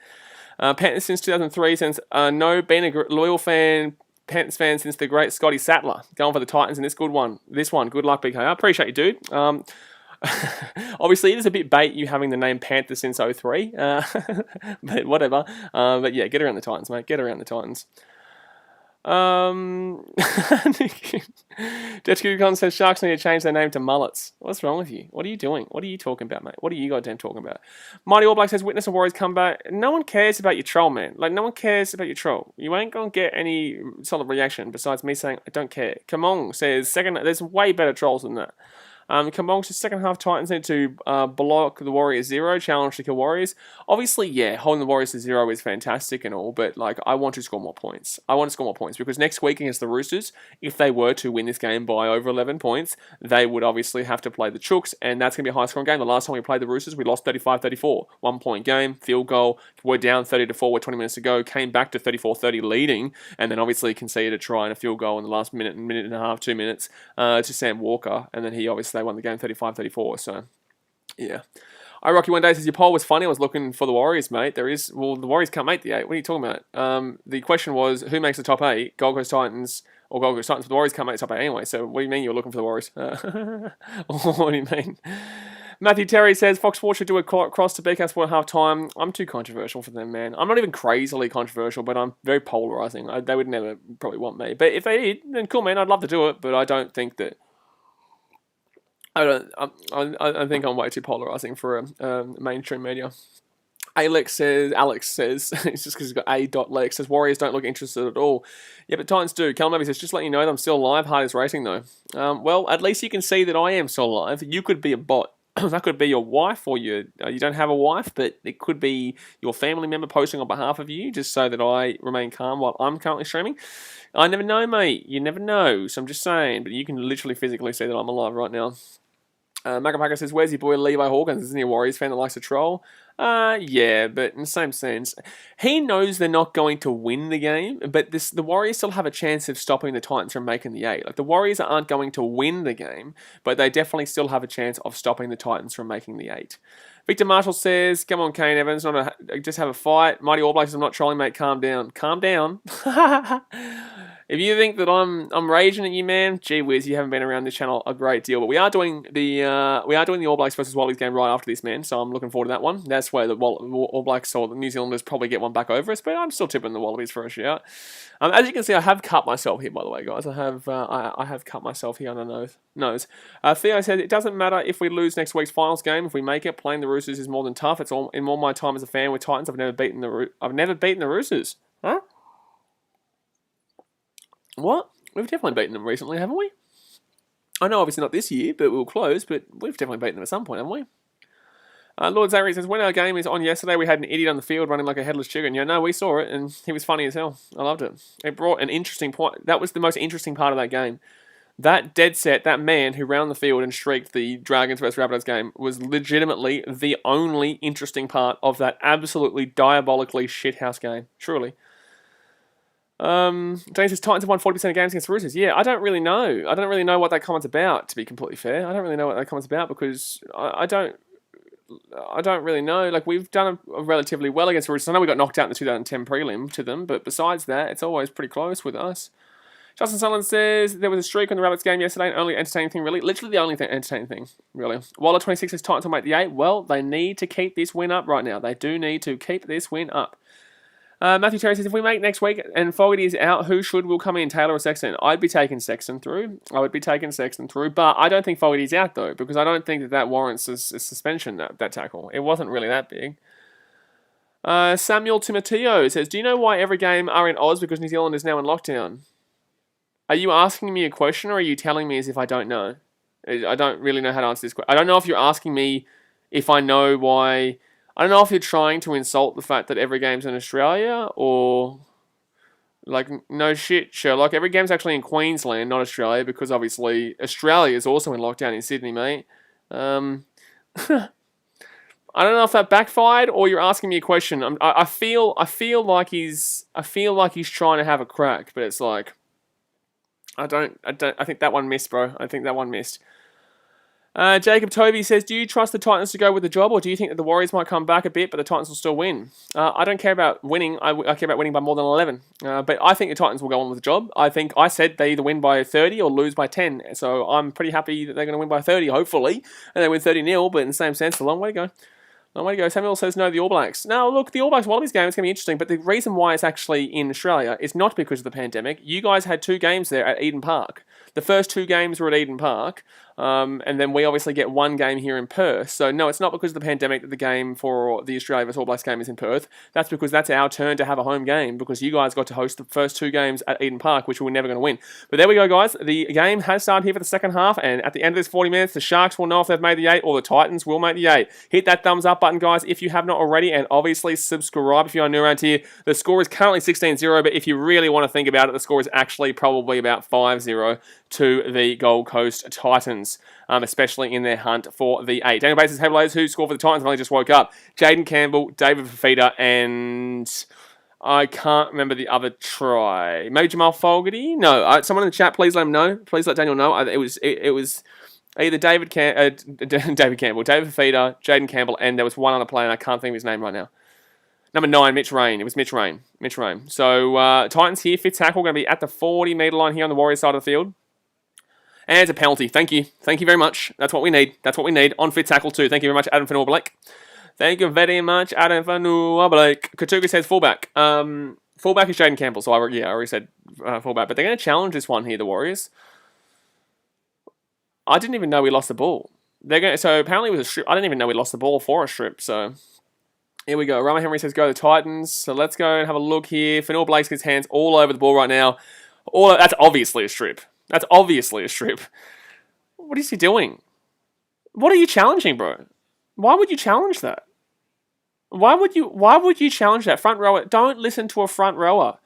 Panthers since 2003, since no, been a loyal fan, Panthers fan since the great Scotty Sattler. Going for the Titans in this one. Good luck, BK. I appreciate you, dude. Obviously, it is a bit bait you having the name Panthers since 03, but whatever. But yeah, get around the Titans, mate. Get around the Titans. Jetskukon says Sharks need to change their name to Mullets. What's wrong with you? What are you doing? What are you talking about, mate? What are you goddamn talking about? Mighty All Black says witness a Warriors comeback. No one cares about your troll, man. Like, no one cares about your troll. You ain't gonna get any solid reaction besides me saying I don't care. Kamong says there's way better trolls than that. Kambong says second half Titans need to block the Warriors 0, challenge to kill Warriors. Obviously, yeah, holding the Warriors to 0 is fantastic and all, but like I want to score more points. I want to score more points because next week against the Roosters, if they were to win this game by over 11 points, they would obviously have to play the Chooks, and that's going to be a high-scoring game. The last time we played the Roosters, we lost 35-34. 1-point game, field goal, we're down 30-4 with 20 minutes to go, came back to 34-30 leading, and then obviously conceded a try and a field goal in the last minute and a half, 2 minutes to Sam Walker, and then he obviously won the game 35-34, so yeah. Rocky one day says your poll was funny. I was looking for the Warriors, mate. The Warriors can't make the 8. What are you talking about? The question was who makes the top 8? Gold Coast Titans or Gold Coast Titans? But the Warriors can't make the top 8 anyway. So what do you mean you're looking for the Warriors? What do you mean? Matthew Terry says Fox Sports should do a cross to BK Sport at half time. I'm too controversial for them, man. I'm not even crazily controversial, but I'm very polarizing. They would never probably want me. But if they did, then cool, man. I'd love to do it, but I don't think that. I think I'm way too polarizing for mainstream media. Alex says, it's just because he's got A.Lex, says Warriors don't look interested at all. Yeah, but Titans do. Cal Maybe says, just let you know that I'm still alive. Hard is racing though. Well, at least you can see that I am still alive. You could be a bot. That could be your wife, or you don't have a wife, but it could be your family member posting on behalf of you, just so that I remain calm while I'm currently streaming. I never know, mate. You never know. So I'm just saying, but you can literally physically see that I'm alive right now. Macapaka says, where's your boy Levi Hawkins? Isn't he a Warriors fan that likes to troll? Yeah, but in the same sense, he knows they're not going to win the game, but the Warriors still have a chance of stopping the Titans from making the 8. Like, the Warriors aren't going to win the game, but they definitely still have a chance of stopping the Titans from making the 8. Victor Marshall says, come on, Kane Evans, just have a fight. Mighty All Blacks, I'm not trolling, mate, calm down. Calm down. If you think that I'm raging at you, man, gee whiz, you haven't been around this channel a great deal. But we are doing the All Blacks versus Wallabies game right after this, man. So I'm looking forward to that one. That's where the All Blacks or the New Zealanders probably get one back over us. But I'm still tipping the Wallabies for a shout. As you can see, I have cut myself here, by the way, guys. I have cut myself here on the nose. Theo said it doesn't matter if we lose next week's finals game. If we make it, playing the Roosters is more than tough. It's all in all my time as a fan with Titans. I've never beaten the Roosters. Huh? What? We've definitely beaten them recently, haven't we? I know obviously not this year, but we'll close, but we've definitely beaten them at some point, haven't we? Lord Zachary says, when our game is on yesterday, we had an idiot on the field running like a headless chicken. Yeah, no, we saw it, and he was funny as hell. I loved it. It brought an interesting point. That was the most interesting part of that game. That dead set, that man who ran the field and shrieked the Dragons versus Rabbitohs game was legitimately the only interesting part of that absolutely diabolically shithouse game. Truly. James says Titans have won 40% of games against the Roosters. Yeah, I don't really know. I don't really know what that comment's about, to be completely fair. I don't really know what that comment's about because I don't really know. Like, we've done relatively well against the Roosters. I know we got knocked out in the 2010 prelim to them, but besides that, it's always pretty close with us. Justin Sutherland says there was a streak on the Rabbits game yesterday, and only entertaining thing, really. Literally the only entertaining thing, really. Waller 26 says Titans will make the 8. Well, they need to keep this win up right now. They do need to keep this win up. Matthew Terry says, if we make next week and Fogarty is out, who will come in, Taylor or Sexton? I'd be taking Sexton through. But I don't think Fogarty's out, though, because I don't think that warrants a suspension, that tackle. It wasn't really that big. Samuel Timoteo says, do you know why every game are in Oz because New Zealand is now in lockdown? Are you asking me a question or are you telling me as if I don't know? I don't really know how to answer this question. I don't know if you're asking me if I know why. I don't know if you're trying to insult the fact that every game's in Australia or... Like, no shit, Sherlock. Every game's actually in Queensland, not Australia, because obviously Australia is also in lockdown in Sydney, mate. I don't know if that backfired or you're asking me a question. I feel like he's trying to have a crack, but it's like I think that one missed, bro. I think that one missed. Jacob Toby says, do you trust the Titans to go with the job, or do you think that the Warriors might come back a bit, but the Titans will still win? I don't care about winning. I care about winning by more than 11. But I think the Titans will go on with the job. I said they either win by 30 or lose by 10. So I'm pretty happy that they're going to win by 30, hopefully. And they win 30-0, but in the same sense, a long way to go. Long way to go. Samuel says no, the All Blacks. Now, look, the All Blacks Wallabies game is going to be interesting, but the reason why it's actually in Australia is not because of the pandemic. You guys had 2 games there at Eden Park. The first 2 games were at Eden Park, and then we obviously get 1 game here in Perth. So, no, it's not because of the pandemic that the game for the Australia vs All Blacks game is in Perth. That's because that's our turn to have a home game, because you guys got to host the first 2 games at Eden Park, which we were never going to win. But there we go, guys. The game has started here for the second half, and at the end of this 40 minutes, the Sharks will know if they've made the 8 or the Titans will make the 8. Hit that thumbs up button, guys, if you have not already, and obviously subscribe if you are new around here. The score is currently 16-0, but if you really want to think about it, the score is actually probably about 5-0 to the Gold Coast Titans, especially in their hunt for the 8. Daniel Basis, Heavyweights, who scored for the Titans, only just woke up. Jaden Campbell, David Fafita, and I can't remember the other try. Maybe Jamal Fogarty? No, someone in the chat, please let him know. Please let Daniel know. It was either David Campbell, David Fafita, Jaden Campbell, and there was one other player, and I can't think of his name right now. Number 9, Mitch Rain. It was Mitch Rain. So, Titans here, fifth tackle, going to be at the 40-metre line here on the Warriors side of the field. And it's a penalty. Thank you. Thank you very much. That's what we need. On fifth tackle too. Thank you very much, Adam Fanua-Blake. Thank you very much, Adam Fanua-Blake. Katuga says fullback. Fullback is Jaden Campbell, so I already said fullback. But they're going to challenge this one here, the Warriors. I didn't even know we lost the ball. So apparently it was a strip. I didn't even know we lost the ball for a strip, so... Here we go. Rama Henry says go to the Titans. So let's go and have a look here. Fanua-Blake's got his hands all over the ball right now. That's obviously a strip. What is he doing? What are you challenging, bro? Why would you challenge that? Why would you challenge that? Front rower, don't listen to a front rower.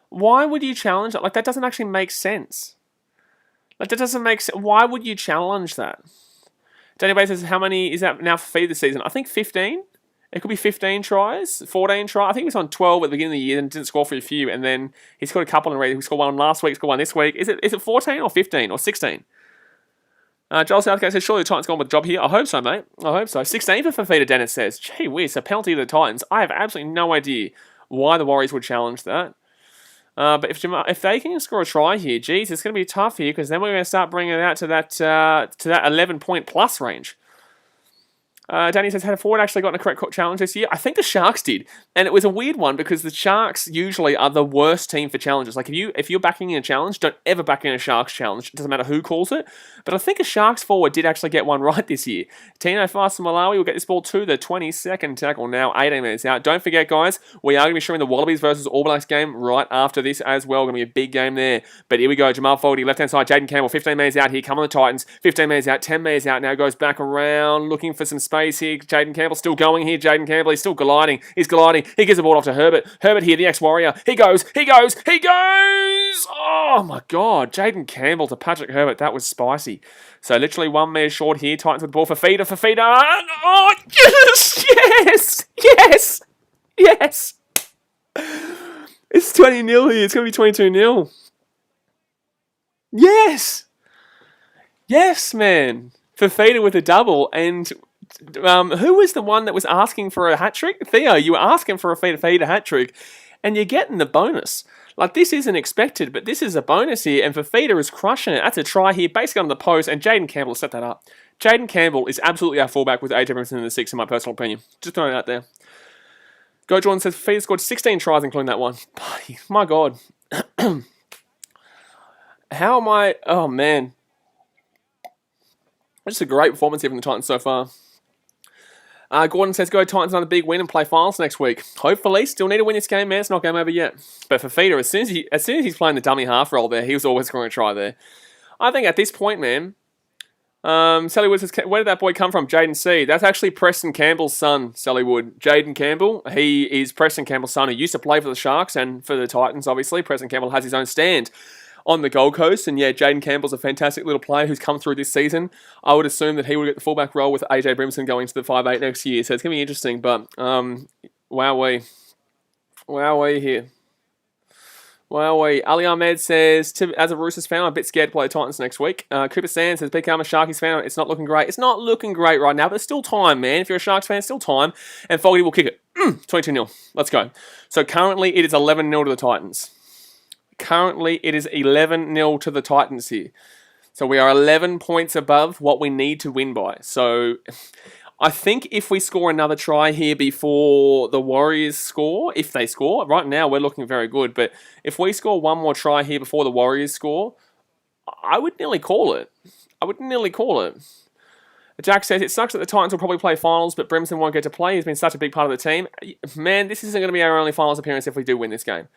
Why would you challenge that? Like, that doesn't actually make sense. Why would you challenge that? Daniel Bates says, how many is that now for feed this season? I think 15. It could be 15 tries, 14 tries. I think he was on 12 at the beginning of the year and didn't score for a few. And then he scored a couple in a race. He scored one last week, scored one this week. Is it 14 or 15 or 16? Joel Southgate says, surely the Titans gone with the job here. I hope so, mate. I hope so. 16 for Fafita, Dennis says. Gee whiz, a penalty to the Titans. I have absolutely no idea why the Warriors would challenge that. But if they can score a try here, geez, it's going to be tough here because then we're going to start bringing it out to that 11-point plus range. Danny says, had a forward actually gotten a correct challenge this year? I think the Sharks did. And it was a weird one because the Sharks usually are the worst team for challenges. Like, if you're backing in a challenge, don't ever back in a Sharks challenge. It doesn't matter who calls it. But I think a Sharks forward did actually get one right this year. Tino Fast from Malawi will get this ball to the 22nd tackle now, 18 minutes out. Don't forget, guys, we are going to be showing the Wallabies versus All Blacks game right after this as well. Going to be a big game there. But here we go. Jamal Fogarty, left-hand side. Jaden Campbell, 15 minutes out here. Come on the Titans. 15 minutes out, 10 minutes out now. Goes back around, looking for some space here. Jaden Campbell still going here. Jaden Campbell, he's still gliding. He gives the ball off to Herbert. Herbert here, the ex-Warrior. He goes! Oh my God. Jaden Campbell to Patrick Herbert. That was spicy. So literally 1 metre short here. Titans with the ball for Fafita. Oh, yes! It's 20-0 here. It's going to be 22-0. Yes, man. Fafita with a double. And who was the one that was asking for a hat-trick? Theo, you were asking for a Fafita hat-trick. And you're getting the bonus. Like, this isn't expected, but this is a bonus here, and Fafita is crushing it. That's a try here, basically on the post, and Jaden Campbell set that up. Jaden Campbell is absolutely our fullback with AJ Brimson in the 6, in my personal opinion. Just throwing it out there. Go Jordan says Feeder scored 16 tries, including that one. Buddy, my God. How am I... Oh, man. Just a great performance here from the Titans so far. Gordon says, go Titans another big win and play finals next week. Hopefully. Still need to win this game, man. It's not game over yet. But for Feeder, as soon as he's playing the dummy half role there, he was always going to try there. I think at this point, man... Sally Wood says, where did that boy come from? Jaden C. That's actually Preston Campbell's son, Sally Wood. Jaden Campbell. He is Preston Campbell's son who used to play for the Sharks and for the Titans, obviously. Preston Campbell has his own stand on the Gold Coast. And yeah, Jaden Campbell's a fantastic little player who's come through this season. I would assume that he would get the fullback role with AJ Brimson going to the 5'8 next year. So it's going to be interesting. But, wowee here. Wowee. Ali Ahmed says, as a Roosters fan, I'm a bit scared to play the Titans next week. Cooper Sand says, BKRmy Sharkies fan, it's not looking great. It's not looking great right now, but there's still time, man. If you're a Sharks fan, still time. And Fogarty will kick it. 22-0. Let's go. So currently, it is 11-0 to the Titans. Currently, it is 11-0 to the Titans here. So we are 11 points above what we need to win by. So I think if we score another try here before the Warriors score, if they score, right now we're looking very good. But if we score one more try here before the Warriors score, I would nearly call it. Jack says, it sucks that the Titans will probably play finals, but Brimson won't get to play. He's been such a big part of the team. Man, this isn't going to be our only finals appearance if we do win this game.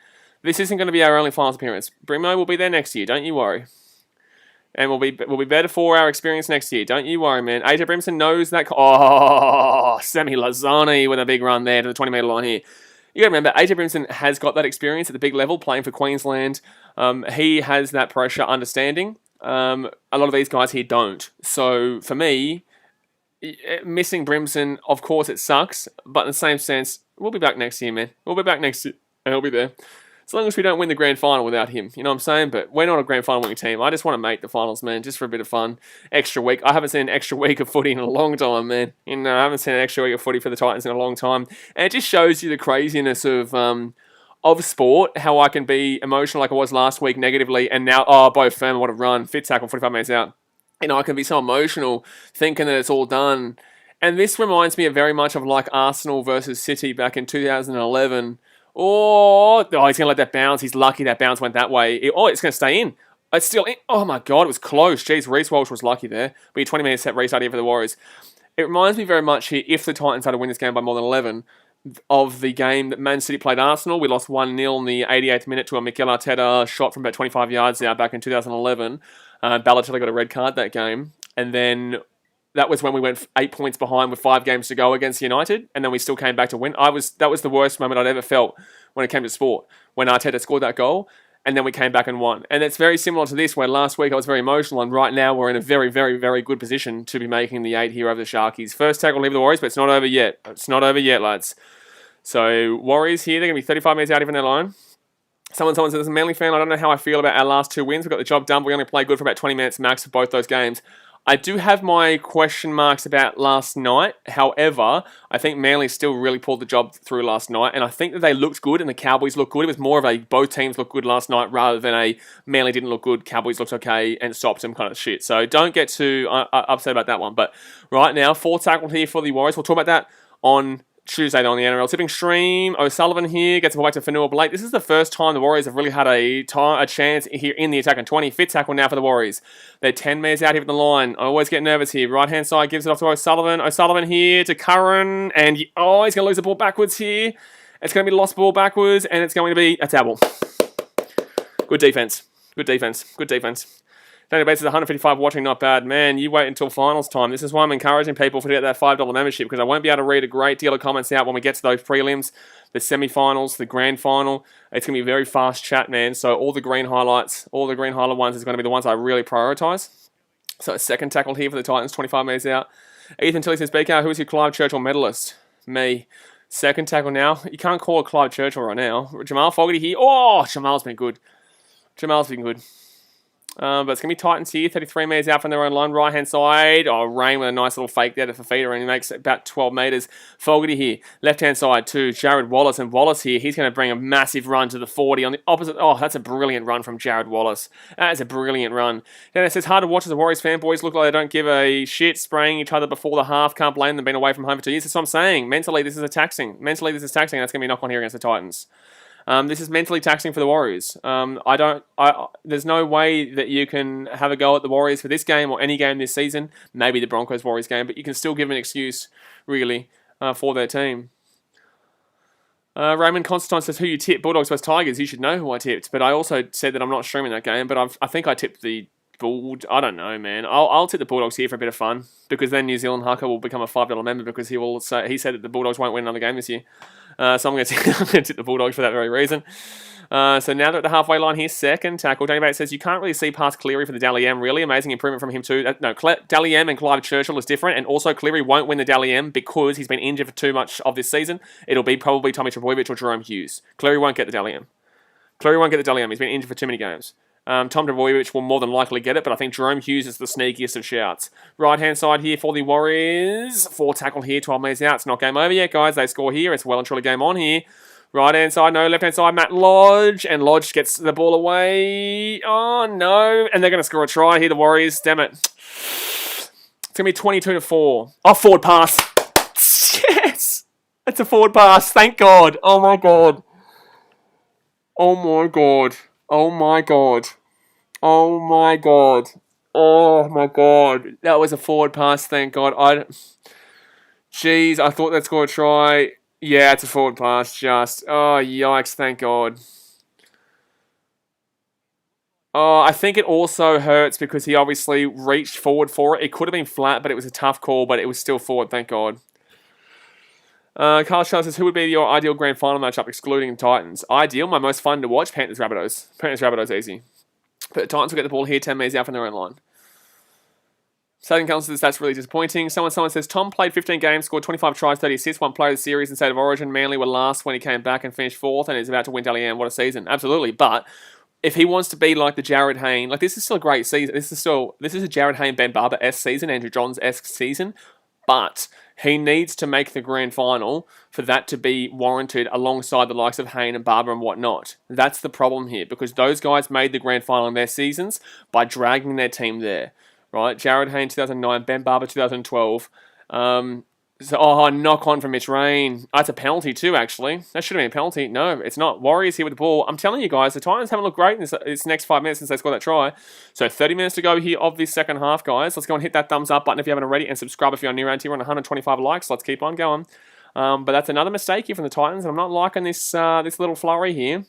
This isn't going to be our only finals appearance. Brimo will be there next year, don't you worry. And we'll be better for our experience next year. Don't you worry, man. AJ Brimson knows that... Oh, Sammy Lazani with a big run there to the 20-metre line here. You got to remember, AJ Brimson has got that experience at the big level, playing for Queensland. He has that pressure understanding. A lot of these guys here don't. So, for me, missing Brimson, of course it sucks. But in the same sense, we'll be back next year, man. We'll be back next year. And he'll be there. As long as we don't win the grand final without him. You know what I'm saying? But we're not a grand final winning team. I just want to make the finals, man, just for a bit of fun. Extra week. I haven't seen an extra week of footy in a long time, man. I haven't seen an extra week of footy for the Titans in a long time. And it just shows you the craziness of sport, how I can be emotional like I was last week negatively, and now, both firm, what a run. Fit tackle, 45 minutes out. I can be so emotional thinking that it's all done. And this reminds me very much of like Arsenal versus City back in 2011. Oh, he's going to let that bounce. He's lucky that bounce went that way. It's going to stay in. It's still in. Oh, my God, it was close. Jeez, Reece Walsh was lucky there. But 20 minutes set restart here for the Warriors. It reminds me very much here, if the Titans had to win this game by more than 11, of the game that Man City played Arsenal. We lost 1-0 in the 88th minute to a Mikel Arteta shot from about 25 yards out back in 2011. Balotelli got a red card that game. And then... that was when we went 8 points behind with 5 games to go against United, and then we still came back to win. That was the worst moment I'd ever felt when it came to sport, when Arteta scored that goal, and then we came back and won. And it's very similar to this, where last week I was very emotional, and right now we're in a very, very, very good position to be making the 8 here over the Sharkies. First tackle leave the Warriors, but it's not over yet. It's not over yet, lads. So, Warriors here, they're going to be 35 minutes out even their line. Someone says, as a Manly fan, I don't know how I feel about our last 2 wins. We got the job done, but we only played good for about 20 minutes max for both those games. I do have my question marks about last night. However, I think Manly still really pulled the job through last night. And I think that they looked good and the Cowboys looked good. It was more of a both teams looked good last night rather than a Manly didn't look good, Cowboys looked okay and stopped them kind of shit. So don't get too upset about that one. But right now, 4 tackled here for the Warriors. We'll talk about that on Tuesday on the NRL tipping stream. O'Sullivan here gets the ball back to Fanua Blake. This is the first time the Warriors have really had a chance here in the attack. And 20 fit tackle now for the Warriors. They're 10 metres out here from the line. I always get nervous here. Right hand side gives it off to O'Sullivan. O'Sullivan here to Curran. And he's going to lose the ball backwards here. It's going to be lost ball backwards. And it's going to be a tackle. Good defence. Good defence. Good defence. Daniel Bates is 155 watching, not bad. Man, you wait until finals time. This is why I'm encouraging people to get that $5 membership, because I won't be able to read a great deal of comments out when we get to those prelims, the semi-finals, the grand final. It's going to be very fast chat, man. So all the green highlights, all the green highlight ones is going to be the ones I really prioritise. So second tackle here for the Titans, 25 metres out. Ethan Tilley says, BK, who is your Clive Churchill medalist? Me. Second tackle now. You can't call it Clive Churchill right now. Jamal Fogarty here. Oh, Jamal's been good. Jamal's been good. But it's going to be Titans here. 33 metres out from their own line. Right-hand side. Oh, Rain with a nice little fake there to Fafita, and he makes about 12 metres. Fogarty here. Left-hand side to Jared Wallace. And Wallace here, he's going to bring a massive run to the 40 on the opposite. Oh, that's a brilliant run from Jared Wallace. That is a brilliant run. And it says, hard to watch as a Warriors fan. Boys look like they don't give a shit, spraying each other before the half. Can't blame them being away from home for 2 years. That's what I'm saying. Mentally, this is taxing. That's going to be a knock-on here against the Titans. This is mentally taxing for the Warriors. There's no way that you can have a go at the Warriors for this game or any game this season. Maybe the Broncos-Warriors game, but you can still give an excuse, really, for their team. Raymond Constantine says, who you tip? Bulldogs vs Tigers. You should know who I tipped. But I also said that I'm not streaming that game, but I think I tipped the I don't know, man. I'll tip the Bulldogs here for a bit of fun, because then New Zealand Haka will become a $5 member, because he said that the Bulldogs won't win another game this year. So I'm going to tip the Bulldogs for that very reason. So now they're at the halfway line here, second tackle. Danny Bates says, you can't really see past Cleary for the Dally M. Really amazing improvement from him too. Dally M and Clive Churchill is different, and also Cleary won't win the Dally M because he's been injured for too much of this season. It'll be probably Tommy Trbojevic or Jerome Hughes. Cleary won't get the Dally M. He's been injured for too many games. Tom Trbojevic will more than likely get it, but I think Jerome Hughes is the sneakiest of shouts. Right-hand side here for the Warriors. 4 tackle here, 12 metres out. It's not game over yet, guys. They score here. It's well and truly game on here. Right-hand side, no. Left-hand side, Matt Lodge. And Lodge gets the ball away. Oh, no. And they're going to score a try here, the Warriors. Damn it. It's going to be 22-4. Oh, forward pass. Yes. It's a forward pass. Thank God. Oh, my God. Oh, my God. Oh, my God. Oh, my God. Oh, my God. That was a forward pass, thank God. Jeez, I thought they'd score a try. Yeah, it's a forward pass, just. Oh, yikes, thank God. Oh, I think it also hurts because he obviously reached forward for it. It could have been flat, but it was a tough call, but it was still forward, thank God. Carl Charles says, who would be your ideal grand final matchup excluding Titans? Ideal, my most fun to watch, Panthers-Rabbitohs. Panthers-Rabbitohs easy. But the Titans will get the ball here, 10 metres out from their own line. Southern Council says that's really disappointing. Someone says, Tom played 15 games, scored 25 tries, 30 assists, won player of the series in State of Origin. Manly were last when he came back and finished 4th, and is about to win Dally M. What a season. Absolutely. But if he wants to be like the Jared Hayne, like this is still a great season. This is a Jared Hayne, Ben Barber-esque season, Andrew Johns-esque season. But he needs to make the grand final for that to be warranted alongside the likes of Hayne and Barber and whatnot. That's the problem here, because those guys made the grand final in their seasons by dragging their team there, right? Jared Hayne 2009, Ben Barber 2012. Knock on from Mitch Rain. That's a penalty too, actually. That should have been a penalty. No, it's not. Warriors here with the ball. I'm telling you guys, the Titans haven't looked great in this next 5 minutes since they scored that try. So 30 minutes to go here of this second half, guys. Let's go and hit that thumbs up button if you haven't already, and subscribe if you're new around here. We're on 125 likes. Let's keep on going. But that's another mistake here from the Titans. I'm not liking this little flurry here.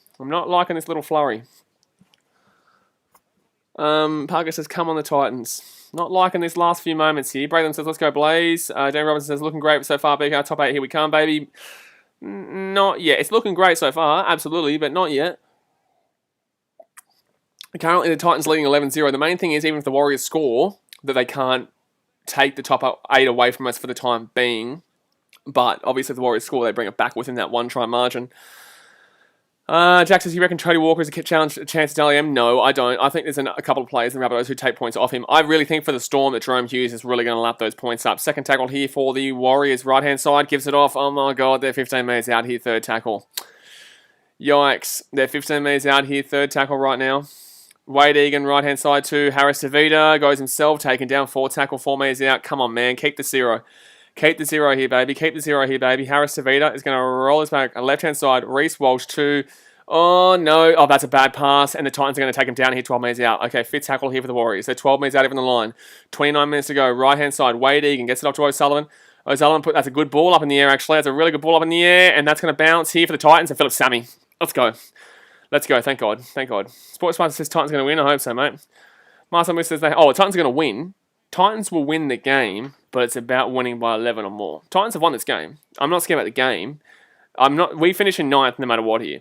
Parker says, come on the Titans. Not liking this last few moments here. Braylon says, let's go Blaze. Dan Robinson says, looking great so far, BK. Top 8, here we come, baby. Not yet. It's looking great so far, absolutely, but not yet. Currently, the Titans leading 11-0. The main thing is, even if the Warriors score, that they can't take the top 8 away from us for the time being. But obviously, if the Warriors score, they bring it back within that 1-try margin. Jack says, you reckon Trody Walker is a chance to Dally M? No, I don't. I think there's a couple of players in the Rabbitohs who take points off him. I really think for the Storm that Jerome Hughes is really going to lap those points up. Second tackle here for the Warriors. Right-hand side gives it off. Oh my God, they're 15 metres out here, third tackle. Yikes. They're 15 metres out here, third tackle right now. Wade Egan, right-hand side to Harris Tavita. Goes himself, taken down, fourth tackle, 4 metres out. Come on, man. Keep the 0. Keep the 0 here, baby. Keep the 0 here, baby. Harris Tavita is going to roll his back. Left-hand side, Reece Walsh to... Oh, no. Oh, that's a bad pass. And the Titans are going to take him down here, 12 metres out. Okay, fifth tackle here for the Warriors. They're 12 metres out even the line. 29 minutes to go. Right-hand side, Wade Egan gets it off to O'Sullivan. That's a good ball up in the air, actually. That's a really good ball up in the air. And that's going to bounce here for the Titans and Philip Sammy. Let's go. Let's go. Thank God. Thank God. Sports Master says Titans are going to win. I hope so, mate. Marcel Moose says, the Titans are going to win. Titans will win the game, but it's about winning by 11 or more. Titans have won this game. I'm not scared about the game. We finish in 9th no matter what here.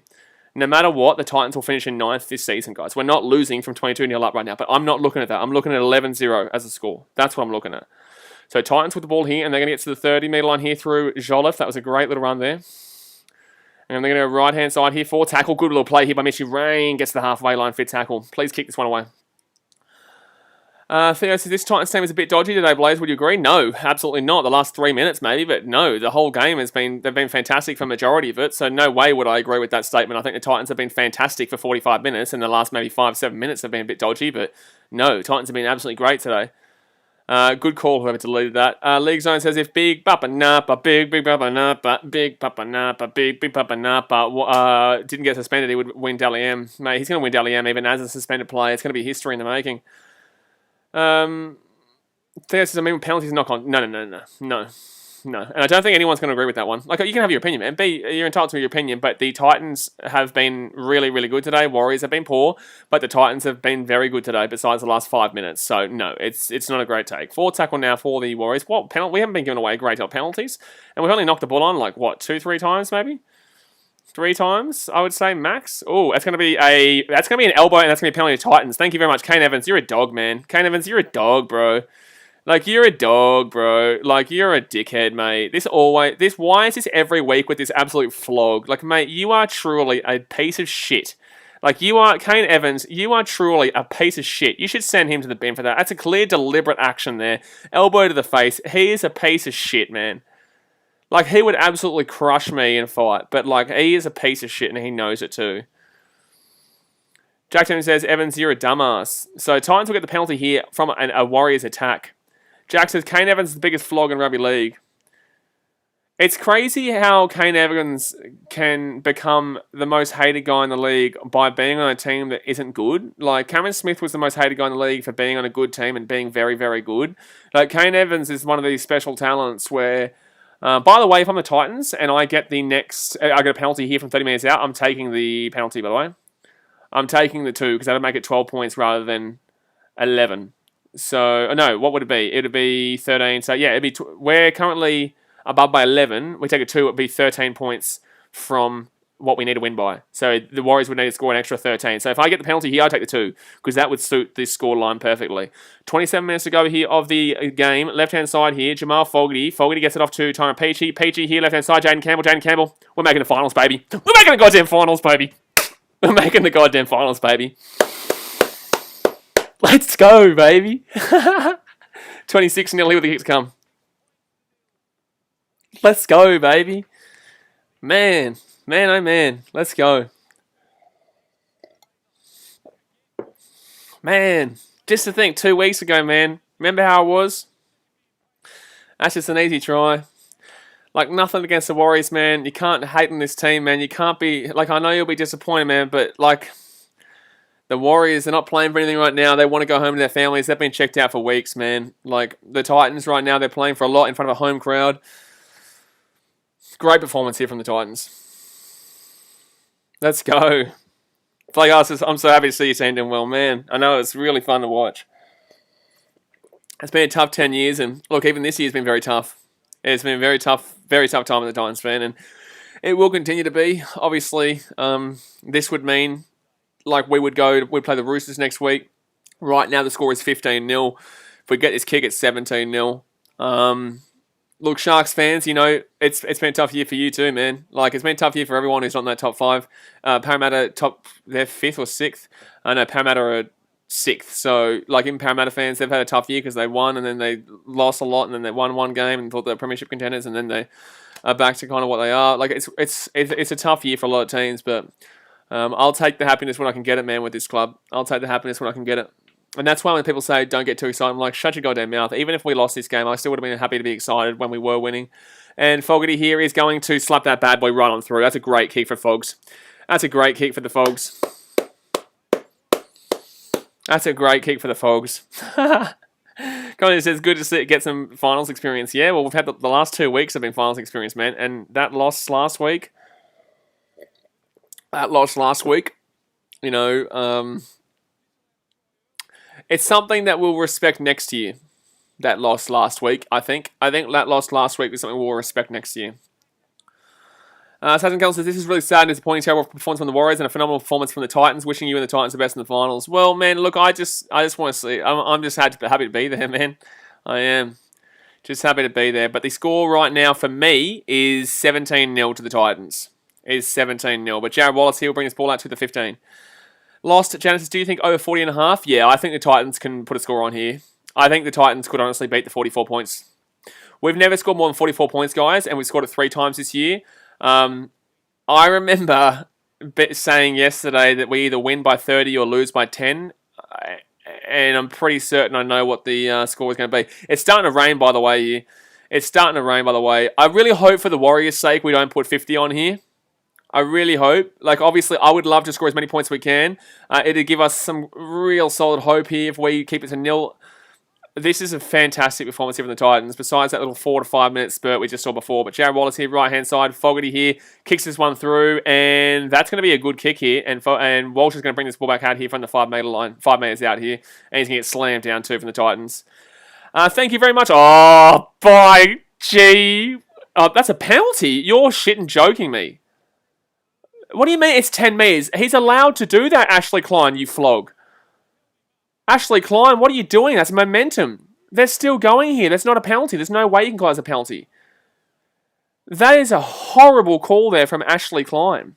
No matter what, the Titans will finish in 9th this season, guys. We're not losing from 22-0 up right now, but I'm not looking at that. I'm looking at 11-0 as a score. That's what I'm looking at. So Titans with the ball here, and they're going to get to the 30-metre line here through Jolliffe. That was a great little run there. And they're going to go right-hand side here for tackle. Good little play here by Mitchy Rain. Gets to the halfway line, fit tackle. Please kick this one away. Theo says this Titans team is a bit dodgy today, Blaze. Would you agree? No, absolutely not. The last 3 minutes, maybe, but no, the whole game they've been fantastic for the majority of it. So no way would I agree with that statement. I think the Titans have been fantastic for 45 minutes, and the last maybe 5-7 minutes have been a bit dodgy. But no, Titans have been absolutely great today. Good call, whoever deleted that. League Zone says if Big Papa Napa, Big Papa Napa, Big Papa Napa, Big Papa Napa didn't get suspended, he would win Dally M. Mate, he's going to win Dally M even as a suspended player. It's going to be history in the making. Theo says, I mean, penalties knock on. No. And I don't think anyone's going to agree with that one. Like, you can have your opinion, man. You're entitled to your opinion, but the Titans have been really, really good today. Warriors have been poor, but the Titans have been very good today besides the last 5 minutes. So, no, it's not a great take. 4 tackle now for the Warriors. We haven't been giving away a great deal of penalties, and we've only knocked the ball on, 2-3 times, maybe? 3 times, I would say, max. Oh, that's going to be an elbow, and that's going to be a penalty to Titans. Thank you very much, Kane Evans. You're a dog, man. Kane Evans, you're a dog, bro. You're a dog, bro. You're a dickhead, mate. Why is this every week with this absolute flog? Mate, you are truly a piece of shit. Kane Evans, you are truly a piece of shit. You should send him to the bin for that. That's a clear, deliberate action there. Elbow to the face. He is a piece of shit, man. He would absolutely crush me in a fight, but, he is a piece of shit and he knows it too. Jack Tim says, Evans, you're a dumbass. So, Titans will get the penalty here from a Warriors attack. Jack says, Kane Evans is the biggest flog in rugby league. It's crazy how Kane Evans can become the most hated guy in the league by being on a team that isn't good. Cameron Smith was the most hated guy in the league for being on a good team and being very, very good. Kane Evans is one of these special talents where... by the way, if I'm the Titans and I get I get a penalty here from 30 minutes out, I'm taking the penalty, by the way. I'm taking the 2 because that'll make it 12 points rather than 11. So, no, what would it be? It would be 13. So, yeah, we're currently above by 11. We take a 2, it would be 13 points from what we need to win by. So, the Warriors would need to score an extra 13. So, if I get the penalty here, I take the 2 because that would suit this scoreline perfectly. 27 minutes to go here of the game. Left-hand side here, Jamal Fogarty. Fogarty gets it off to Tyron Peachy. Peachy here, left-hand side, Jaden Campbell. We're making the finals, baby. We're making the goddamn finals, baby. We're making the goddamn finals, baby. Let's go, baby. 26-0 here with the kicks come. Let's go, baby. Man, oh man. Let's go. Man, just to think 2 weeks ago, man. Remember how it was? That's just an easy try. Nothing against the Warriors, man. You can't hate on this team, man. You can't be... I know you'll be disappointed, man, but, the Warriors, they're not playing for anything right now. They want to go home to their families. They've been checked out for weeks, man. The Titans right now, they're playing for a lot in front of a home crowd. Great performance here from the Titans. Let's go. I'm so happy to see you team doing well, man. I know it's really fun to watch. It's been a tough 10 years, and look, even this year's been very tough. It's been a very tough time as a Titans fan, and it will continue to be. Obviously, this would mean... we'd play the Roosters next week. Right now, the score is 15-0. If we get this kick, it's 17-0. Look, Sharks fans, it's been a tough year for you too, man. It's been a tough year for everyone who's not in that top 5. Parramatta, they're 5th or 6th. I know Parramatta are 6th. So, even Parramatta fans, they've had a tough year because they won and then they lost a lot and then they won one game and thought they were premiership contenders and then they are back to kind of what they are. It's a tough year for a lot of teams, but... I'll take the happiness when I can get it, man, with this club. I'll take the happiness when I can get it. And that's why when people say, don't get too excited, I'm like, shut your goddamn mouth. Even if we lost this game, I still would have been happy to be excited when we were winning. And Fogarty here is going to slap that bad boy right on through. That's a great kick for Fogs. That's a great kick for the Fogs. That's a great kick for the Fogs. Connie says, good to get some finals experience. Yeah, well, we've had the last 2 weeks have been finals experience, man. And that loss last week... it's something that we'll respect next year. That loss last week, I think. I think that loss last week was something we'll respect next year. Sazin Kell says, this is really sad and disappointing. Terrible performance from the Warriors and a phenomenal performance from the Titans. Wishing you and the Titans the best in the finals. Well, man, look, I just want to see. I'm just happy to be there, man. I am. Just happy to be there. But the score right now for me is 17-0 to the Titans. Is 17-0. But Jared Wallace here will bring this ball out to the 15. Lost. Genesis, do you think over 40.5? Yeah, I think the Titans can put a score on here. I think the Titans could honestly beat the 44 points. We've never scored more than 44 points, guys, and we've scored it 3 times this year. I remember saying yesterday that we either win by 30 or lose by 10, and I'm pretty certain I know what the score is going to be. It's starting to rain, by the way, here. It's starting to rain, by the way. I really hope for the Warriors' sake we don't put 50 on here. I really hope. Like, obviously, I would love to score as many points as we can. It'd give us some real solid hope here if we keep it to 0. This is a fantastic performance here from the Titans, besides that little 4 to 5 minute spurt we just saw before. But Jared Wallace here, right-hand side. Fogarty here, kicks this one through, and that's going to be a good kick here. And Walsh is going to bring this ball back out here from the 5 metre line. 5 metres out here, and he's going to get slammed down too from the Titans. Thank you very much. Oh, by gee. Oh, that's a penalty. You're shitting joking me. What do you mean it's 10 metres? He's allowed to do that, Ashley Klein, you flog. Ashley Klein, what are you doing? That's momentum. They're still going here. That's not a penalty. There's no way you can call it a penalty. That is a horrible call there from Ashley Klein.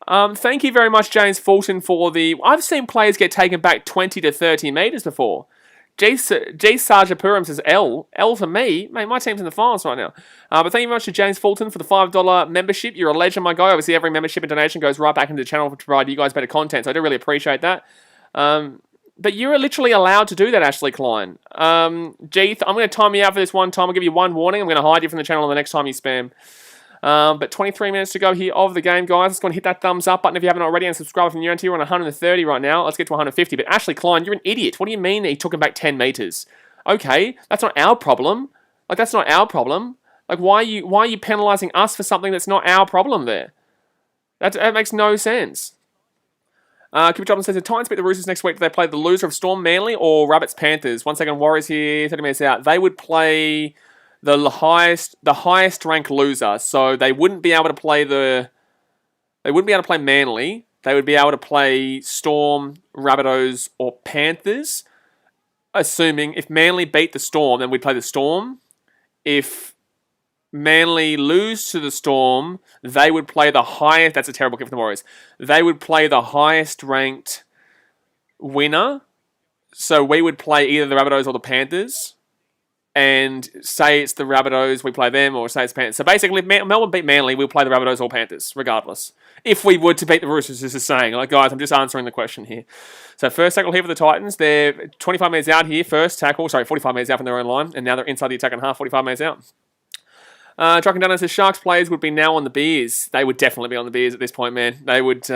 Thank you very much, James Fulton, for the... I've seen players get taken back 20 to 30 metres before. G. Sarjapuram says L. L for me. Mate, my team's in the finals right now. But thank you very much to James Fulton for the $5 membership. You're a legend, my guy. Obviously, every membership and donation goes right back into the channel to provide you guys better content. So I do really appreciate that. But you're literally allowed to do that, Ashley Klein. Jeeth, I'm going to time you out for this one time. I'll give you one warning. I'm going to hide you from the channel the next time you spam. But 23 minutes to go here of the game, guys. Let's go and hit that thumbs up button if you haven't already, and subscribe if you're new here. We're on 130 right now. Let's get to 150. But Ashley Klein, you're an idiot. What do you mean he took him back 10 metres? Okay, that's not our problem. Like, that's not our problem. Like, why are you penalising us for something that's not our problem there? That makes no sense. Cooper Johnson says, the Titans beat the Roosters next week. Do they play the loser of Storm Manly or Rabbits Panthers? 1 second, Warriors here, 30 minutes out. They would play the highest ranked loser. So they wouldn't be able to play Manly. They would be able to play Storm, Rabbitohs, or Panthers. Assuming if Manly beat the Storm, then we'd play the Storm. If Manly lose to the Storm, they would play the highest... That's a terrible kick for the Warriors. They would play the highest ranked winner. So we would play either the Rabbitohs or the Panthers. And say it's the Rabbitohs, we play them, or say it's Panthers. So basically, if Melbourne beat Manly, we'll play the Rabbitohs or Panthers, regardless. If we were to beat the Roosters, this is saying. Like, guys, I'm just answering the question here. So first tackle here for the Titans. They're 25 metres out here. First tackle, 45 metres out from their own line. And now they're inside the attacking half, 45 metres out. Trucking down says Sharks players would be now on the Beers. They would definitely be on the Beers at this point, man. They would...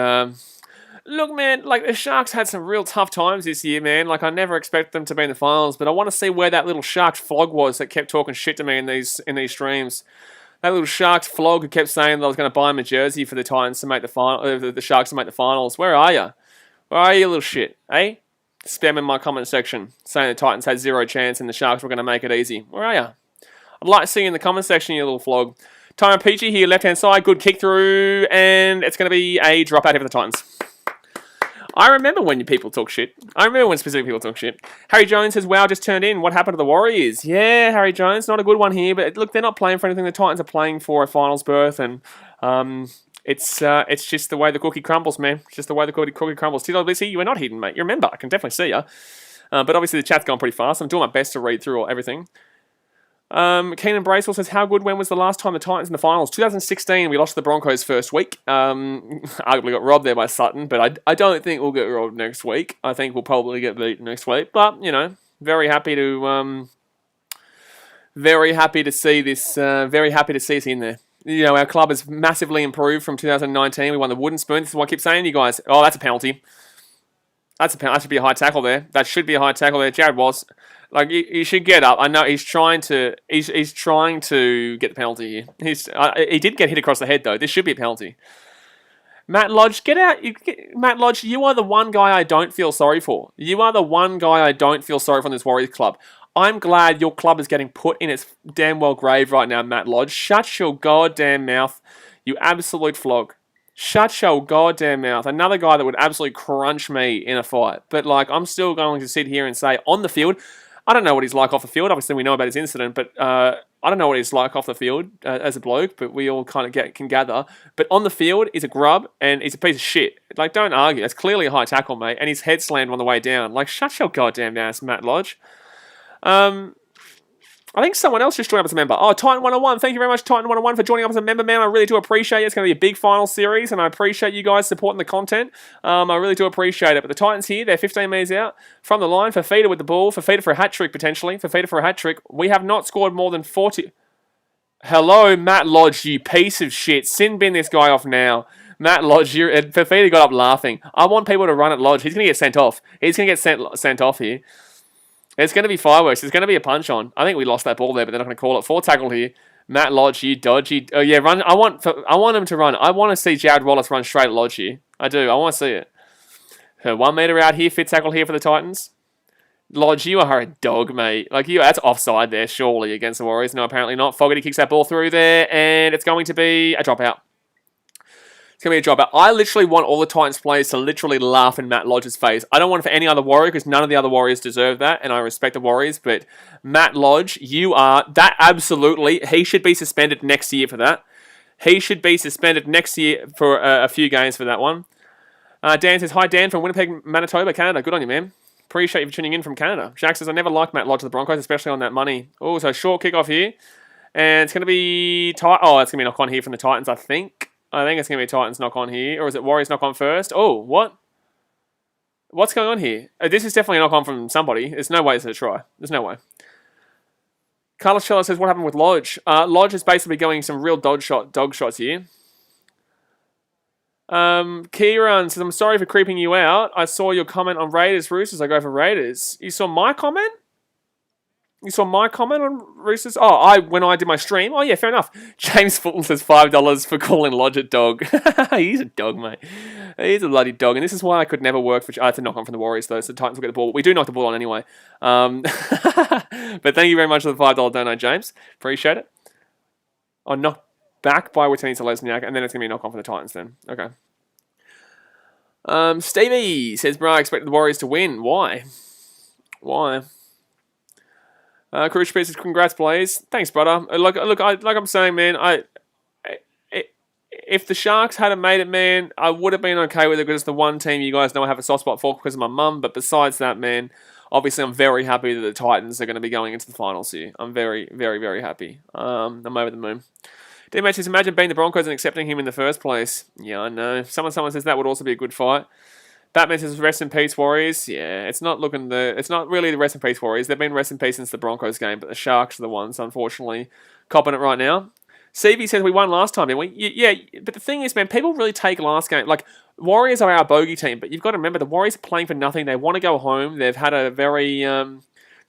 Look, man, like, the Sharks had some real tough times this year, man. Like, I never expected them to be in the finals, but I want to see where that little Sharks flog was that kept talking shit to me in these streams. That little Sharks flog who kept saying that I was going to buy him a jersey for the Titans to make the final, the Sharks to make the finals. Where are you? Where are you, little shit? Eh? Spam in my comment section saying the Titans had 0 chance and the Sharks were going to make it easy. Where are you? I'd like to see you in the comment section, you little flog. Tyrone Peachy here, left-hand side, good kick through, and it's going to be a drop out here for the Titans. I remember when people talk shit. I remember when specific people talk shit. Harry Jones says, wow, just turned in. What happened to the Warriors? Yeah, Harry Jones, not a good one here. But look, they're not playing for anything. The Titans are playing for a finals berth. And it's just the way the cookie crumbles, man. It's just the way the cookie crumbles. TWC, you are not hidden, mate. You're a member. I can definitely see you. But obviously the chat's gone pretty fast. I'm doing my best to read through everything. Keenan Bracewell says, how good when was the last time the Titans in the finals? 2016, we lost to the Broncos first week. Arguably got robbed there by Sutton, but I don't think we'll get robbed next week. I think we'll probably get beaten next week. But, you know, very happy to see this, very happy to see us in there. You know, our club has massively improved from 2019. We won the Wooden Spoon. This is what I keep saying to you guys. Oh, that's a penalty. That should be a high tackle there. That should be a high tackle there. Jared was. Like, you should get up. I know he's trying to get the penalty here. He did get hit across the head, though. This should be a penalty. Matt Lodge, get out. Matt Lodge, you are the one guy I don't feel sorry for. You are the one guy I don't feel sorry for in this Warriors club. I'm glad your club is getting put in its damn well grave right now, Matt Lodge. Shut your goddamn mouth, you absolute flog. Shut your goddamn mouth. Another guy that would absolutely crunch me in a fight. But, like, I'm still going to sit here and say, on the field... I don't know what he's like off the field. Obviously, we know about his incident, but I don't know what he's like off the field as a bloke, but we all kind of can gather. But on the field, he's a grub and he's a piece of shit. Like, don't argue. That's clearly a high tackle, mate. And his head slammed on the way down. Like, shut your goddamn ass, Matt Lodge. I think someone else just joined up as a member. Oh, Titan 101. Thank you very much, Titan 101, for joining up as a member, man. I really do appreciate it. It's going to be a big final series, and I appreciate you guys supporting the content. I really do appreciate it. But the Titans here, they're 15 metres out from the line. Fafita with the ball. Fafita for a hat-trick, potentially. Fafita for a hat-trick. We have not scored more than 40... Hello, Matt Lodge, you piece of shit. Sin bin this guy off now. Matt Lodge, Fafita got up laughing. I want people to run at Lodge. He's going to get sent off. He's going to get sent off here. It's going to be fireworks. There's going to be a punch on. I think we lost that ball there, but they're not going to call it. 4 tackle here. Matt Lodge, you dodgy. Oh yeah, run. I want him to run. I want to see Jared Wallace run straight at Lodge here. I do. I want to see it. So 1 metre out here. Fit tackle here for the Titans. Lodge, you are a dog, mate. Like that's offside there, surely, against the Warriors. No, apparently not. Fogarty kicks that ball through there, and it's going to be a dropout. It's going to be a dropout. I literally want all the Titans players to literally laugh in Matt Lodge's face. I don't want it for any other Warrior because none of the other Warriors deserve that, and I respect the Warriors, but Matt Lodge, you are... That absolutely... He should be suspended next year for that. He should be suspended next year for a few games for that one. Dan says, hi, Dan from Winnipeg, Manitoba, Canada. Good on you, man. Appreciate you for tuning in from Canada. Jack says, I never liked Matt Lodge of the Broncos, especially on that money. Oh, so short kick off here. And it's going to be... it's going to be a knock on here from the Titans, I think. I think it's going to be a Titans knock on here. Or is it Warriors knock on first? Oh, what? What's going on here? This is definitely a knock on from somebody. There's no way it's a try. There's no way. Carlos Cello says, what happened with Lodge? Lodge is basically going some real dog shots here. Kieran says, I'm sorry for creeping you out. I saw your comment on Raiders Roosters. I go for Raiders. You saw my comment? You saw my comment on Roosters? Oh, when I did my stream? Oh, yeah, fair enough. James Fulton says $5 for calling Lodge a dog. He's a dog, mate. He's a bloody dog. And this is why I could never work for... I had to knock on from the Warriors, though, so the Titans will get the ball. We do knock the ball on anyway. But thank you very much for the $5 donate, James. Appreciate it. Oh, knocked back by Watini to Lesniak, and then it's going to be a knock on for the Titans then. Okay. Stevie says, bro, I expect the Warriors to win. Why? Why? Cruise Pieces, congrats, please. Thanks, brother. Like I'm saying, man, if the Sharks hadn't made it, man, I would have been okay with it because it's the one team you guys know I have a soft spot for because of my mum. But besides that, man, obviously I'm very happy that the Titans are going to be going into the finals here. I'm very, very, very happy. I'm over the moon. D-Match says, imagine being the Broncos and accepting him in the first place. Yeah, I know. Someone says that would also be a good fight. Batman says, rest in peace, Warriors. Yeah, it's not really the rest in peace Warriors. They've been rest in peace since the Broncos game, but the Sharks are the ones, unfortunately, copping it right now. CV says we won last time, didn't we? Yeah, but the thing is, man, people really take last game. Like, Warriors are our bogey team, but you've got to remember the Warriors are playing for nothing. They want to go home. They've had a very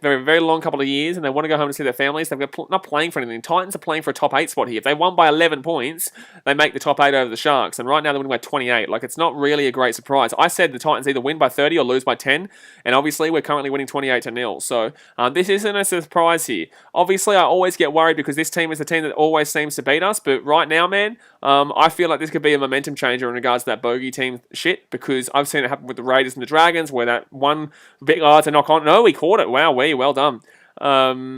very long couple of years, and they want to go home to see their families. They're not playing for anything. Titans are playing for a top 8 spot here. If they won by 11 points, they make the top 8 over the Sharks. And right now they're winning by 28. Like, it's not really a great surprise. I said the Titans either win by 30 or lose by 10, and obviously we're currently winning 28-0. So this isn't a surprise here. Obviously, I always get worried because this team is the team that always seems to beat us. But right now, man, I feel like this could be a momentum changer in regards to that bogey team shit, because I've seen it happen with the Raiders and the Dragons, where that one big to knock on. No, we caught it. Wow, well done. I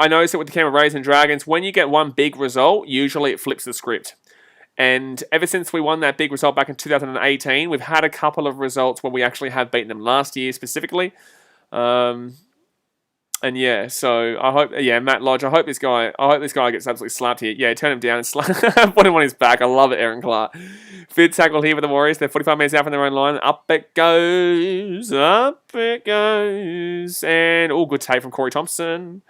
noticed it with the Canberra Raiders and Dragons. When you get one big result, usually it flips the script. And ever since we won that big result back in 2018, we've had a couple of results where we actually have beaten them last year specifically. And yeah, so I hope, Matt Lodge, I hope this guy gets absolutely slapped here. Yeah, turn him down and put him on his back. I love it, Aaron Clark. Fifth tackle here for the Warriors. They're 45 metres out from their own line. Up it goes. And, good take from Corey Thompson.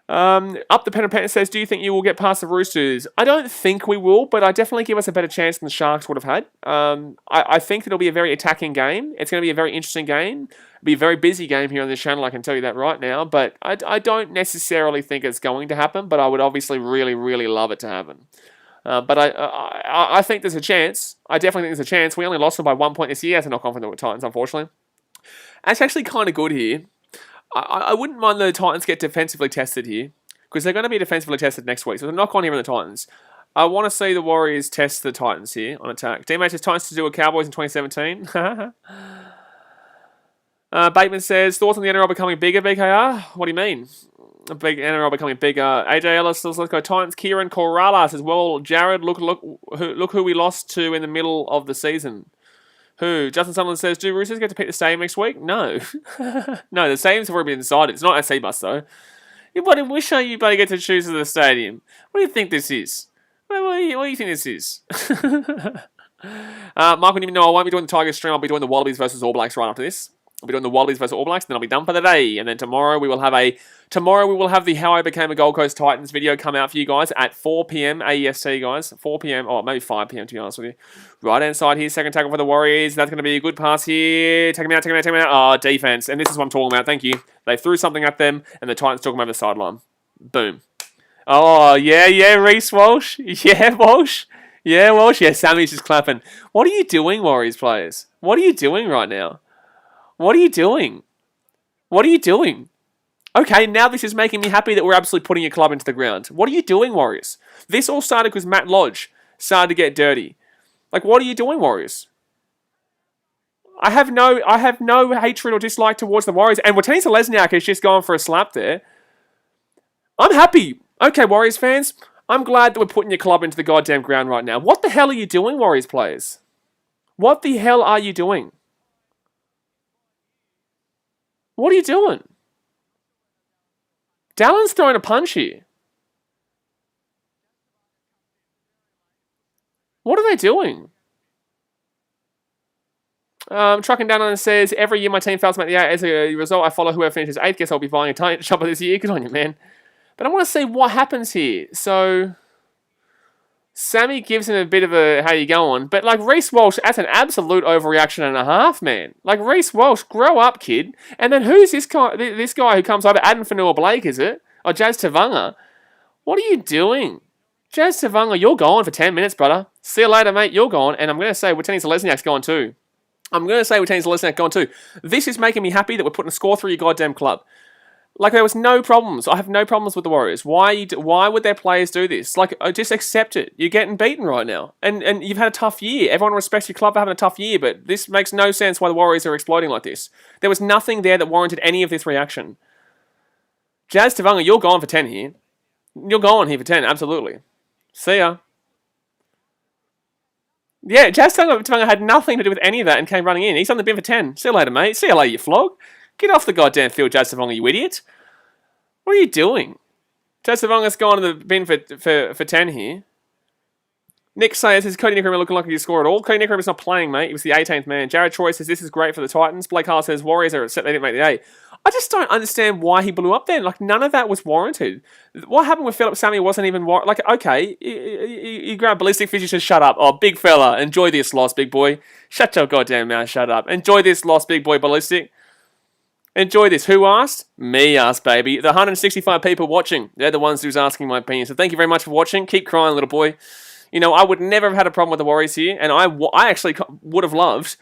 Up the pen and pen says, do you think you will get past the Roosters? I don't think we will, but I definitely give us a better chance than the Sharks would have had. I think it'll be a very attacking game. It's going to be a very interesting game. It'll be a very busy game here on this channel, I can tell you that right now, but I don't necessarily think it's going to happen, but I would obviously really, really love it to happen. But I think there's a chance. I definitely think there's a chance. We only lost them by 1 point this year as a knock-on from the Titans, unfortunately. That's actually kind of good here. I wouldn't mind the Titans get defensively tested here, because they're going to be defensively tested next week. So the knock on here on the Titans. I want to see the Warriors test the Titans here on attack. D-Match says Titans to do a Cowboys in 2017. Bateman says, thoughts on the NRL becoming bigger, BKR? What do you mean? A big NRL becoming bigger. AJ Ellis says, let's go Titans. Kieran Corrala says, well, Jared, look who we lost to in the middle of the season. Who? Justin Sutherland says, do Roosters get to pick the stadium next week? No. No, the stadiums have already been decided. It's not SC Bus, though. You bloody wish you bloody get to choose the stadium. What do you think this is? What do you think this is? Mark wouldn't even know I won't be doing the Tigers stream. I'll be doing the Wallabies versus All Blacks right after this. I'll be doing the Wallabies versus All Blacks, then I'll be done for the day. And then tomorrow we will have the How I Became a Gold Coast Titans video come out for you guys at 4 p.m. AEST, guys. 4 p.m. or maybe 5 p.m. to be honest with you. Right hand side here, second tackle for the Warriors. That's going to be a good pass here. Take him out. Oh, defense. And this is what I'm talking about. Thank you. They threw something at them, and the Titans took them over the sideline. Boom. Oh, yeah, Reece Walsh. Yeah, Walsh. Yeah, Walsh. Yeah, Sammy's just clapping. What are you doing, Warriors players? What are you doing right now? What are you doing? What are you doing? Okay, now this is making me happy that we're absolutely putting your club into the ground. What are you doing, Warriors? This all started because Matt Lodge started to get dirty. Like, what are you doing, Warriors? I have no hatred or dislike towards the Warriors. And Watene Lesniak has just gone for a slap there. I'm happy. Okay, Warriors fans. I'm glad that we're putting your club into the goddamn ground right now. What the hell are you doing, Warriors players? What the hell are you doing? What are you doing? Dallin's throwing a punch here. What are they doing? Trucking down and says, every year my team fails to make the 8. As a result, I follow whoever finishes 8th. Guess I'll be buying a tiny shopper this year. Good on you, man. But I want to see what happens here. So, Sammy gives him a bit of a, how you going? But, like, Reece Walsh, that's an absolute overreaction and a half, man. Like, Reece Walsh, grow up, kid. And then who's this guy who comes over? Adam Fanua-Blake, is it? Or Jazz Tavanga? What are you doing? Jazz Tavanga, you're gone for 10 minutes, brother. See you later, mate. You're gone. And I'm going to say Watene Lesniak's gone too. This is making me happy that we're putting a score through your goddamn club. Like, there was no problems. I have no problems with the Warriors. Why would their players do this? Like, just accept it. You're getting beaten right now. And you've had a tough year. Everyone respects your club for having a tough year, but this makes no sense why the Warriors are exploding like this. There was nothing there that warranted any of this reaction. Jazz Tavanga, you're gone for 10 here. You're gone here for 10, absolutely. See ya. Yeah, Jazz Tavanga had nothing to do with any of that and came running in. He's on the bin for 10. See you later, mate. See you later, you flog. Get off the goddamn field, Jazz Tavanga, you idiot. What are you doing? Jazz Tavanga's gone to the bin for 10 here. Nick says, is Cody Nickerman looking like he scored at all? Cody Nickerman's not playing, mate. He was the 18th man. Jared Troy says, this is great for the Titans. Blake Hall says, Warriors are upset they didn't make the 8. I just don't understand why he blew up then. Like, none of that was warranted. What happened with Philip Sammy wasn't even warranted. Like, okay, you grab Ballistic Fish, you just shut up. Oh, big fella, enjoy this loss, big boy. Shut your goddamn mouth, shut up. Enjoy this loss, big boy Ballistic. Enjoy this. Who asked? Me asked, baby. The 165 people watching, they're the ones who's asking my opinion. So thank you very much for watching. Keep crying, little boy. You know, I would never have had a problem with the Warriors here, and I actually would have loved,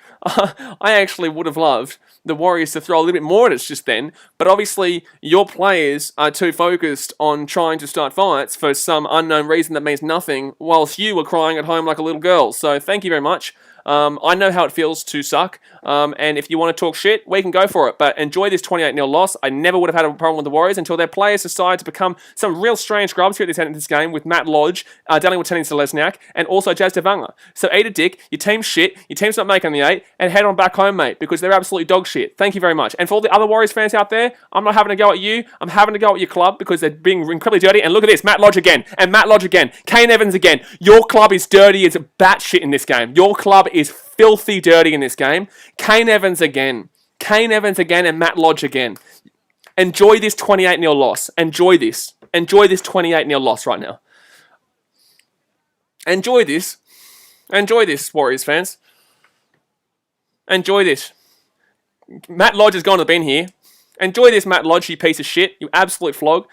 the Warriors to throw a little bit more at us just then, but obviously your players are too focused on trying to start fights for some unknown reason that means nothing, whilst you were crying at home like a little girl. So thank you very much. I know how it feels to suck, and if you want to talk shit, we can go for it, but enjoy this 28-0 loss. I never would have had a problem with the Warriors until their players decided to become some real strange grubs here at this end of this game with Matt Lodge, dealing with Watene Lesniak, and also Jazz Tavanga. So eat a dick, your team's shit, your team's not making the 8, and head on back home, mate, because they're absolutely dog shit. Thank you very much. And for all the other Warriors fans out there, I'm not having a go at you, I'm having a go at your club because they're being incredibly dirty, and look at this, Matt Lodge again, and Matt Lodge again, Kane Evans again. Your club is dirty as batshit in this game. Your club is filthy dirty in this game. Kane Evans again, and Matt Lodge again. Enjoy this 28-0 loss. Enjoy this 28-0 loss right now. Enjoy this, Warriors fans. Enjoy this. Matt Lodge has gone to the bin here. Enjoy this, Matt Lodge, you piece of shit, you absolute flog.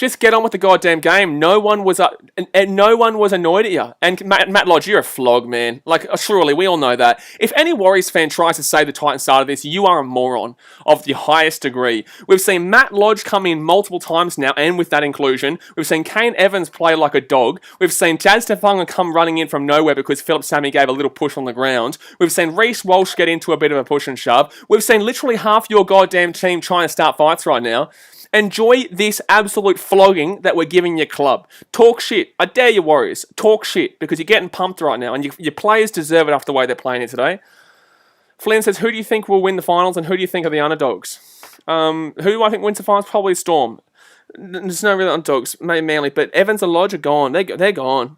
Just get on with the goddamn game. No one was annoyed at you. And Matt Lodge, you're a flog, man. Like, surely, we all know that. If any Warriors fan tries to say the Titans started this, you are a moron of the highest degree. We've seen Matt Lodge come in multiple times now, and with that inclusion, we've seen Kane Evans play like a dog. We've seen Jazz Tefanga come running in from nowhere because Philip Sammy gave a little push on the ground. We've seen Reece Walsh get into a bit of a push and shove. We've seen literally half your goddamn team trying to start fights right now. Enjoy this absolute flogging that we're giving your club. Talk shit. I dare you, Warriors. Talk shit, because you're getting pumped right now, and your players deserve it after the way they're playing it today. Flynn says, who do you think will win the finals, and who do you think are the underdogs? Who do I think wins the finals? Probably Storm. There's no real underdogs. Maybe Manly, but Evans and Lodge are gone. They're gone.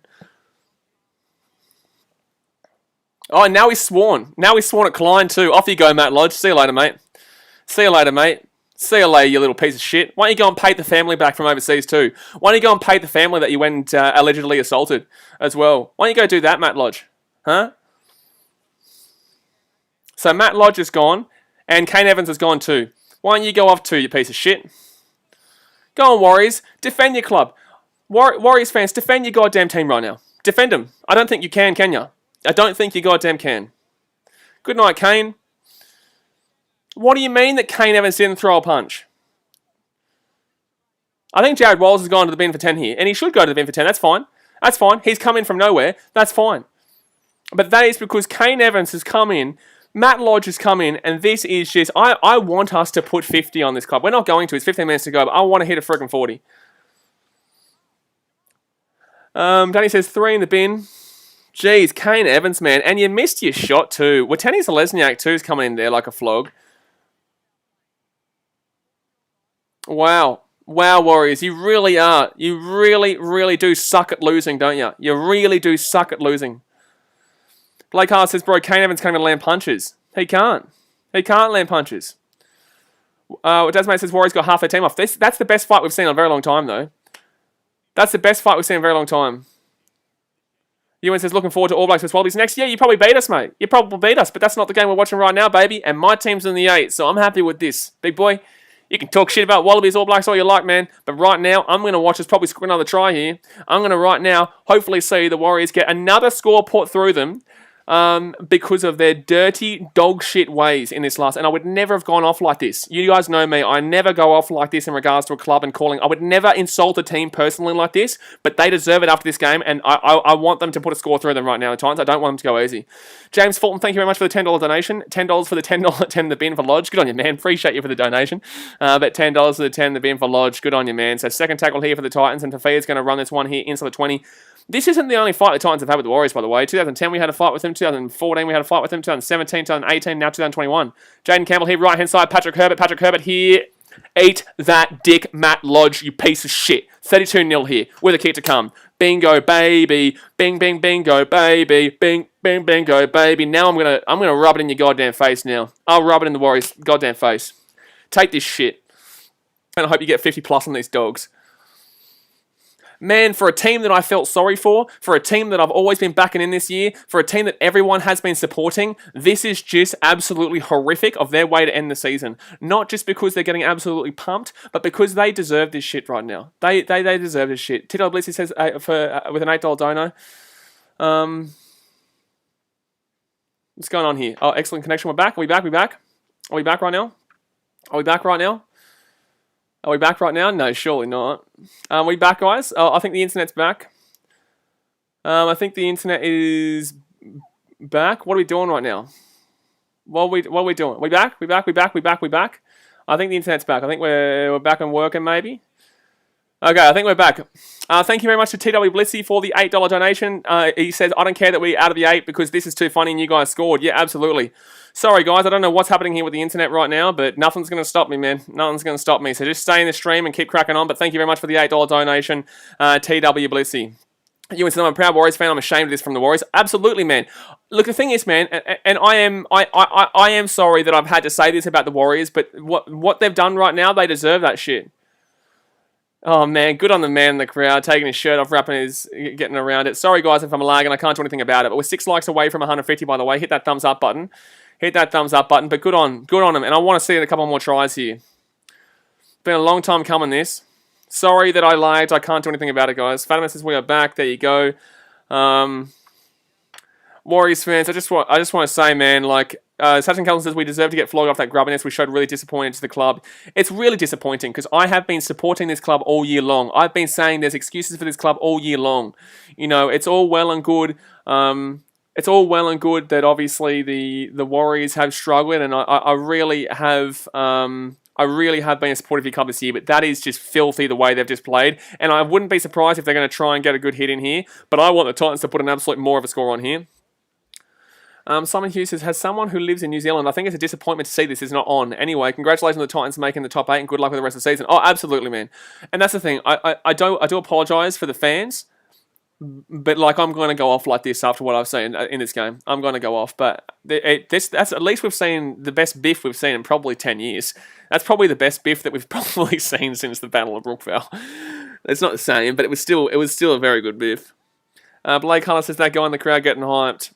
Oh, now he's sworn. Now he's sworn at Klein too. Off you go, Matt Lodge. See you later, mate. See you later, mate. See you later, you little piece of shit. Why don't you go and pay the family back from overseas too? Why don't you go and pay the family that you went allegedly assaulted as well? Why don't you go do that, Matt Lodge? Huh? So Matt Lodge is gone, and Kane Evans is gone too. Why don't you go off too, you piece of shit? Go on, Warriors. Defend your club. Warriors fans, defend your goddamn team right now. Defend them. I don't think you can you? I don't think you goddamn can. Good night, Kane. What do you mean that Kane Evans didn't throw a punch? I think Jared Wallace has gone to the bin for 10 here, and he should go to the bin for 10. That's fine. That's fine. He's come in from nowhere. That's fine. But that is because Kane Evans has come in, Matt Lodge has come in, and this is just... I want us to put 50 on this club. We're not going to. It's 15 minutes to go, but I want to hit a freaking 40. Danny says 3 in the bin. Jeez, Kane Evans, man. And you missed your shot too. Watani Zelezniak too is coming in there like a flog. Wow. Wow, Warriors. You really are. You really, really do suck at losing, don't you? You really do suck at losing. Blake Hart says, bro, Kane Evans can't even land punches. He can't. He can't land punches. Desmond says, Warriors got half their team off. That's the best fight we've seen in a very long time, though. That's the best fight we've seen in a very long time. Ewan says, looking forward to All Blacks vs Wallabies next year. You probably beat us, mate. You probably beat us, but that's not the game we're watching right now, baby. And my team's in the 8, so I'm happy with this. Big boy. You can talk shit about Wallabies, All Blacks all you like, man. But right now, I'm going to watch us probably score another try here. I'm going to right now hopefully see the Warriors get another score put through them because of their dirty dog shit ways in this last. And I would never have gone off like this. You guys know me. I never go off like this in regards to a club and calling. I would never insult a team personally like this, but they deserve it after this game, and I want them to put a score through them right now at times. I don't want them to go easy. James Fulton, thank you very much for the $10 donation. $10 for the $10 10 in the bin for Lodge. Good on you, man. Appreciate you for the donation. But $10 for the 10 in the bin for Lodge. Good on you, man. So second tackle here for the Titans, and Tafia's going to run this one here inside the 20. This isn't the only fight the Titans have had with the Warriors, by the way. 2010, we had a fight with them. 2014, we had a fight with them. 2017, 2018, now 2021. Jaden Campbell here, right-hand side. Patrick Herbert. Patrick Herbert here. Eat that dick, Matt Lodge, you piece of shit. 32-0 here, with a kick to come. Bingo, baby. Bing, bing, bingo, baby. Bing, bing, bingo, baby. Now I'm gonna rub it in your goddamn face now. I'll rub it in the Warriors' goddamn face. Take this shit. And I hope you get 50 plus on these dogs. Man, for a team that I felt sorry for a team that I've always been backing in this year, for a team that everyone has been supporting, this is just absolutely horrific of their way to end the season. Not just because they're getting absolutely pumped, but because they deserve this shit right now. They deserve this shit. Tito Blissy says with an $8 dono. What's going on here? Oh, excellent connection. We're back. Are we back? Are we back right now? Are we back right now? Are we back right now? No, surely not. Are we back, guys? Oh, I think the internet's back. I think the internet is back. What are we doing right now? What are we doing? We back? We back? I think the internet's back. I think we're back and working, maybe. Okay, I think we're back. Thank you very much to TW Blissy for the $8 donation. He says, I don't care that we're out of the 8 because this is too funny and you guys scored. Yeah, absolutely. Sorry, guys. I don't know what's happening here with the internet right now, but nothing's going to stop me, man. Nothing's going to stop me. So just stay in the stream and keep cracking on. But thank you very much for the $8 donation, TW Blissy. You said, I'm a proud Warriors fan. I'm ashamed of this from the Warriors. Absolutely, man. Look, the thing is, man, and I am sorry that I've had to say this about the Warriors, but what they've done right now, they deserve that shit. Oh, man, good on the man in the crowd, taking his shirt off, getting around it. Sorry, guys, if I'm lagging. I can't do anything about it. But we're 6 likes away from 150, by the way. Hit that thumbs up button. But good on them. And I want to see a couple more tries here. Been a long time coming, this. Sorry that I lagged. I can't do anything about it, guys. Fatima says we are back. There you go. Warriors fans, I just want to say, man, like, Sachin Cullen says we deserve to get flogged off that grubbiness. We showed really disappointed to the club. It's really disappointing because I have been supporting this club all year long. I've been saying there's excuses for this club all year long. You know, it's all well and good. It's all well and good that obviously the Warriors have struggled, and I really have. I really have been a supporter of your club this year, but that is just filthy the way they've just played. And I wouldn't be surprised if they're going to try and get a good hit in here. But I want the Titans to put an absolute more of a score on here. Simon Hughes says, has someone who lives in New Zealand, I think it's a disappointment to see this is not on. Anyway, congratulations on the Titans making the top 8 and good luck with the rest of the season. Oh, absolutely, man. And that's the thing. I do apologise for the fans, but like I'm going to go off like this after what I've seen in this game. I'm going to go off. But that's at least we've seen the best biff we've seen in probably 10 years. That's probably the best biff that we've probably seen since the Battle of Brookvale. It's not the same, but it was still a very good biff. Blake Hunter says, that guy in the crowd getting hyped.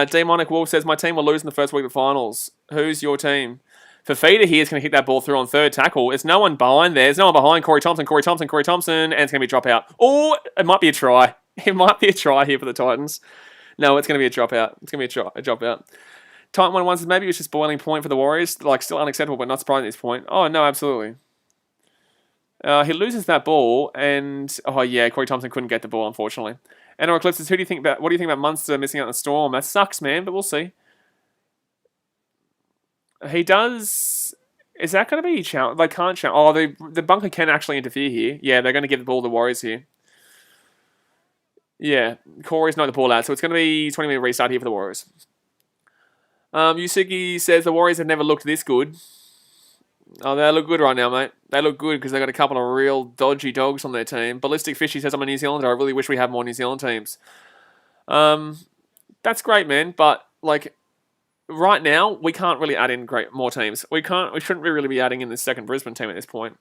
Demonic Wolf says, my team will lose in the first week of the finals. Who's your team? Fafita here is going to hit that ball through on third tackle. There's no one behind there. There's no one behind. Corey Thompson, and it's going to be a drop out. Oh, it might be a try. It might be a try here for the Titans. No, it's going to be a drop out. It's going to be a drop out. Titan 1-1 says, maybe it was just boiling point for the Warriors. Like, still unacceptable, but not surprising at this point. Oh, no, absolutely. He loses that ball, and oh yeah, Corey Thompson couldn't get the ball, unfortunately. NRL Eclipses, what do you think about Munster missing out on the Storm? That sucks, man, but we'll see. He does. Is that going to be challenge? They can't challenge. Oh, the bunker can actually interfere here. Yeah, they're going to give the ball to the Warriors here. Yeah, Corey's not the ball out, so it's going to be 20-minute restart here for the Warriors. Yusuki says the Warriors have never looked this good. Oh, they look good right now, mate. They look good because they've got a couple of real dodgy dogs on their team. Ballistic Fishy says, I'm a New Zealander. I really wish we had more New Zealand teams. That's great, man. But, like, right now, we can't really add in more teams. We shouldn't really be adding in the second Brisbane team at this point.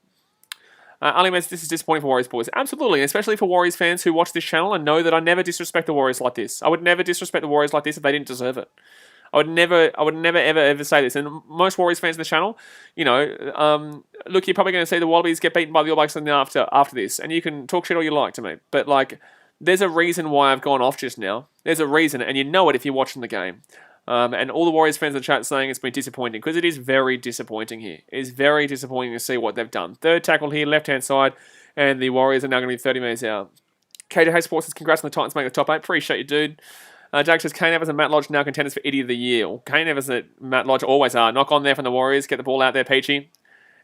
Ali Mez, this is disappointing for Warriors boys. Absolutely, especially for Warriors fans who watch this channel and know that I never disrespect the Warriors like this. I would never disrespect the Warriors like this if they didn't deserve it. I would never ever say this. And most Warriors fans on the channel, you know, look, you're probably going to see the Wallabies get beaten by the All Blacks after this, and you can talk shit all you like to me, but like, there's a reason why I've gone off just now. There's a reason, and you know it if you're watching the game. And all the Warriors fans in the chat saying it's been disappointing, because it is very disappointing here. It is very disappointing to see what they've done. Third tackle here, left-hand side, and the Warriors are now going to be 30 minutes out. KJ Sports says, congrats on the Titans making the top 8. Appreciate you, dude. Jack says, Kane Evans and Matt Lodge now contenders for Idiot of the Year. Well, Kane Evans and Matt Lodge always are. Knock on there from the Warriors. Get the ball out there, Peachy.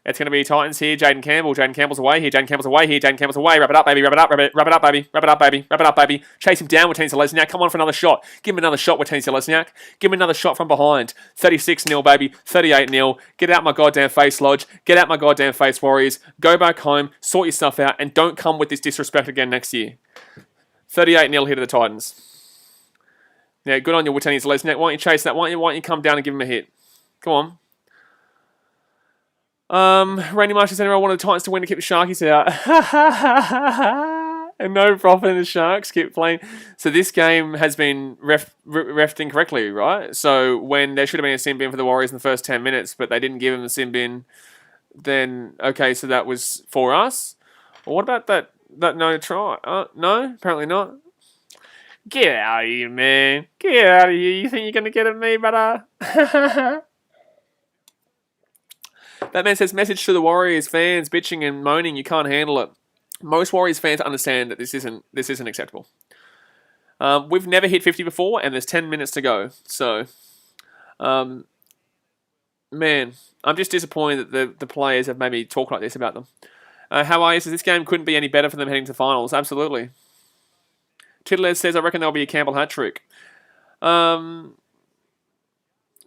It's going to be Titans here. Jaden Campbell. Jaden Campbell's away here. Jaden Campbell's away here. Jaden Campbell's away. Wrap it up, baby. Wrap it up, wrap it up, baby. Wrap it up, baby. Wrap it up, baby. Chase him down with Tenny Selesniak. Come on for another shot. Give him another shot with Tenny Selesniak. Give him another shot from behind. 36-0, baby. 38-0. Get out my goddamn face, Lodge. Get out my goddamn face, Warriors. Go back home. Sort your stuff out. And don't come with this disrespect again next year. 38-0 here to the Titans. Yeah, good on you, Watani Zelezniak. Why don't you chase that? Why don't you come down and give him a hit? Come on. Randy Marsh says, I wanted the Titans to win to keep the Sharkies out. And no profit in the Sharks keep playing. So this game has been refed incorrectly, right? So when there should have been a sin bin for the Warriors in the first 10 minutes, but they didn't give them the sin bin, then, okay, so that was for us? Well, what about that no try? No, apparently not. Get out of here, man. Get out of here. You think you're going to get at me, brother? That man says, message to the Warriors fans bitching and moaning, you can't handle it. Most Warriors fans understand that this isn't acceptable. We've never hit 50 before, and there's 10 minutes to go. So, man, I'm just disappointed that the players have made me talk like this about them. How are you? Says, this game couldn't be any better for them heading to the finals. Absolutely. Tiddler says, I reckon there'll be a Campbell hat trick.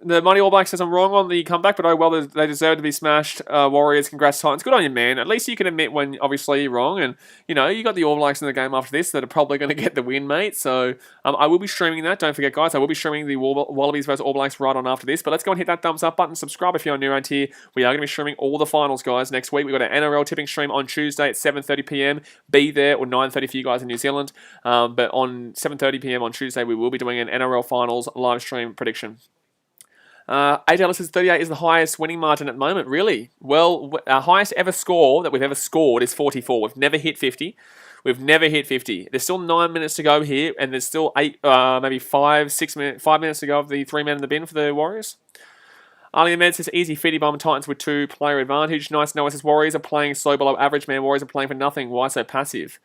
The Mighty All Blacks says, I'm wrong on the comeback, but oh well, they deserve to be smashed. Warriors, congrats, Titans. Good on you, man. At least you can admit when, obviously, you're wrong. And, you know, you got the All Blacks in the game after this that are probably going to get the win, mate. So, I will be streaming that. Don't forget, guys, I will be streaming the Wallabies versus All Blacks right on after this. But let's go and hit that thumbs up button. Subscribe if you're new around here. We are going to be streaming all the finals, guys, next week. We've got an NRL tipping stream on Tuesday at 7:30 p.m. Be there, or 9:30 for you guys in New Zealand. But on 7:30 p.m. on Tuesday, we will be doing an NRL finals live stream prediction. AJ says 38 is the highest winning margin at the moment. Really? Well, our highest ever score that we've ever scored is 44. We've never hit 50. We've never hit 50. There's still 9 minutes to go here, and there's still maybe 5 minutes to go of the 3 men in the bin for the Warriors. Ali Ahmed says easy 50 bomb Titans with 2 player advantage. Nice Noah says Warriors are playing slow below average, man. Warriors are playing for nothing. Why so passive?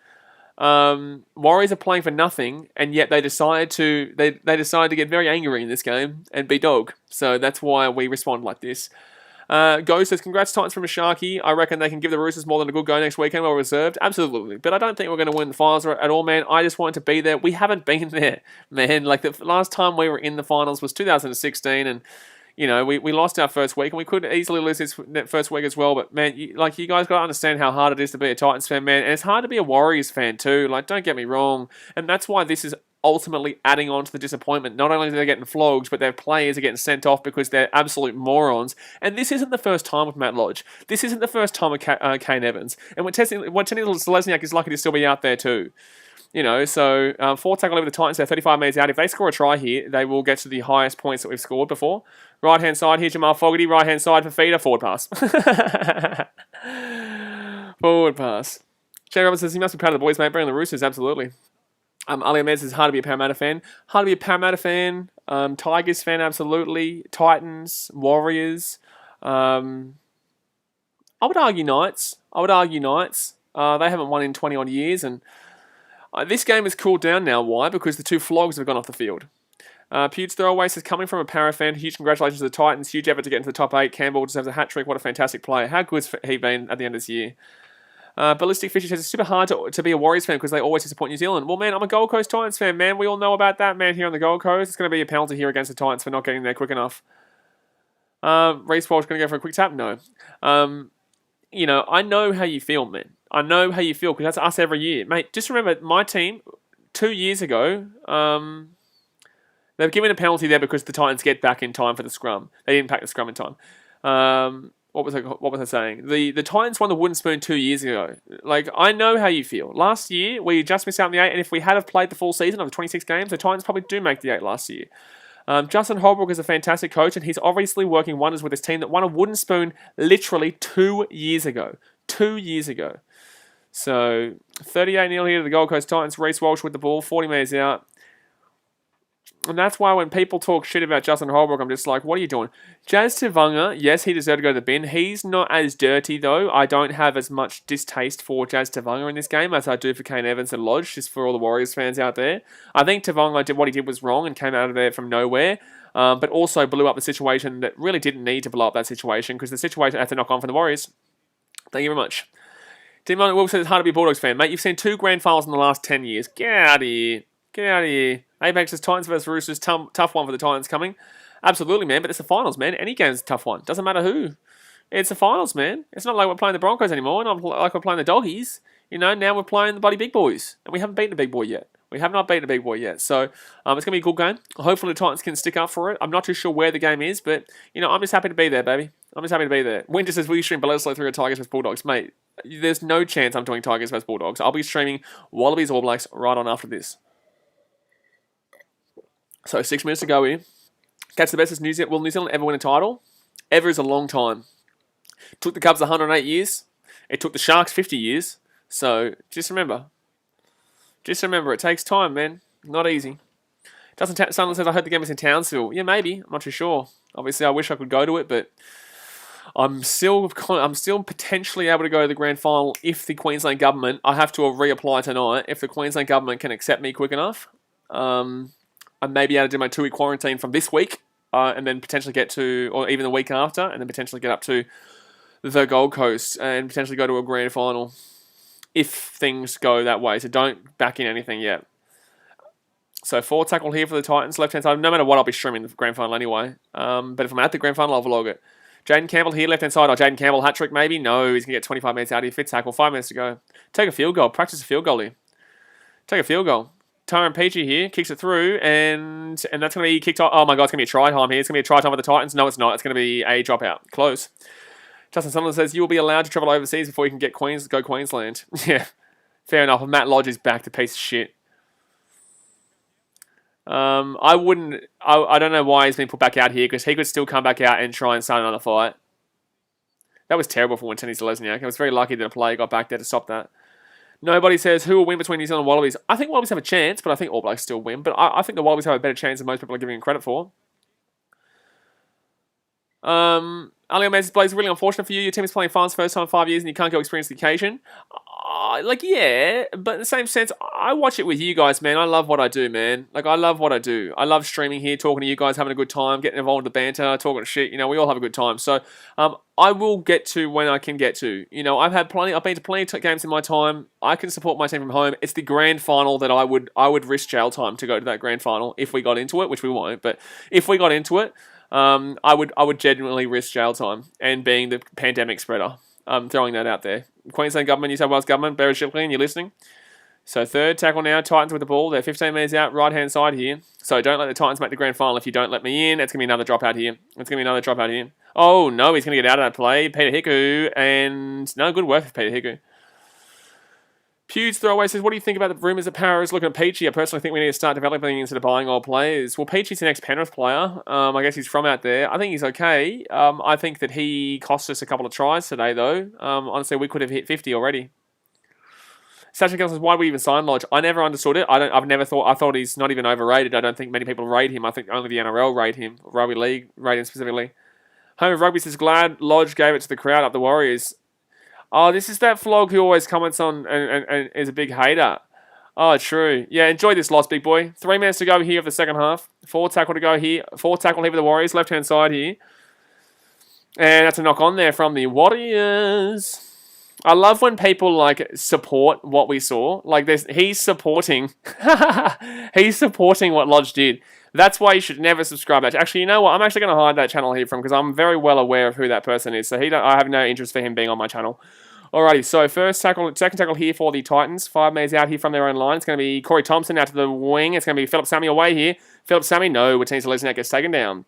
Warriors are playing for nothing, and yet they decided to get very angry in this game and be dog. So that's why we respond like this. Ghost says, congrats Titans from a Sharky. I reckon they can give the Roosters more than a good go next weekend, well reserved. Absolutely. But I don't think we're going to win the finals at all, man. I just wanted to be there. We haven't been there, man. Like, the last time we were in the finals was 2016, and you know, we lost our first week, and we could easily lose this first week as well. But, man, you guys got to understand how hard it is to be a Titans fan, man. And it's hard to be a Warriors fan, too. Like, don't get me wrong. And that's why this is ultimately adding on to the disappointment. Not only are they getting flogged, but their players are getting sent off because they're absolute morons. And this isn't the first time with Matt Lodge. This isn't the first time with Kane Evans. And when Selesniak is lucky to still be out there, too. You know, so 4 tackle over the Titans. They're 35 metres out. If they score a try here, they will get to the highest points that we've scored before. Right hand side here, Jamal Fogarty. Right hand side for Feeder. Forward pass. Forward pass. Jay Roberts says he must be proud of the boys, mate. Bring on the Roosters, absolutely. Ali Ahmed says hard to be a Parramatta fan. Hard to be a Parramatta fan. Tigers fan, absolutely. Titans, Warriors. I would argue Knights. They haven't won in 20 odd years, and this game has cooled down now. Why? Because the 2 flogs have gone off the field. Pewds Throwaway says, coming from a Para fan, huge congratulations to the Titans. Huge effort to get into the top 8. Campbell deserves a hat trick. What a fantastic player. How good's he been at the end of this year? Ballistic Fisher says, it's super hard to be a Warriors fan because they always disappoint New Zealand. Well, man, I'm a Gold Coast Titans fan, man. We all know about that, man, here on the Gold Coast. It's going to be a penalty here against the Titans for not getting there quick enough. Reece Walsh going to go for a quick tap? No. You know, I know how you feel, man. I know how you feel because that's us every year. Mate, just remember, my team, 2 years ago, they've given a penalty there because the Titans get back in time for the scrum. They didn't pack the scrum in time. What was I saying? The Titans won the wooden spoon 2 years ago. Like, I know how you feel. Last year, we just missed out on the 8, and if we had have played the full season of the 26 games, the Titans probably do make the 8 last year. Justin Holbrook is a fantastic coach, and he's obviously working wonders with his team that won a wooden spoon literally 2 years ago. 2 years ago. So, 38-0 here to the Gold Coast Titans. Reece Walsh with the ball, 40 metres out. And that's why when people talk shit about Justin Holbrook, I'm just like, what are you doing? Jazz Tavanga, yes, he deserved to go to the bin. He's not as dirty, though. I don't have as much distaste for Jazz Tavanga in this game as I do for Kane Evans and Lodge, just for all the Warriors fans out there. I think Tavanga did what he did was wrong and came out of there from nowhere, but also blew up the situation that really didn't need to blow up that situation because the situation had to knock on from the Warriors. Thank you very much. Tim Will says it's hard to be a Bulldogs fan. Mate, you've seen 2 grand finals in the last 10 years. Get out of here. Get out of here. Apex says Titans versus Roosters. Tough one for the Titans coming. Absolutely, man. But it's the finals, man. Any game's a tough one. Doesn't matter who. It's the finals, man. It's not like we're playing the Broncos anymore. Not like we're playing the Doggies. You know, now we're playing the bloody big boys. And we haven't beaten the big boy yet. We have not beaten a big boy yet. So, it's going to be a good game. Hopefully the Titans can stick up for it. I'm not too sure where the game is, but, you know, I'm just happy to be there, baby. I'm just happy to be there. Winter says, will you stream Bledisloe through Tigers vs Bulldogs? Mate, there's no chance I'm doing Tigers vs Bulldogs. I'll be streaming Wallabies All Blacks right on after this. So, 6 minutes to go here. Catch the best is New Zealand. Will New Zealand ever win a title? Ever is a long time. It took the Cubs 108 years. It took the Sharks 50 years. So, just remember. Just remember, it takes time, man. Not easy. Sunderland says, I heard the game is in Townsville. Yeah, maybe. I'm not too sure. Obviously, I wish I could go to it, but I'm still potentially able to go to the grand final if the Queensland government, I have to reapply tonight, if the Queensland government can accept me quick enough. I may be able to do my 2-week quarantine from this week, and then potentially get to, or even the week after, and then potentially get up to the Gold Coast and potentially go to a grand final if things go that way. So don't back in anything yet. So 4 tackle here for the Titans, left-hand side. No matter what, I'll be streaming the grand final anyway. But if I'm at the grand final, I'll vlog it. Jaden Campbell here, left-hand side. Oh, Jaden Campbell, hat-trick maybe? No, he's going to get 25 minutes out here. 5th tackle, 5 minutes to go. Take a field goal. Practice a field goal here. Take a field goal. Tyrone Peachy here, kicks it through, and that's going to be kicked off. Oh my God, it's going to be a try time here. It's going to be a try time for the Titans. No, it's not. It's going to be a dropout. Close. Justin Sunderland says, you will be allowed to travel overseas before you can go Queensland. Yeah, fair enough. Matt Lodge is back to piece of shit. I wouldn't. I don't know why he's been put back out here because he could still come back out and try and start another fight. That was terrible for Wintoni Lesniak. I was very lucky that a player got back there to stop that. Nobody says who will win between New Zealand and Wallabies. I think Wallabies have a chance, but I think All Blacks still win. But I think the Wallabies have a better chance than most people are giving them credit for. Ali Men's Blaze, really unfortunate for you. Your team is playing finals first time in 5 years and you can't go experience the occasion. Yeah, but in the same sense, I watch it with you guys, man. I love what I do, man. I love what I do. I love streaming here, talking to you guys, having a good time, getting involved in the banter, talking shit. We all have a good time. So, I will get to when I can get to. I've been to plenty of games in my time. I can support my team from home. It's the grand final that I would risk jail time to go to that grand final if we got into it, which we won't. But if we got into it, I would genuinely risk jail time and being the pandemic spreader. I'm throwing that out there. Queensland government, New South Wales government, Barry Shipley, you're listening. So third tackle now, Titans with the ball. They're 15 metres out, right-hand side here. So don't let the Titans make the grand final. If you don't let me in, it's going to be another drop out here. Oh, no, he's going to get out of that play. Peter Hiku, and no, good work for Peter Hiku. Pew's throwaway says, what do you think about the rumours that Power is looking at Peachy? I personally think we need to start developing instead of buying old players. Well, Peachy's the next Penrith player. I guess he's from out there. I think he's okay. I think that he cost us a couple of tries today, though. Honestly, we could have hit 50 already. Sasha Gill says, why do we even sign Lodge? I never understood it. I thought he's not even overrated. I don't think many people rate him. I think only the NRL rate him. Rugby League rate him specifically. Home of Rugby says, glad Lodge gave it to the crowd up the Warriors. Oh, this is that flog who always comments on and is a big hater. Oh, true. Yeah, enjoy this loss, big boy. 3 minutes to go here of the second half. 4 tackle to go here. 4 tackle here for the Warriors, left-hand side here. And that's a knock on there from the Warriors. I love when people, support what we saw. He's supporting... he's supporting what Lodge did. That's why you should never subscribe. Actually, you know what? I'm actually going to hide that channel here from because I'm very well aware of who that person is. So I have no interest for him being on my channel. Alrighty, so second tackle here for the Titans. 5 metres out here from their own line. It's going to be Corey Thompson out to the wing. It's going to be Philip Sammy away here. Philip Sammy, no. Witini Lesniak gets taken down.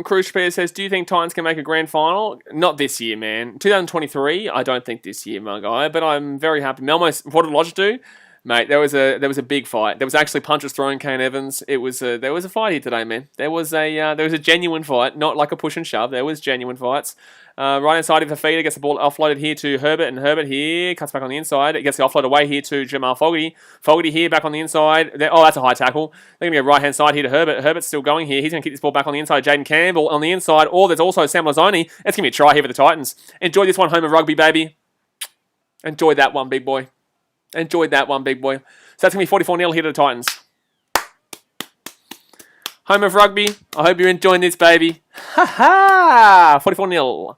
Cruz Spear says, do you think Titans can make a grand final? Not this year, man. 2023, I don't think this year, my guy. But I'm very happy. Melmo, what did Lodge do? Mate, there was a big fight. There was actually punches thrown Kane Evans. There was a fight here today, man. There was a genuine fight, not like a push and shove. There was genuine fights. Right inside of Fafita gets the ball offloaded here to Herbert, and Herbert here cuts back on the inside. It gets the offload away here to Jamal Fogarty. Fogarty here back on the inside. That's a high tackle. They're going to go right hand side here to Herbert. Herbert's still going here. He's going to keep this ball back on the inside. Jaden Campbell on the inside. Or there's also Sam Lazzoni. It's going to be a try here for the Titans. Enjoy this one, home of Rugby, baby. Enjoy that one, big boy. Enjoyed that one, big boy. So that's going to be 44-0 here to the Titans. Home of Rugby. I hope you're enjoying this, baby. Ha ha! 44-0.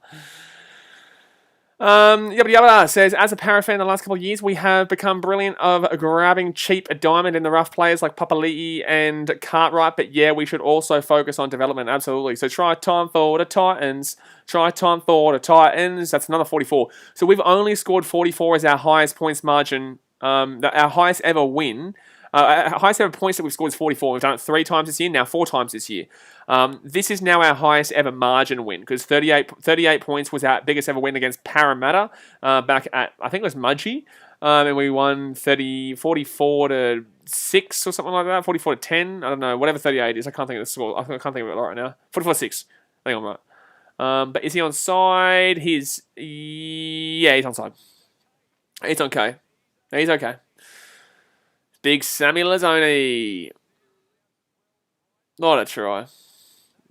Yabba Yabba says, as a Para fan the last couple of years, we have become brilliant of grabbing cheap diamond in the rough players like Papali'i and Cartwright, but yeah, we should also focus on development, absolutely. So try time for the Titans. Try time for the Titans. That's another 44. So we've only scored 44 as our highest points margin, our highest ever win. Our highest ever points that we've scored is 44. We've done it 3 times this year, now 4 times this year. This is now our highest ever margin win because 38 points was our biggest ever win against Parramatta back at, I think it was Mudgee. And we won 44 to 6 or something like that, 44 to 10. I don't know, whatever 38 is. I can't think of the score. I can't think of it right now. 44 to 6. I think I'm right. But is he on side? He's on side. He's okay. He's okay. Big Sammy Lazzoni. Not a try.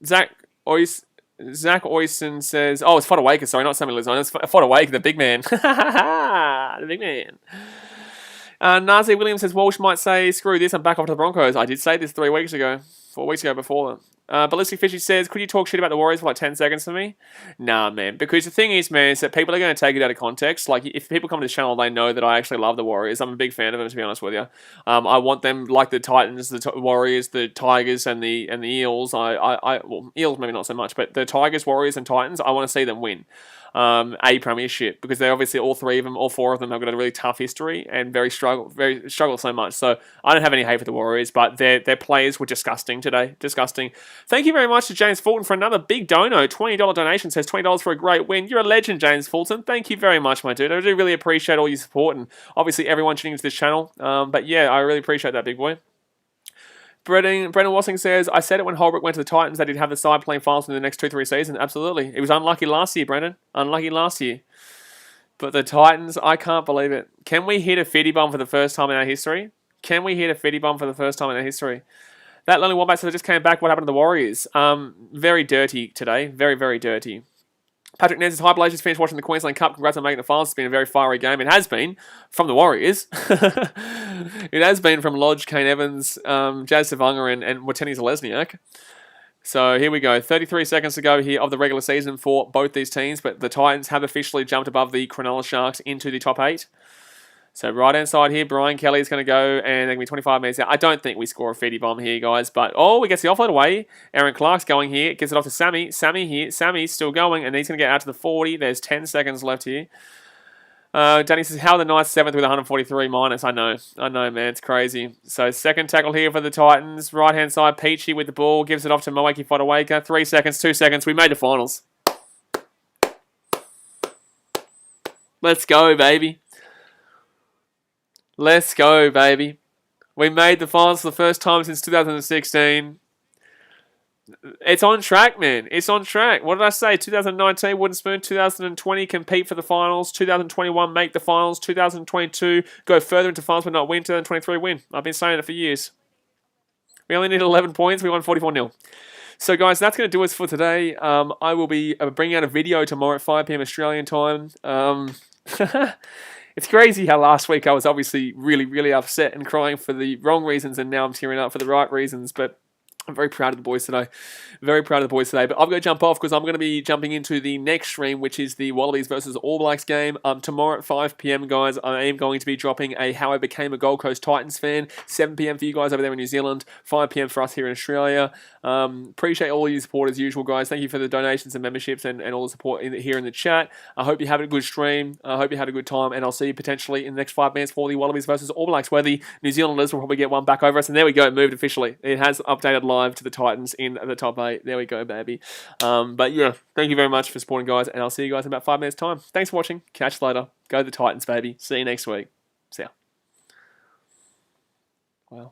Zach Oyston says, oh, it's Fodawaker, sorry, not Sammy Lazzoni. It's Fodawaker, the big man. The big man. Nazi Williams says, Walsh might say, screw this, I'm back off to the Broncos. I did say this 4 weeks ago before them. Ballistic Fishy says, could you talk shit about the Warriors for like 10 seconds for me? Nah, man. Because the thing is, man, is that people are going to take it out of context. Like, if people come to this channel, they know that I actually love the Warriors. I'm a big fan of them, to be honest with you. I want them, like the Titans, the Warriors, the Tigers, and the Eels. Well, Eels maybe not so much, but the Tigers, Warriors, and Titans, I want to see them win. A premiership, because they obviously all 4 of them have got a really tough history and very struggle so much. So I don't have any hate for the Warriors, but their players were disgusting today. Disgusting. Thank you very much to James Fulton for another big dono. $20 donation, says $20 for a great win. You're a legend, James Fulton. Thank you very much, my dude. I do really appreciate all your support and obviously everyone tuning into this channel. But yeah, I really appreciate that, big boy. Brendan Wassing says, I said it when Holbrook went to the Titans that he'd have the side playing finals in the next 2-3 seasons. Absolutely. It was unlucky last year, Brendan. Unlucky last year. But the Titans, I can't believe it. Can we hit a 50 bomb for the first time in our history? Can we hit a 50 bomb for the first time in our history? That Lonely Wombat says, I just came back. What happened to the Warriors? Very dirty today. Very, very dirty. Patrick Nance says, hi, Blaze, just finished watching the Queensland Cup. Congrats on making the finals. It's been a very fiery game. It has been from the Warriors. It has been from Lodge, Kane Evans, Jazz Savunga, and Wateni Zalesniak. So here we go. 33 seconds to go here of the regular season for both these teams, but the Titans have officially jumped above the Cronulla Sharks into the top 8. So right-hand side here, Brian Kelly is going to go, and they're going to be 25 metres out. I don't think we score a 50 bomb here, guys, but, oh, we get the offload away. Aaron Clark's going here, gets it off to Sammy. Sammy here, Sammy's still going, and he's going to get out to the 40. There's 10 seconds left here. Danny says, how are the Knights 7th with 143 minus? I know, man, it's crazy. So second tackle here for the Titans. Right-hand side, Peachy with the ball, gives it off to Moeki Fodawaker. 3 seconds, 2 seconds. We made the finals. Let's go, baby. Let's go, baby. We made the finals for the first time since 2016. It's on track, man. It's on track. What did I say? 2019, Wooden Spoon. 2020, compete for the finals. 2021, make the finals. 2022, go further into finals but not win. 2023, win. I've been saying it for years. We only need 11 points. We won 44-0. So, guys, that's going to do us for today. I will be bringing out a video tomorrow at 5 p.m. Australian time. It's crazy how last week I was obviously really, really upset and crying for the wrong reasons, and now I'm tearing up for the right reasons, but I'm very proud of the boys today. Very proud of the boys today. But I'm going to jump off because I'm going to be jumping into the next stream, which is the Wallabies versus All Blacks game. Tomorrow at 5 p.m, guys, I am going to be dropping a How I Became a Gold Coast Titans Fan. 7 p.m. for you guys over there in New Zealand. 5 p.m. for us here in Australia. Appreciate all your support as usual, guys. Thank you for the donations and memberships and all the support here in the chat. I hope you had a good stream. I hope you had a good time. And I'll see you potentially in the next 5 minutes for the Wallabies versus All Blacks, where the New Zealanders will probably get one back over us. And there we go. It moved officially. It has updated live to the Titans in the top 8. There we go, baby. But yeah, thank you very much for supporting, guys, and I'll see you guys in about 5 minutes' time. Thanks for watching. Catch you later. Go the Titans, baby. See you next week. See ya. Wow.